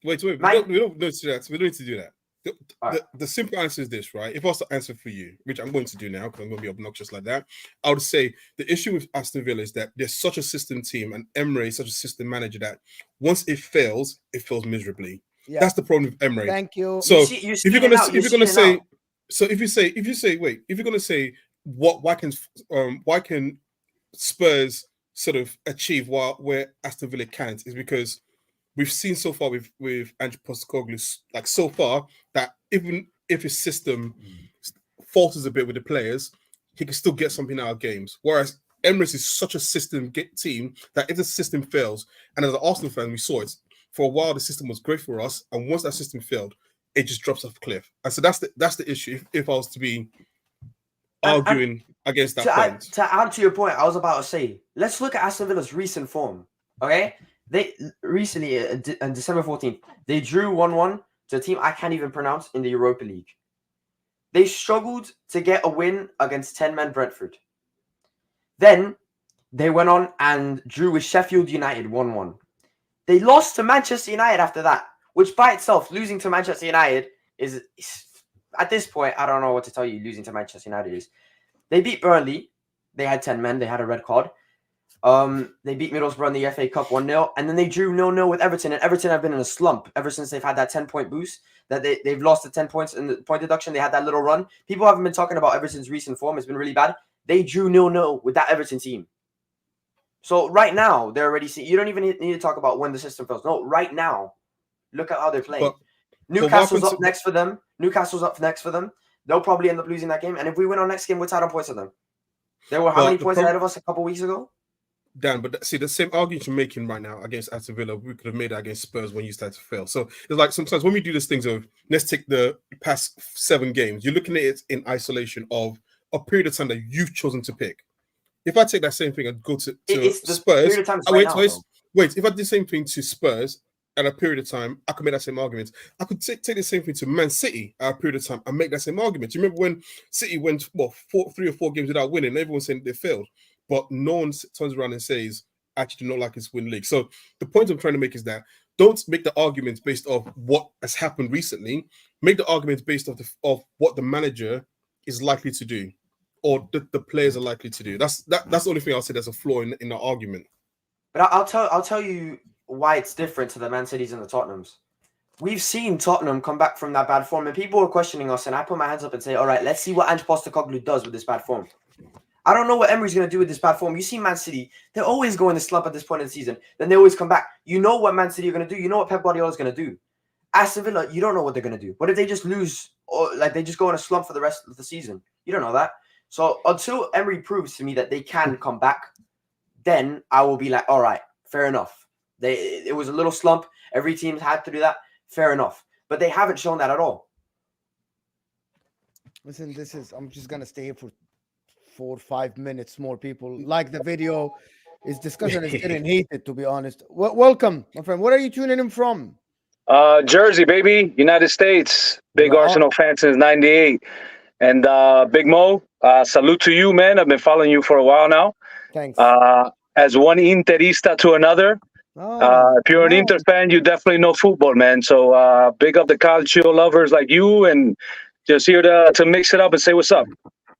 Wait. We don't need to do that. We don't need to do that. The simple answer is this, right? If I was to answer for you, which I'm going to do now because I'm going to be obnoxious like that, I would say the issue with Aston Villa is that they're such a system team and Emery is such a system manager that once it fails miserably. Yeah. That's the problem with Emery. Thank you. So if you're going to say why can Spurs sort of achieve where Aston Villa can't, is because we've seen so far with Ange Postecoglou, like so far, that even if his system falters a bit with the players, he can still get something out of games. Whereas Emirates is such a system team that if the system fails, and as an Arsenal fan, we saw it for a while. The system was great for us, and once that system failed, it just drops off a cliff. And so that's the issue. If I was to be arguing against that point, to add to your point, I was about to say, let's look at Aston Villa's recent form. Okay. They recently, on December 14th, they drew 1-1 to a team I can't even pronounce in the Europa League. They struggled to get a win against 10-man Brentford. Then they went on and drew with Sheffield United 1-1. They lost to Manchester United after that, which by itself, losing to Manchester United is at this point, I don't know what to tell you, losing to Manchester United is. They beat Burnley. They had 10 men. They had a red card. They beat Middlesbrough in the FA Cup 1-0, and then they drew 0-0 with Everton, and Everton have been in a slump ever since they've had that 10-point boost, that they've lost the 10 points in the point deduction. They had that little run. People haven't been talking about Everton's recent form. It's been really bad. They drew 0-0 with that Everton team. So right now, they're already seeing, you don't even need to talk about when the system fails. No, right now, look at how they're playing. Newcastle's up next for them. They'll probably end up losing that game, and if we win our next game, we're tied on points with them. There were how many points ahead of us a couple weeks ago? Dan, but see, the same argument you're making right now against Aston Villa, we could have made that against Spurs when you started to fail. So it's like sometimes when we do these things of, let's take the past 7 games, you're looking at it in isolation of a period of time that you've chosen to pick. If I take that same thing and go to Spurs, wait, if I did the same thing to Spurs at a period of time, I could make that same argument. I could take the same thing to Man City at a period of time and make that same argument. Do you remember when City went 3 or 4 games without winning? Everyone saying they failed. But no one turns around and says, actually do not like his win league. So the point I'm trying to make is that don't make the arguments based off what has happened recently. Make the arguments based off what the manager is likely to do, or the players are likely to do. That's the only thing I'll say there's a flaw in the argument. But I'll tell you why it's different to the Man Cities and the Tottenhams. We've seen Tottenham come back from that bad form, and people are questioning us, and I put my hands up and say, all right, let's see what Ange Postecoglou does with this bad form. I don't know what Emery's going to do with this bad form. You see Man City, they're always going to slump at this point in the season. Then they always come back. You know what Man City are going to do. You know what Pep Guardiola is going to do. Aston Villa, you don't know what they're going to do. What if they just lose, or like they just go in a slump for the rest of the season? You don't know that. So until Emery proves to me that they can come back, then I will be like, all right, fair enough. It was a little slump. Every team had to do that. Fair enough. But they haven't shown that at all. Listen, I'm just going to stay here for 4 or 5 minutes. More people like the video. This discussion is getting heated, to be honest. Welcome, my friend. Where are you tuning in from? Jersey, baby, United States. Big Arsenal fan since '98. And Big Mo, salute to you, man. I've been following you for a while now. Thanks. As one Interista to another. If you're an Inter fan, you definitely know football, man. So big up the Calcio lovers like you, and just here to mix it up and say what's up.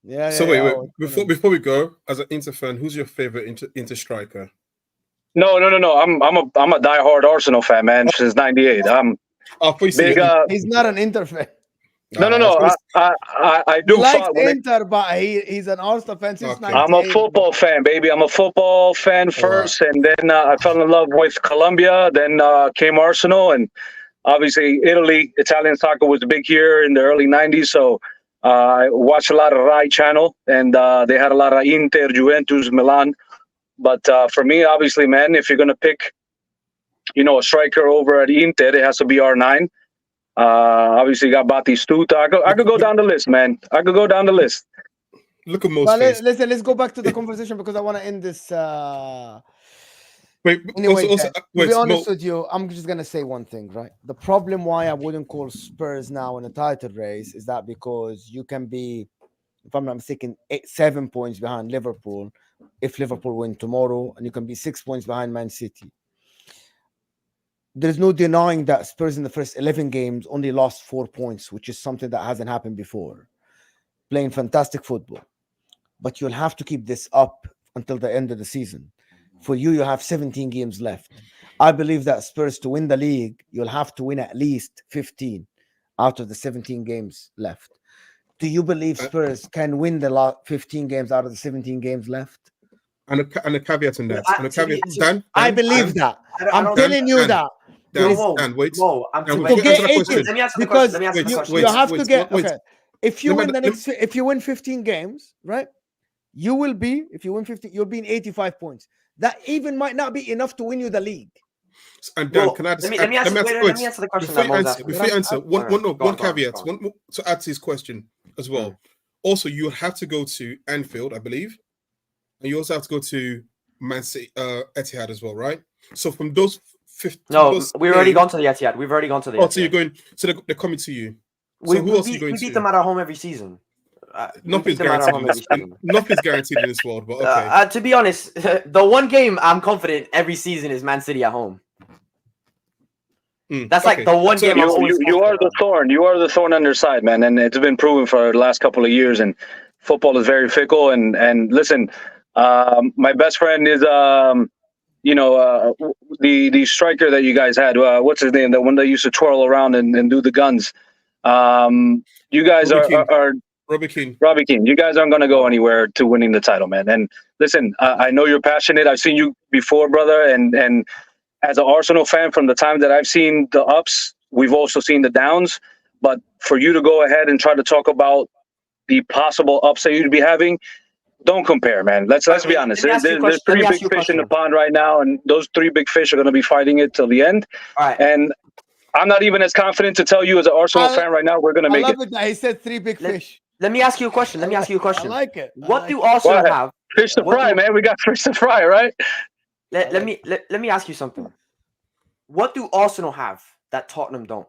Yeah. So wait. Before we go, as an Inter fan, who's your favorite Inter striker? No. I'm a diehard Arsenal fan, man, since '98. Big. He's not an Inter fan. No. I do. He likes Inter, but he's an Arsenal fan since 98. I'm a football fan, baby. I'm a football fan first, and then I fell in love with Colombia. Then came Arsenal, and obviously Italy. Italian soccer was big here in the early '90s, so I watched a lot of Rai channel, and they had a lot of Inter, Juventus, Milan. But for me, obviously, man, if you're gonna pick, a striker over at Inter, it has to be R9. Obviously, you got Batistuta. I could go down the list, man. I could go down the list. Look at most. Listen, let's go back to the conversation because I want to end this. Anyway, to be honest with you, I'm just gonna say one thing, right? The problem why I wouldn't call Spurs now in a title race is that because you can be, if I'm not mistaken, 7 points behind Liverpool if Liverpool win tomorrow, and you can be 6 points behind Man City. there's no denying that Spurs in the first 11 games only lost 4 points, which is something that hasn't happened before. Playing fantastic football. But you'll have to keep this up until the end of the season. For you have 17 games left. I believe that Spurs, to win the league, you'll have to win at least 15 out of the 17 games left. Do you believe Spurs can win the last 15 games out of the 17 games left? And a caveat in that. Dan, I believe that. I'm telling you that. Dan, wait. To get 18, let me answer the question. You have to get. Okay. If you win if you win 15 games, right? You will be, if you win 15, you'll be in 85 points. That even might not be enough to win you the league. And Dan, can I just, let me answer the question. Before you answer, one caveat, to add to his question as well. Also, you have to go to Anfield, I believe, and you also have to go to Man City, Etihad as well, right? So from those 15, we've already gone to the Etihad. We've already gone to the Etihad. Oh, so you're going. So they're coming to you. So who else are you going to? We beat them at our home every season. Nothing's guaranteed in this world, but okay. To be honest, the one game I'm confident every season is Man City at home. That's like the one game. You are the thorn. You are the thorn on their side, man, and it's been proven for the last couple of years. And football is very fickle. And listen, my best friend is the striker that you guys had. What's his name? The one that used to twirl around and do the guns. You guys are Robbie Keane. You guys aren't going to go anywhere to winning the title, man. And listen, I know you're passionate. I've seen you before, brother. And as an Arsenal fan, from the time that I've seen the ups, we've also seen the downs. But for you to go ahead and try to talk about the possible ups that you'd be having, don't compare, man. Let's be honest. There's 3 big fish in the pond right now, and those 3 big fish are going to be fighting it till the end. All right. And I'm not even as confident to tell you as an Arsenal fan right now we're going to make it. I love it that he said 3 big fish. Let me ask you a question. I like it. What do Arsenal have? Fish to fry, man. We got fish to fry, right? Let me ask you something. What do Arsenal have that Tottenham don't?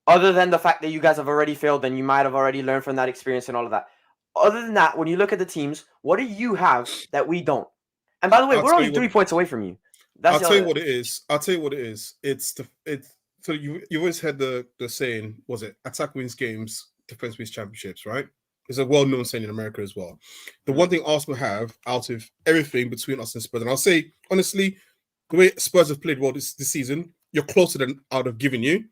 Other than the fact that you guys have already failed and you might have already learned from that experience and all of that. Other than that, when you look at the teams, what do you have that we don't? And by the way, we're only 3 points away from you. I'll tell you what it is. So you always had the saying, was it attack wins games, defense wins championships, right? It's a well-known saying in America as well. The one thing Arsenal have out of everything between us and Spurs, and I'll say honestly, the way Spurs have played well this season, you're closer than I would have given you.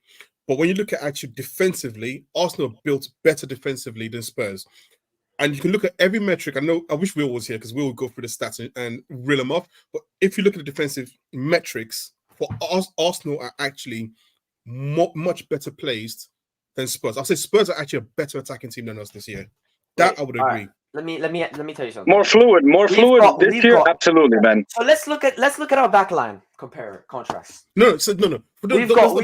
But when you look at actually defensively, Arsenal have built better defensively than Spurs. And you can look at every metric. I wish Will was here because Will will go through the stats and reel them off. But if you look at the defensive metrics, for Arsenal are actually much better placed than Spurs. I'll say Spurs are actually a better attacking team than us this year. That I would agree. Right. Let me tell you something. More fluid this year. Absolutely, man. So let's look at our back line. Contrast. No. We've got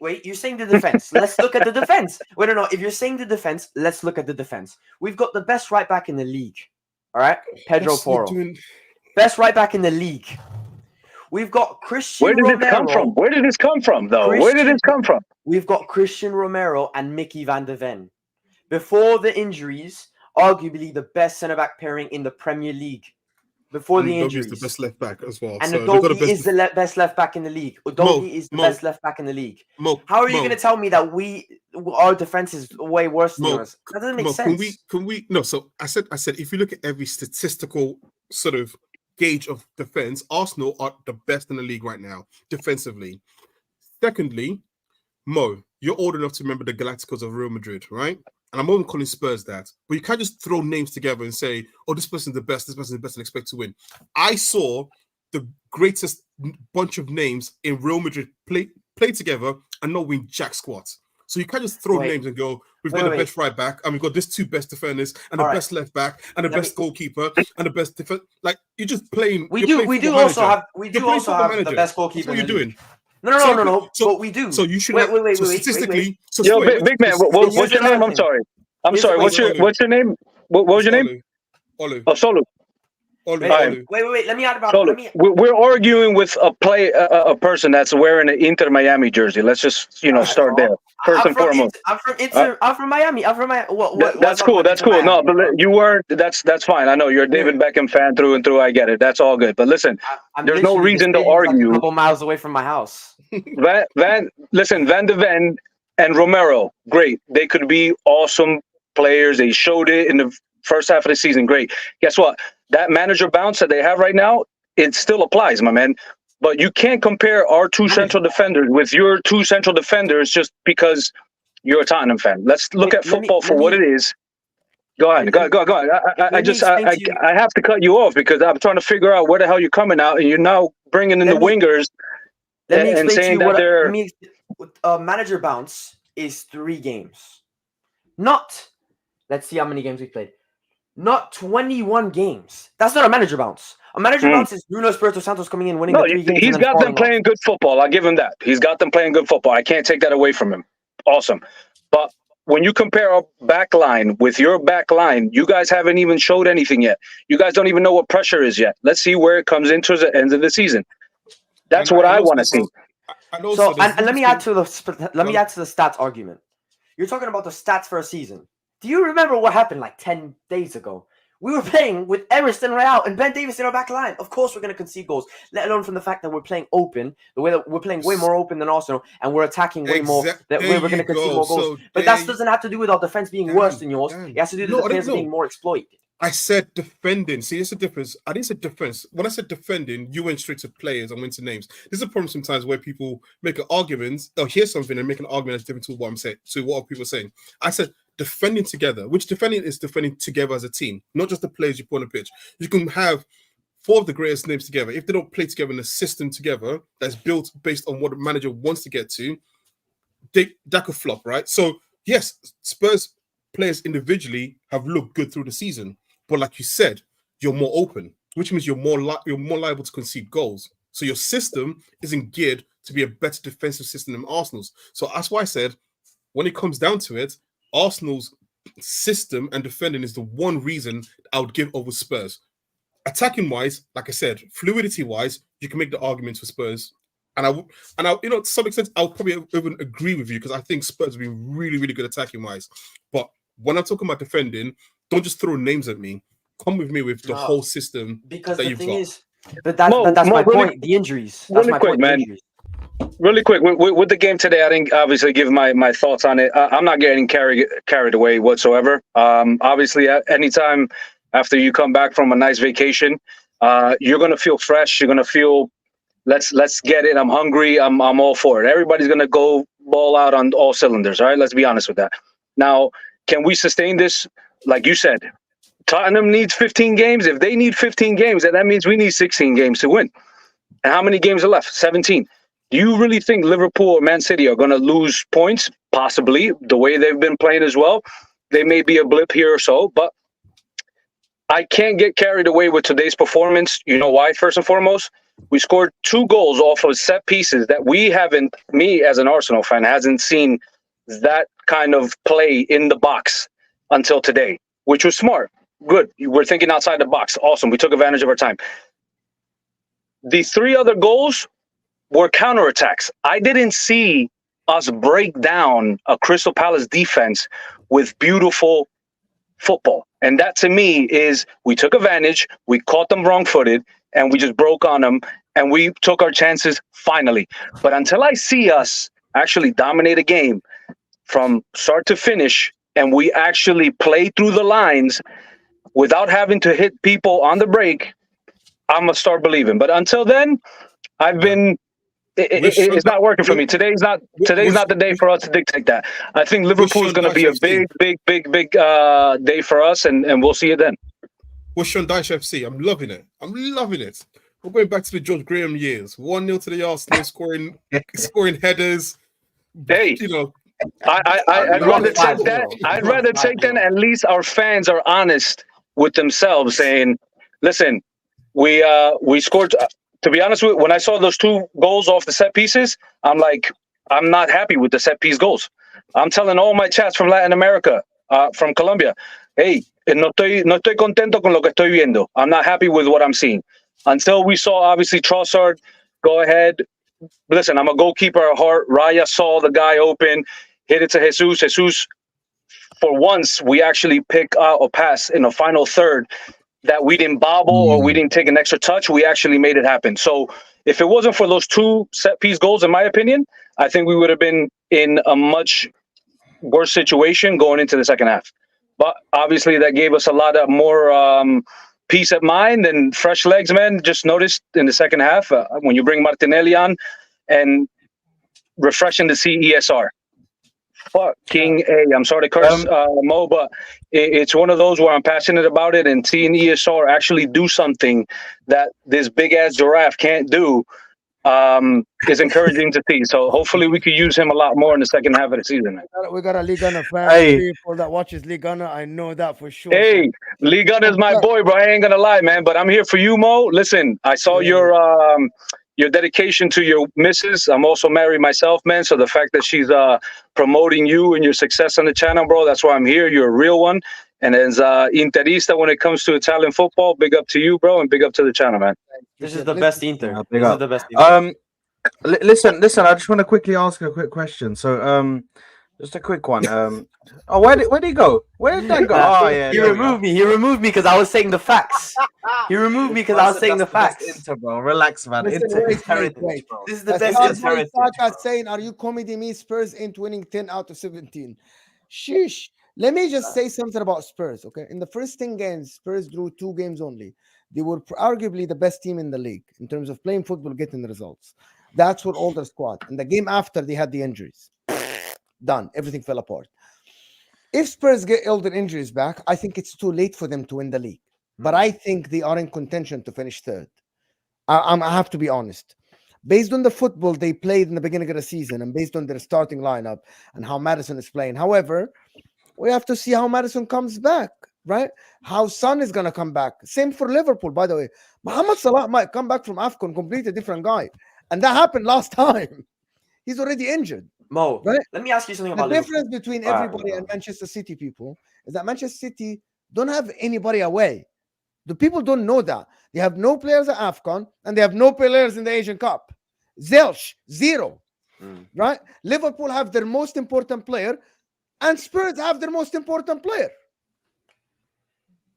wait. You're saying the defense. Let's look at the defense. Wait, no. If you're saying the defense, let's look at the defense. We've got the best right back in the league. All right, Pedro Porro. Best right back in the league. We've got Christian Romero. Where did this come from, though? Where did this come from? We've got Christian Romero and Mickey van der Ven. Before the injuries, arguably the best centre-back pairing in the Premier League. Before the injuries. Udogie is the best left-back as well. And Udogie is the best left-back in the league. Udogie is the best left-back in the league. How are you going to tell me that our defense is way worse than yours? That doesn't make sense. Can we? No, so I said, if you look at every statistical sort of gauge of defense, Arsenal are the best in the league right now, defensively. Secondly, Mo, you're old enough to remember the Galacticos of Real Madrid, right? And I'm only calling Spurs that. But you can't just throw names together and say, oh, this person's the best, and expect to win. I saw the greatest bunch of names in Real Madrid play together and not win jack squat. So you can't just throw names and go, we've got the best right back, and we've got these 2 best defenders, and the best left back, and the best goalkeeper, and the best defense. Like, you're just playing. We do also have the best goalkeeper. That's what you're doing. No. But we do. So you should wait. statistically. So yo, big man, what's your name? I'm sorry. What's your name? What was your name? Olu. Oh, Solu. Wait. Let me add about. We're arguing with a person that's wearing an Inter Miami jersey. Let's just start there first and foremost. I'm from Miami. That's cool. That's cool. No, but you weren't. That's fine. I know you're a David Beckham fan through and through. I get it. That's all good. But listen, there's no reason to argue. A couple miles away from my house. Van de Ven and Romero, great. They could be awesome players. They showed it in the first half of the season. Great. Guess what? That manager bounce that they have right now, it still applies, my man. But you can't compare our two central defenders with your two central defenders just because you're a Tottenham fan. Let's look at football for what it is. Go ahead. Go on. I have to cut you off because I'm trying to figure out where the hell you're coming out, and you're now bringing in the wingers and saying that they're. Manager bounce is 3 games. Not, let's see how many games we played. Not 21 games. That's not a manager bounce. A manager bounce is Nuno Espirito Santos coming in, winning the 3 games. He's got them playing good football. I'll give him that. He's got them playing good football. I can't take that away from him. Awesome. But when you compare our back line with your back line, you guys haven't even showed anything yet. You guys don't even know what pressure is yet. Let's see where it comes into the end of the season. That's what I want to see. And let me add to the stats argument. You're talking about the stats for a season. Do you remember what happened like 10 days ago? We were playing with Emerson Real and Ben Davies in our back line. Of course, we're going to concede goals, let alone from the fact that we're playing open, the way that we're playing way more open than Arsenal, and we're attacking way more. That way we're going to concede more goals. But that doesn't have to do with our defense being worse than yours. It has to do with the defense being more exploited. I said defending. See, it's a difference. I didn't say defense. When I said defending, you went straight to players and went to names. This is a problem sometimes where people make an argument, or hear something and make an argument that's different to what I'm saying, to what people are saying. I said defending together, which defending is defending together as a team, not just the players you put on the pitch. You can have 4 of the greatest names together. If they don't play together in a system together that's built based on what the manager wants to get to, that could flop, right? So, yes, Spurs players individually have looked good through the season. But like you said, you're more open, which means you're more liable to concede goals. So your system isn't geared to be a better defensive system than Arsenal's. So that's why I said, when it comes down to it, Arsenal's system and defending is the one reason I would give over Spurs. Attacking wise, like I said, fluidity wise, you can make the arguments for Spurs. And I, to some extent, I'll probably even agree with you because I think Spurs have been really, really good attacking wise. But when I'm talking about defending, don't just throw names at me. Come with me with the whole system because that the you've thing got. is, but that's my point. The injuries. That's really my quick, point. man. Really quick with the game today, I didn't obviously give my thoughts on it. I'm not getting carried away whatsoever. Obviously, anytime after you come back from a nice vacation, you're gonna feel fresh. You're gonna feel let's get it. I'm hungry. I'm all for it. Everybody's gonna go ball out on all cylinders. All right, let's be honest with that. Now, can we sustain this? Like you said, Tottenham needs 15 games. If they need 15 games, then that means we need 16 games to win. And how many games are left? 17. Do you really think Liverpool or Man City are going to lose points? Possibly, the way they've been playing as well. They may be a blip here or so, but I can't get carried away with today's performance. You know why, first and foremost? We scored 2 goals off of set pieces that me as an Arsenal fan, hasn't seen that kind of play in the box until today, which was smart. Good. We're thinking outside the box. Awesome. We took advantage of our time. The 3 other goals were counterattacks. I didn't see us break down a Crystal Palace defense with beautiful football. And that to me is we took advantage, we caught them wrong-footed, and we just broke on them, and we took our chances finally. But until I see us actually dominate a game from start to finish, and we actually play through the lines without having to hit people on the break, I'm going to start believing. But until then, it's not working for me. Today's not the day for us to dictate that. I think Liverpool is going to be a big day for us, and we'll see you then. What's Sean Dyche FC? I'm loving it. We're going back to the George Graham years. 1-0 to the Arsenal, scoring headers. Hey, I'd rather take that. I'd rather take that. At least our fans are honest with themselves, saying, "Listen, we scored." To be honest with you, when I saw those 2 goals off the set pieces, I'm like, I'm not happy with the set piece goals. I'm telling all my chats from Latin America, from Colombia, hey, no estoy contento con lo que estoy viendo. I'm not happy with what I'm seeing. Until we saw, obviously, Trossard go ahead. Listen, I'm a goalkeeper at heart. Raya saw the guy open, hit it to Jesus. Jesus, for once, we actually pick out a pass in the final third that we didn't bobble or we didn't take an extra touch. We actually made it happen. So if it wasn't for those 2 set-piece goals, in my opinion, I think we would have been in a much worse situation going into the second half. But obviously that gave us a lot of more peace of mind and fresh legs, man. Just noticed in the second half when you bring Martinelli on, and refreshing to see ESR. Fucking A. I'm sorry to curse, Mo, but it's one of those where I'm passionate about it, and seeing ESR actually do something that this big-ass giraffe can't do is encouraging to see. So hopefully we could use him a lot more in the second half of the season. We got a Ligue 1 fan. Hey. People that watches Ligue 1, I know that for sure. Hey, Ligue 1 is my boy, bro. I ain't gonna lie, man. But I'm here for you, Mo. Listen, I saw your dedication to your missus. I'm also married myself, man. So the fact that she's promoting you and your success on the channel, bro, that's why I'm here. You're a real one. And as Interista, when it comes to Italian football, big up to you, bro, and big up to the channel, man. This is the best Inter. Big This is up. the best Inter. Listen. I just want to quickly ask a quick question. So, just a quick one. Oh, where did he go? Where did that go? Oh, yeah. He removed me. He removed me because I was saying the facts. He removed me because I was saying the facts. Inter, bro. Relax, man. Listen, Inter wait, is heritage, wait. bro. This is the That's best not Inter. Saka saying, are you comedy me? Spurs ain't winning 10 out of 17. Sheesh. Let me just say something about Spurs, okay? In the first 10 games, Spurs drew 2 games only. They were arguably the best team in the league in terms of playing football, getting the results. That's what all their squad. And the game after, they had the injuries. Done. Everything fell apart. If Spurs get all their injuries back, I think it's too late for them to win the league. But I think they are in contention to finish third. I have to be honest. Based on the football they played in the beginning of the season and based on their starting lineup and how Maddison is playing. However, we have to see how Maddison comes back, right? How Son is going to come back. Same for Liverpool, by the way. Mohamed Salah might come back from AFCON, completely different guy. And that happened last time. He's already injured. Mo, right? Let me ask you something The about difference Liverpool. between everybody and Manchester City people is that Manchester City don't have anybody away. The people don't know that. They have no players at AFCON and they have no players in the Asian Cup. Zilch, 0. Right? Liverpool have their most important player and Spurs have their most important player.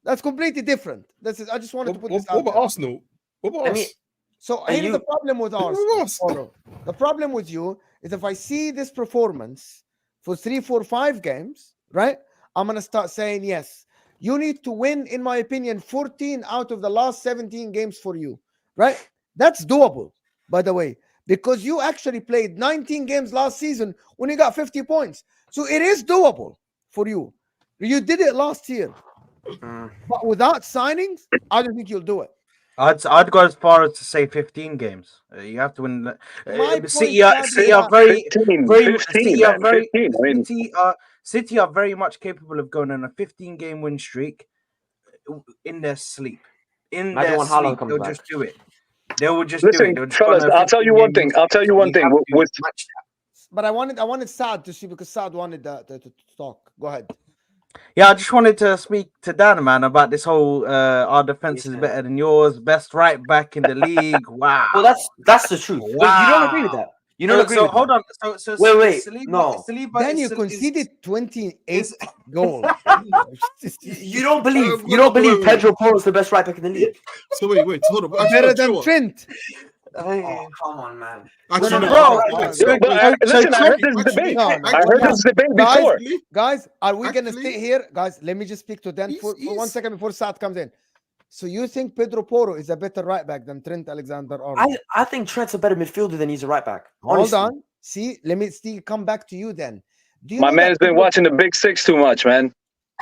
That's completely different. I just wanted to put this out. What about Arsenal? What about us? So here's the problem with Arsenal. The problem with you is if I see this performance for 3, 4, 5 games, right? I'm going to start saying, yes, you need to win, in my opinion, 14 out of the last 17 games for you, right? That's doable, by the way, because you actually played 19 games last season when you got 50 points. So it is doable for you. You did it last year. But without signings, I don't think you'll do it. I'd go as far as to say 15 games. You have to win. City are very, 15, very, 15, City are man, very, 15. I mean, City are very much capable of going on a 15-game win streak in their sleep. In Imagine their when Haaland sleep, comes they'll back. just do it. They will just listen, do it. They'll just go fellas, on a I'll tell you 15-game one thing. win I'll tell you streak, one and thing. have to With match that. But I wanted Saad to see because Saad wanted to talk. Go ahead. Yeah, I just wanted to speak to Dan, man, about this whole our defense is better than yours, best right back in the league. Wow. Well, that's the truth. Wow. But you don't agree with that. You don't agree with hold that. on. So Wait. Saliba, No. Then you conceded 28 goals. You don't believe Pedro Porro is the best right back in the league. So wait, hold on. Better than Trent. Oh, come on, man. Actually, listen, I heard this debate. I heard this debate before. Guys, are we going to stay here? Guys, let me just speak to Dan for 1 second before Saad comes in. So you think Pedro Porro is a better right back than Trent Alexander-Arnold? I think Trent's a better midfielder than he's a right back. Hold on. See, let me still come back to you then. My man's been watching the Big Six too much, man.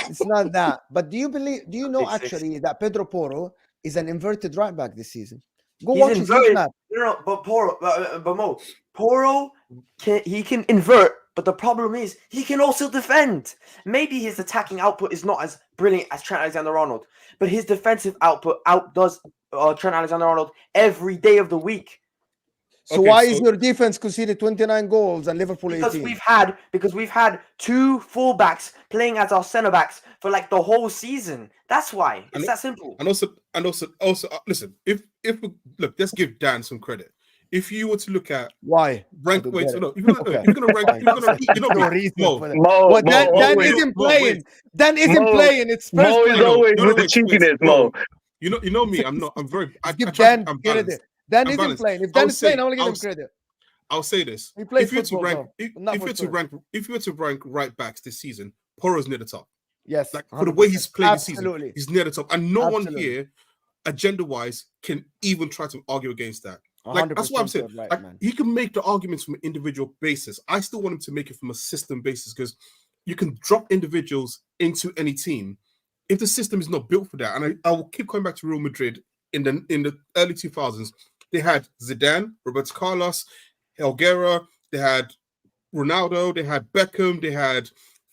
It's not that. But do you know actually that Pedro Porro is an inverted right back this season? Go watch his map. No, but Mo, Porro can invert, but the problem is he can also defend. Maybe his attacking output is not as brilliant as Trent Alexander-Arnold, but his defensive output outdoes Trent Alexander-Arnold every day of the week. So why is your defense conceded 29 goals and Liverpool 18? Because we've had two fullbacks playing as our centre backs for like the whole season. That's why. It's that simple. And also, listen. If we, look, let's give Dan some credit. If you were to look at why rank, wait, so no, if you're gonna rank, Dan isn't playing. Dan isn't playing. It's Spurs. Mo is always with the cheekiness, Mo. You know me. I'm very. Give Dan credit. Dan isn't playing. If Dan is playing, I want to give him credit. I'll say this: He plays if you were to rank right backs this season, Porro's near the top. Yes, like for the way he's played this Absolutely. season, he's near the top, and no one here, agenda-wise, can even try to argue against that. Like that's what I'm saying. Right, like he can make the arguments from an individual basis. I still want him to make it from a system basis because you can drop individuals into any team if the system is not built for that. And I will keep coming back to Real Madrid in the early 2000s. They had Zidane, Roberto Carlos, Helguera, they had Ronaldo, they had Beckham, they had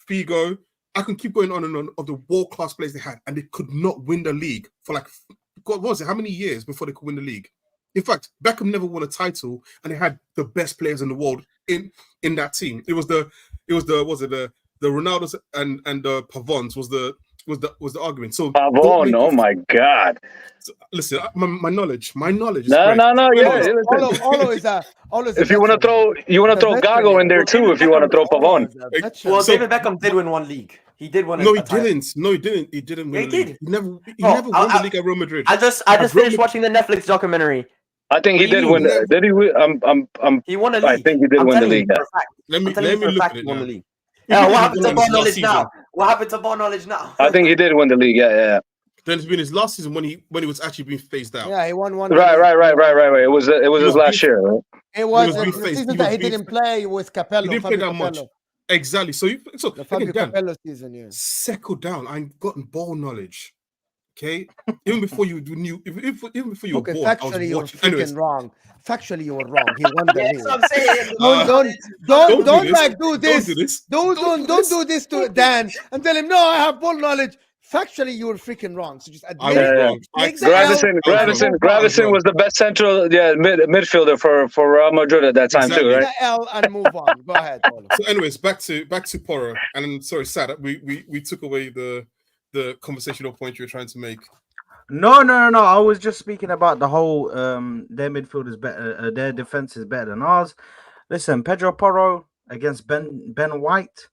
Figo. I can keep going on and on of the world-class players they had, and they could not win the league for like, God, what was it? How many years before they could win the league? In fact, Beckham never won a title, and they had the best players in the world in that team. It was the Ronaldos and the Pavons was the argument. So Pavon, oh my God! So, listen, my knowledge. No, yeah. If you want to throw Gago in there too, if you want to throw Pavon. Well, David Beckham did win one league. He did win. No, he didn't. He didn't win. He never won the league at Real Madrid. I just finished watching the Netflix documentary. I think he did win. Did he win? He won a league. I think he did win the league. Let me look at it now. What happened to ball knowledge now? What happened to ball knowledge now? I think he did win the league. Yeah. Then it's been his last season when he was actually being phased out. Yeah, he won one. Right. It was his last year. Right? It was the season that he didn't play with Capello. He didn't play that much. Exactly. So the Fabio Capello season, yeah. Settle down. I ain't gotten ball knowledge. Okay, even before you knew, even before you were born, factually you were freaking wrong. Factually, you were wrong. He won the league. I'm saying. Don't do this. Don't do this to Dan and tell him no. I have ball knowledge. Factually, you were freaking wrong. So just admit it. Gravison was the best central midfielder for Real Madrid at that time too, right? L and move on. Go ahead. So, anyways, back to Porro, and I'm sorry, sad we took away the conversational point you were trying to make. No. I was just speaking about the whole their midfield is better, their defense is better than ours. Listen, Pedro Porro against Ben White.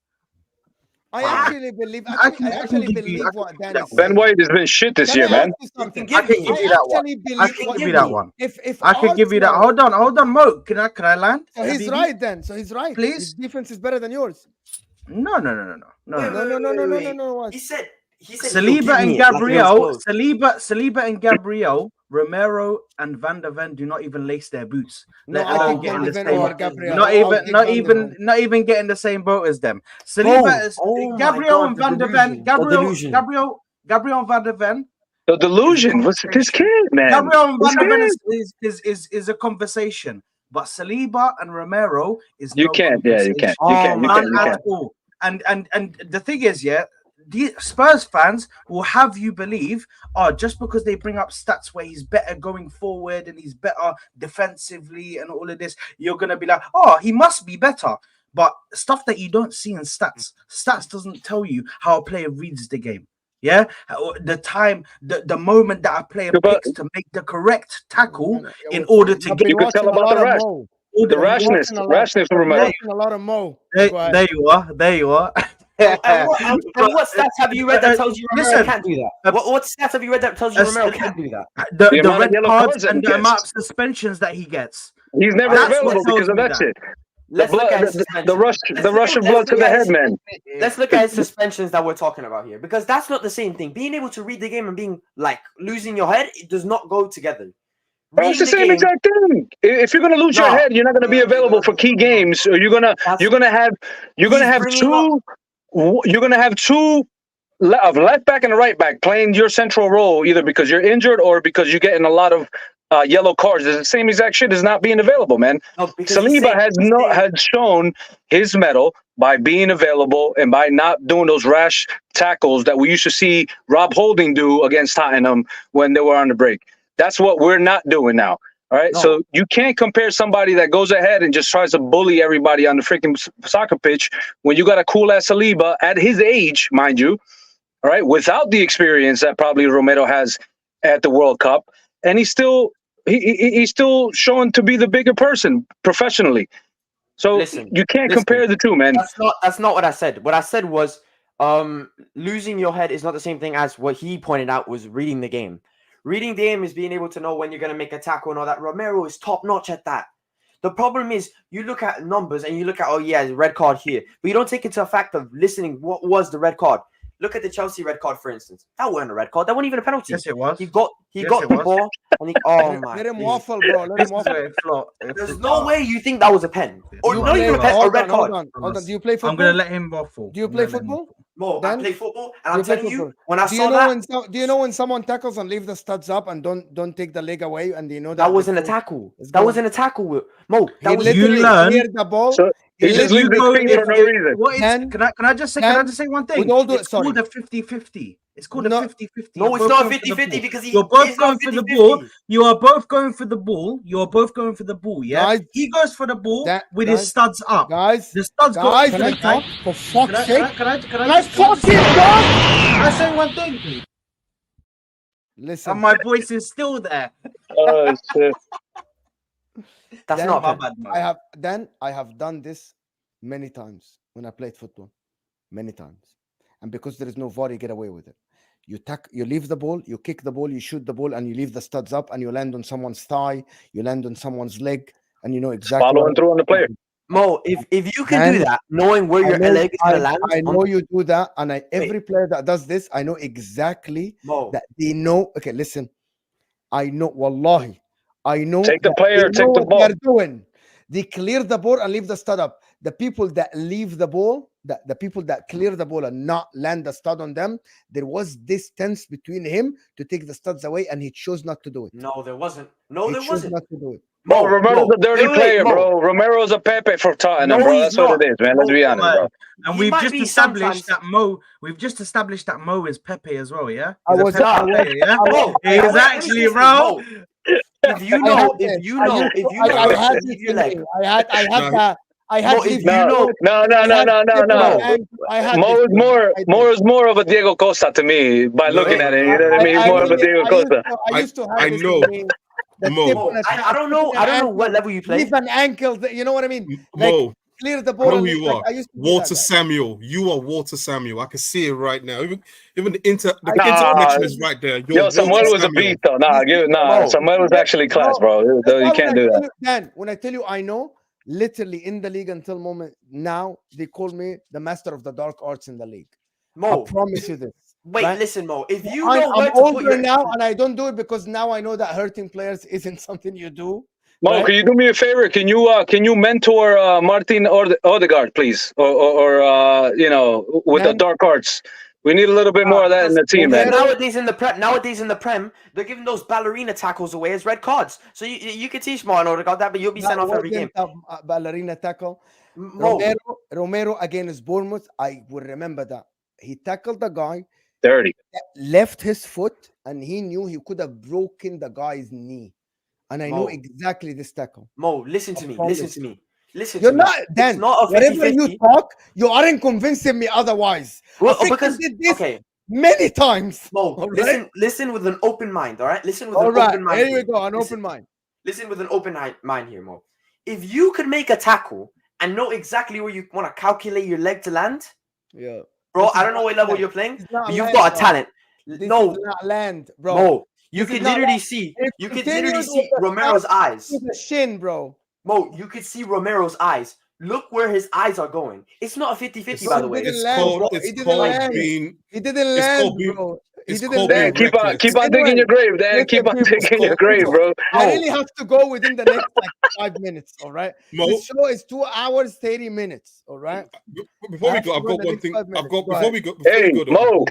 I actually believe what Dan is saying. Ben White has been shit this year, man. I can give you that one. I can give you that. Hold on, Mo. Can I land? So he's right then. His Please. defense is better than yours. No. He said Saliba and Gabriel, Romero and Van der Ven do not even lace their boots. No, not even get in the same boat as them. Saliba Gabriel and Van der Ven. Gabriel and Van der Ven. The delusion. What's this kid, man? Gabriel and Van der Ven is a conversation, but Saliba and Romero is you can't. All. And the thing is, the Spurs fans will have you believe, just because they bring up stats where he's better going forward and he's better defensively and all of this, you're going to be like, he must be better. But stuff that you don't see in stats doesn't tell you how a player reads the game. Yeah, the time, the moment that a player picks to make the correct tackle in order to get. You can tell about the rest. The rashness from Romero. A lot of Mo. There you are. And what stats have you read that tells you Romero can't do that? What stats have you read that tells you Romero can't do that? The red cards and the amount of suspensions that he gets. He's never available because of that shit. The rush of blood to the head, man. Let's look at his suspensions that we're talking about here, because that's not the same thing. Being able to read the game and being like losing your head, it does not go together. It's the same exact thing. If you're gonna lose your head, you're not gonna be available for key games. Or you're gonna have two left back and a right back playing your central role, either because you're injured or because you're getting a lot of yellow cards. It's the same exact shit as not being available, man. Saliba has shown his mettle by being available and by not doing those rash tackles that we used to see Rob Holding do against Tottenham when they were on the break. That's what we're not doing now. All right, so you can't compare somebody that goes ahead and just tries to bully everybody on the freaking soccer pitch when you got a cool ass Saliba at his age, mind you, all right, without the experience that probably Romero has at the World Cup, and he's still showing to be the bigger person professionally. So you can't compare the two, man. That's not what I said. What I said was losing your head is not the same thing as what he pointed out was reading the game. Reading the game is being able to know when you're going to make a tackle and all that. Romero is top notch at that. The problem is you look at numbers and you look at, oh yeah, red card here, but you don't take into fact of listening what was the red card. Look at the Chelsea red card, for instance. That wasn't a red card. That wasn't even a penalty. Yes, it was. He got the ball and oh my. Let him waffle, bro. Let him waffle. There's no way you think that was a pen. Or not even a pen, a red card. Hold on. Do you play football? I'm going to let him waffle. Do you play football? Mo, I play football, and I'm You play telling you, football. when I Do saw that, do you know when someone tackles and leave the studs up and don't take the leg away, and you know that wasn't a tackle. That wasn't a tackle, Mo. That was literally cleared the ball. So he just leaves his feet for no reason. What is, can I just say one thing? It's called a 50-50. It's called a 50-50. No, it's not a 50-50 because you're both going for the ball. You are both going for the ball. You are both going for the ball. Yeah, guys, he goes for the ball with his studs up. Guys, the studs go. Can I talk? For fuck's sake! Can I fucking talk? Can I say one thing, please? Listen, and my voice is still there. Oh shit! That's not bad. I have done this many times when I played football, many times, and because there is no VAR, you get away with it. You leave the ball, you kick the ball, you shoot the ball, and you leave the studs up, and you land on someone's thigh, you land on someone's leg, and you know exactly. Following through on the player. Mo, if you can do that, knowing where your leg is gonna land, I know you do that, and every player that does this, I know exactly that they know. Okay, listen, I know. Wallahi, I know. Take the player, take the ball. They're doing. They clear the ball and leave the stud up. The people that leave the ball, the people that clear the ball and not land the stud on them, there was distance between him to take the studs away, and he chose not to do it. No, there wasn't. No, there wasn't. Not to do it. Mo, Romero's a dirty player, bro. Romero's a Pepe for Tottenham, bro. That's what it is, man. Let's be honest, bro. And we've just established that Mo. We've just established that Mo is Pepe as well. Yeah, I was player. Yeah, he's actually, bro. If you know, I had Mo is more of a Diego Costa to me by looking at it. You know what I mean? He's more of a Diego Costa. I know. Mo. I don't know what level you play. Leave an ankle. You know what I mean? Mo. Clear the ball. I know who you are. Walter Samuel. You are Walter Samuel. I can see it right now. Even the interconnection is right there. Yo, Samuel was a beast, though. Samuel was actually class, bro. You can't do that. Dan, when I tell you, I know, literally in the league until moment now, they call me the master of the dark arts in the league. Mo, I promise you this. Wait, listen, Mo. If you I'm know where to older put your now, and I don't do it because now I know that hurting players isn't something you do. Mo, right? can you do me a favor? Can you mentor Martin Odegaard, please, or with the dark arts? We need a little bit more of that in the team, man. Nowadays in the Prem, they're giving those ballerina tackles away as red cards. So you can teach Martin Odegaard that, but you'll be sent off every game. Ballerina tackle. Romero against Bournemouth, I will remember that. He tackled the guy. Dirty. Left his foot, and he knew he could have broken the guy's knee. And I know exactly this tackle. Mo, listen to me. You're not, Dan. Whenever you talk, you aren't convincing me otherwise. Well, because you did this many times. Mo, listen with an open mind. All right, listen with an open mind. Here we go, an open mind. Listen with an open mind here, Mo. If you could make a tackle and know exactly where you want to calculate your leg to land, bro, I don't know what level you're playing, but you've got a talent. No, not land, bro. Mo, you could literally see Romero's eyes. The shin, bro. Mo, you could see Romero's eyes. Look where his eyes are going. It's not a 50-50, by the way. He didn't land, bro. Dan, keep on digging your grave, Dan. Keep on digging your grave, bro. I really have to go within the next 5 minutes, all right? This show is 2 hours, 30 minutes, all right? Before we go, I've got one thing. Hey,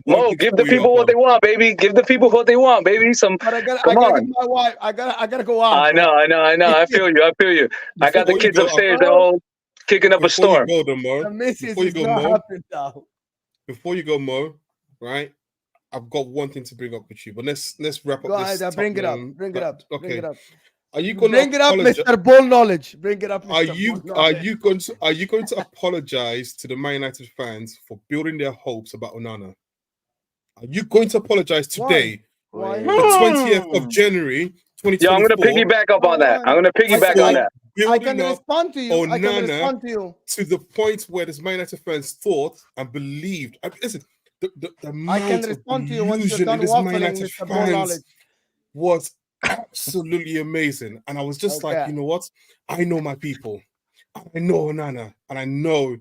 Mo, give the people what they want, baby. Give the people what they want, baby. But I gotta get my wife. I gotta go out. I know. I feel you. I got the kids upstairs. They're all kicking up a storm. The missus is not happening now. Before you go, Mo, right? I've got one thing to bring up with you, but let's wrap up. Go ahead, bring it up. Okay. Are you going Bring to it up, apologize? Mr. Ball Knowledge. Bring it up, Mr. Are you Ball Knowledge. are you going to apologize to the Man United fans for building their hopes about Onana? Are you going to apologize today, Why? the 20th of January, 2024? Yeah, I'm going to piggyback up on that. I'm going to piggyback on that. I can Building up respond to you. I can Onana respond to you. to the point where this Man United fans thought and believed. Listen, the I can amount of respond to you once you're illusion in done this Man waffling, United Mr. Ball Knowledge. fans was absolutely amazing. And I was just like, you know what? I know my people. I know Onana. And I know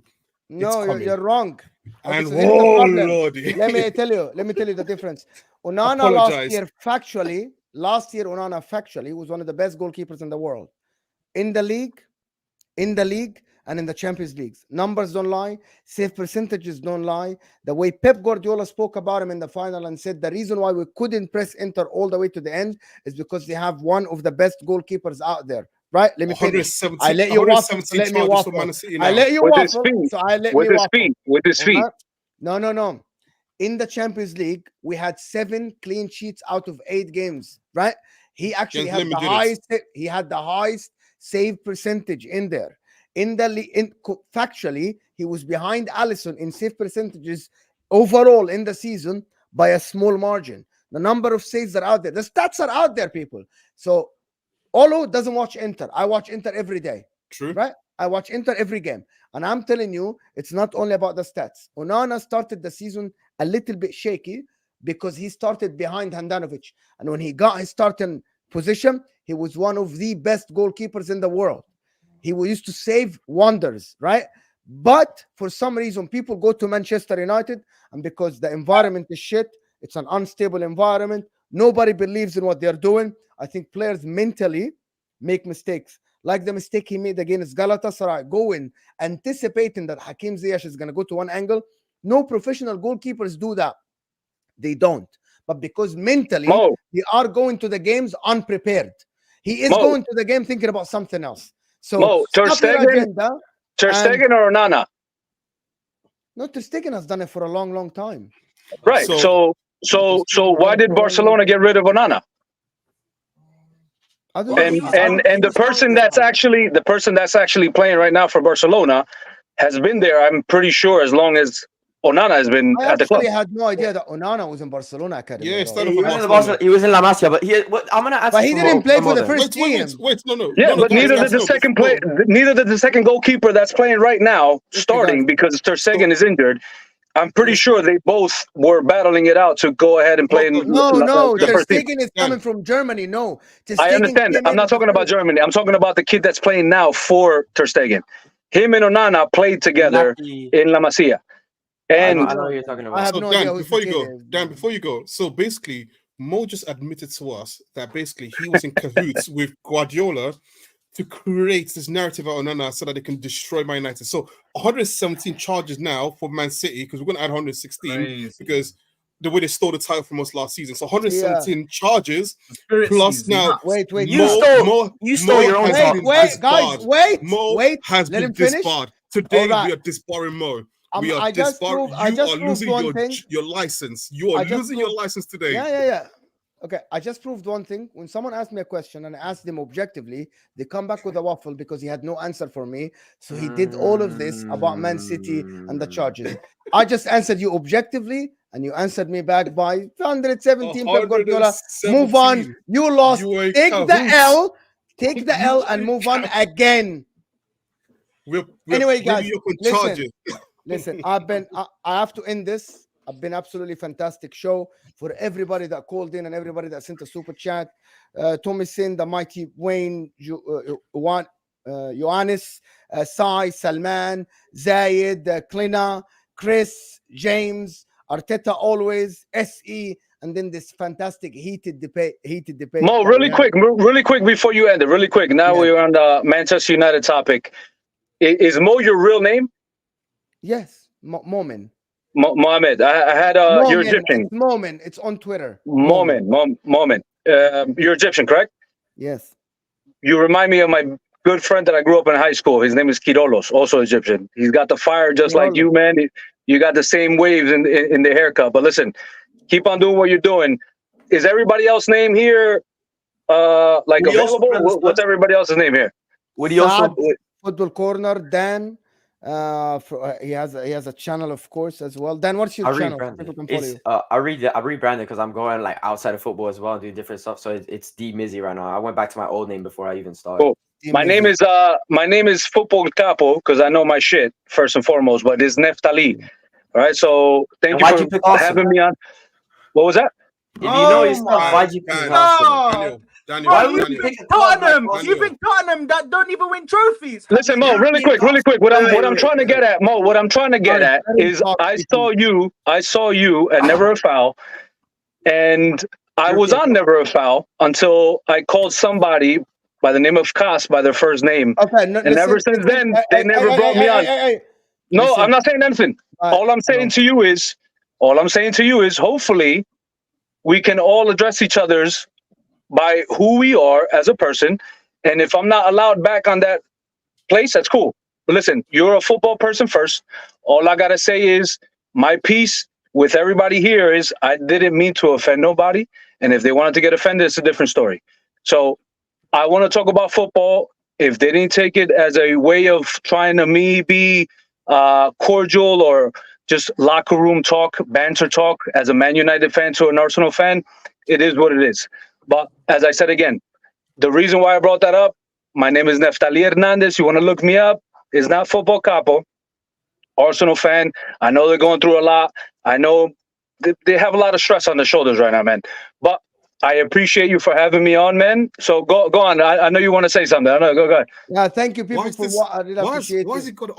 No, it's coming. you're wrong. Okay, And so this is the problem. Lordy. Let me tell you the difference. Onana Apologize. last year, Onana factually was one of the best goalkeepers in the world. In the league, and in the Champions Leagues. Numbers don't lie, save percentages don't lie. The way Pep Guardiola spoke about him in the final and said the reason why we couldn't press Inter all the way to the end is because they have one of the best goalkeepers out there. Right? Let me finish. I let you waffle. So let me waffle. I let you waffle. So I let me waffle. With his feet. No. In the Champions League, we had 7 clean sheets out of 8 games. Right? He actually had the highest. He had the highest save percentage in there. Factually, he was behind Alisson in save percentages overall in the season by a small margin. The number of saves are out there. The stats are out there, people. So Olo doesn't watch Inter. I watch Inter every day. True. Right? I watch Inter every game. And I'm telling you, it's not only about the stats. Onana started the season a little bit shaky because he started behind Handanovic. And when he got his starting position, he was one of the best goalkeepers in the world. He used to save wonders, right? But for some reason, people go to Manchester United, and because the environment is shit, it's an unstable environment. Nobody believes in what they're doing. I think players mentally make mistakes, like the mistake he made against Galatasaray, going anticipating that Hakim Ziyech is going to go to one angle. No professional goalkeepers do that. They don't. But because mentally, they are going to the games unprepared. He is going to the game thinking about something else. So Ter Stegen or Onana? No, Ter Stegen has done it for a long time. Right. So why did Barcelona get rid of Onana? And the person that's actually playing right now for Barcelona has been there, I'm pretty sure, as long as Onana has been at the club. I had no idea that Onana was in Barcelona academy. Yeah, he was in La Masia, but I'm gonna ask. But he didn't play for the first team. Wait, no. Yeah, but neither did the second play. Neither did the second goalkeeper that's playing right now, starting because Ter Stegen is injured. I'm pretty sure they both were battling it out to go ahead and play. No. Ter Stegen is coming from Germany. No, I understand. I'm not talking about Germany. I'm talking about the kid that's playing now for Ter Stegen. Him and Onana played together in La Masia. And I know what you're talking about. I have no idea who before you go. So basically, Mo just admitted to us that basically he was in cahoots with Guardiola to create this narrative on Onana so that they can destroy Man United. So 117 charges now for Man City, because we're going to add 116 because the way they stole the title from us last season. So 117 charges plus now. Wait. You stole your own title. Wait, guys. Mo has been disbarred. Today we are disbarring Mo. We are disbarring. You are losing your license. You are losing your license today. Yeah. Okay, I just proved one thing. When someone asked me a question and I asked them objectively, they come back with a waffle because he had no answer for me. So he did all of this about Man City and the charges. I just answered you objectively, and you answered me back by 117. Pep Guardiola. Move on. You lost. Take the L and move on again. Anyway, guys, listen. I have to end this. I've been absolutely fantastic show for everybody that called in and everybody that sent a super chat. Tomisin, the Mighty Wyn, Joannes, Sai, Salman, Zayd, Clinna, Chris, James, Arteta always, SE, and then this fantastic heated debate. Mo, really quick before you end it, really quick. Now we're on the Manchester United topic. Is Mo your real name? Yes, Momin. Mohammed. I had you're Egyptian. It's Momin. It's on Twitter. Momin. You're Egyptian, correct? Yes. You remind me of my good friend that I grew up in high school. His name is Kirolos, also Egyptian. He's got the fire just like you, man. You got the same waves in the haircut. But listen, keep on doing what you're doing. Is everybody else name here like Would he also available? be on the Spurs? What's everybody else's name here? Would he also? Saad, Football Corner, Dan. He has a channel, of course, as well. Dan, what's your I channel? rebranded. People can follow It's you. I rebranded because I'm going like outside of football as well and doing different stuff. So it's D Mizzy right now. I went back to my old name before I even started. Cool. My name is Football Capo because I know my shit first and foremost, but it's Neftali. All right, so thank you for having me on. What was that? If you know yourself, why'd you pick Arsenal? Daniel, you've been Tottenham. You've been Tottenham that don't even win trophies. Listen, Mo, really quick. What I'm trying to get at, Mo, what I'm trying to get at is I saw you at Never a Foul, and I was on Never a Foul until I called somebody by the name of Kas by their first name. Okay, and ever since then, they never brought me on. No, I'm not saying anything. All I'm saying to you is, hopefully, we can all address each other's by who we are as a person. And if I'm not allowed back on that place, that's cool. But listen, you're a football person first. All I got to say is my piece with everybody here is I didn't mean to offend nobody. And if they wanted to get offended, it's a different story. So I want to talk about football. If they didn't take it as a way of trying to be cordial or just locker room talk, banter talk, as a Man United fan to an Arsenal fan, it is what it is. But as I said again, the reason why I brought that up, my name is Neftali Hernandez. You want to look me up? It's not Football Capo. Arsenal fan. I know they're going through a lot. I know they have a lot of stress on their shoulders right now, man. But I appreciate you for having me on, man. So go on. I know you want to say something. I know. Go ahead. Yeah, thank you, people, for what I really appreciate. Why is it got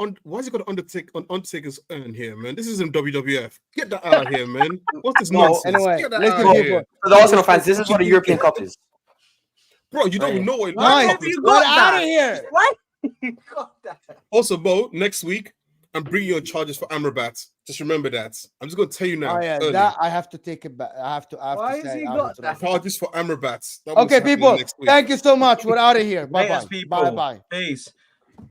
Undertaker's urn here, man? This isn't WWF. Get that out of here, man. What's this nonsense? Anyway, Get that listen, out of people. here. For the Arsenal fans, this is what a European Cup is. Bro, you don't know what Why Cup have is. you got out of here? What? You got that. Also, Bo, next week, I'm bringing you on charges for Amrabat. Just remember that. I'm just going to tell you now. Oh, yeah, early. that I have to take it back. I have to Why say has he I got have to that? Charges for Amrabat. Okay, people, thank you so much. We're out of here. Bye-bye. People. Bye-bye. Peace.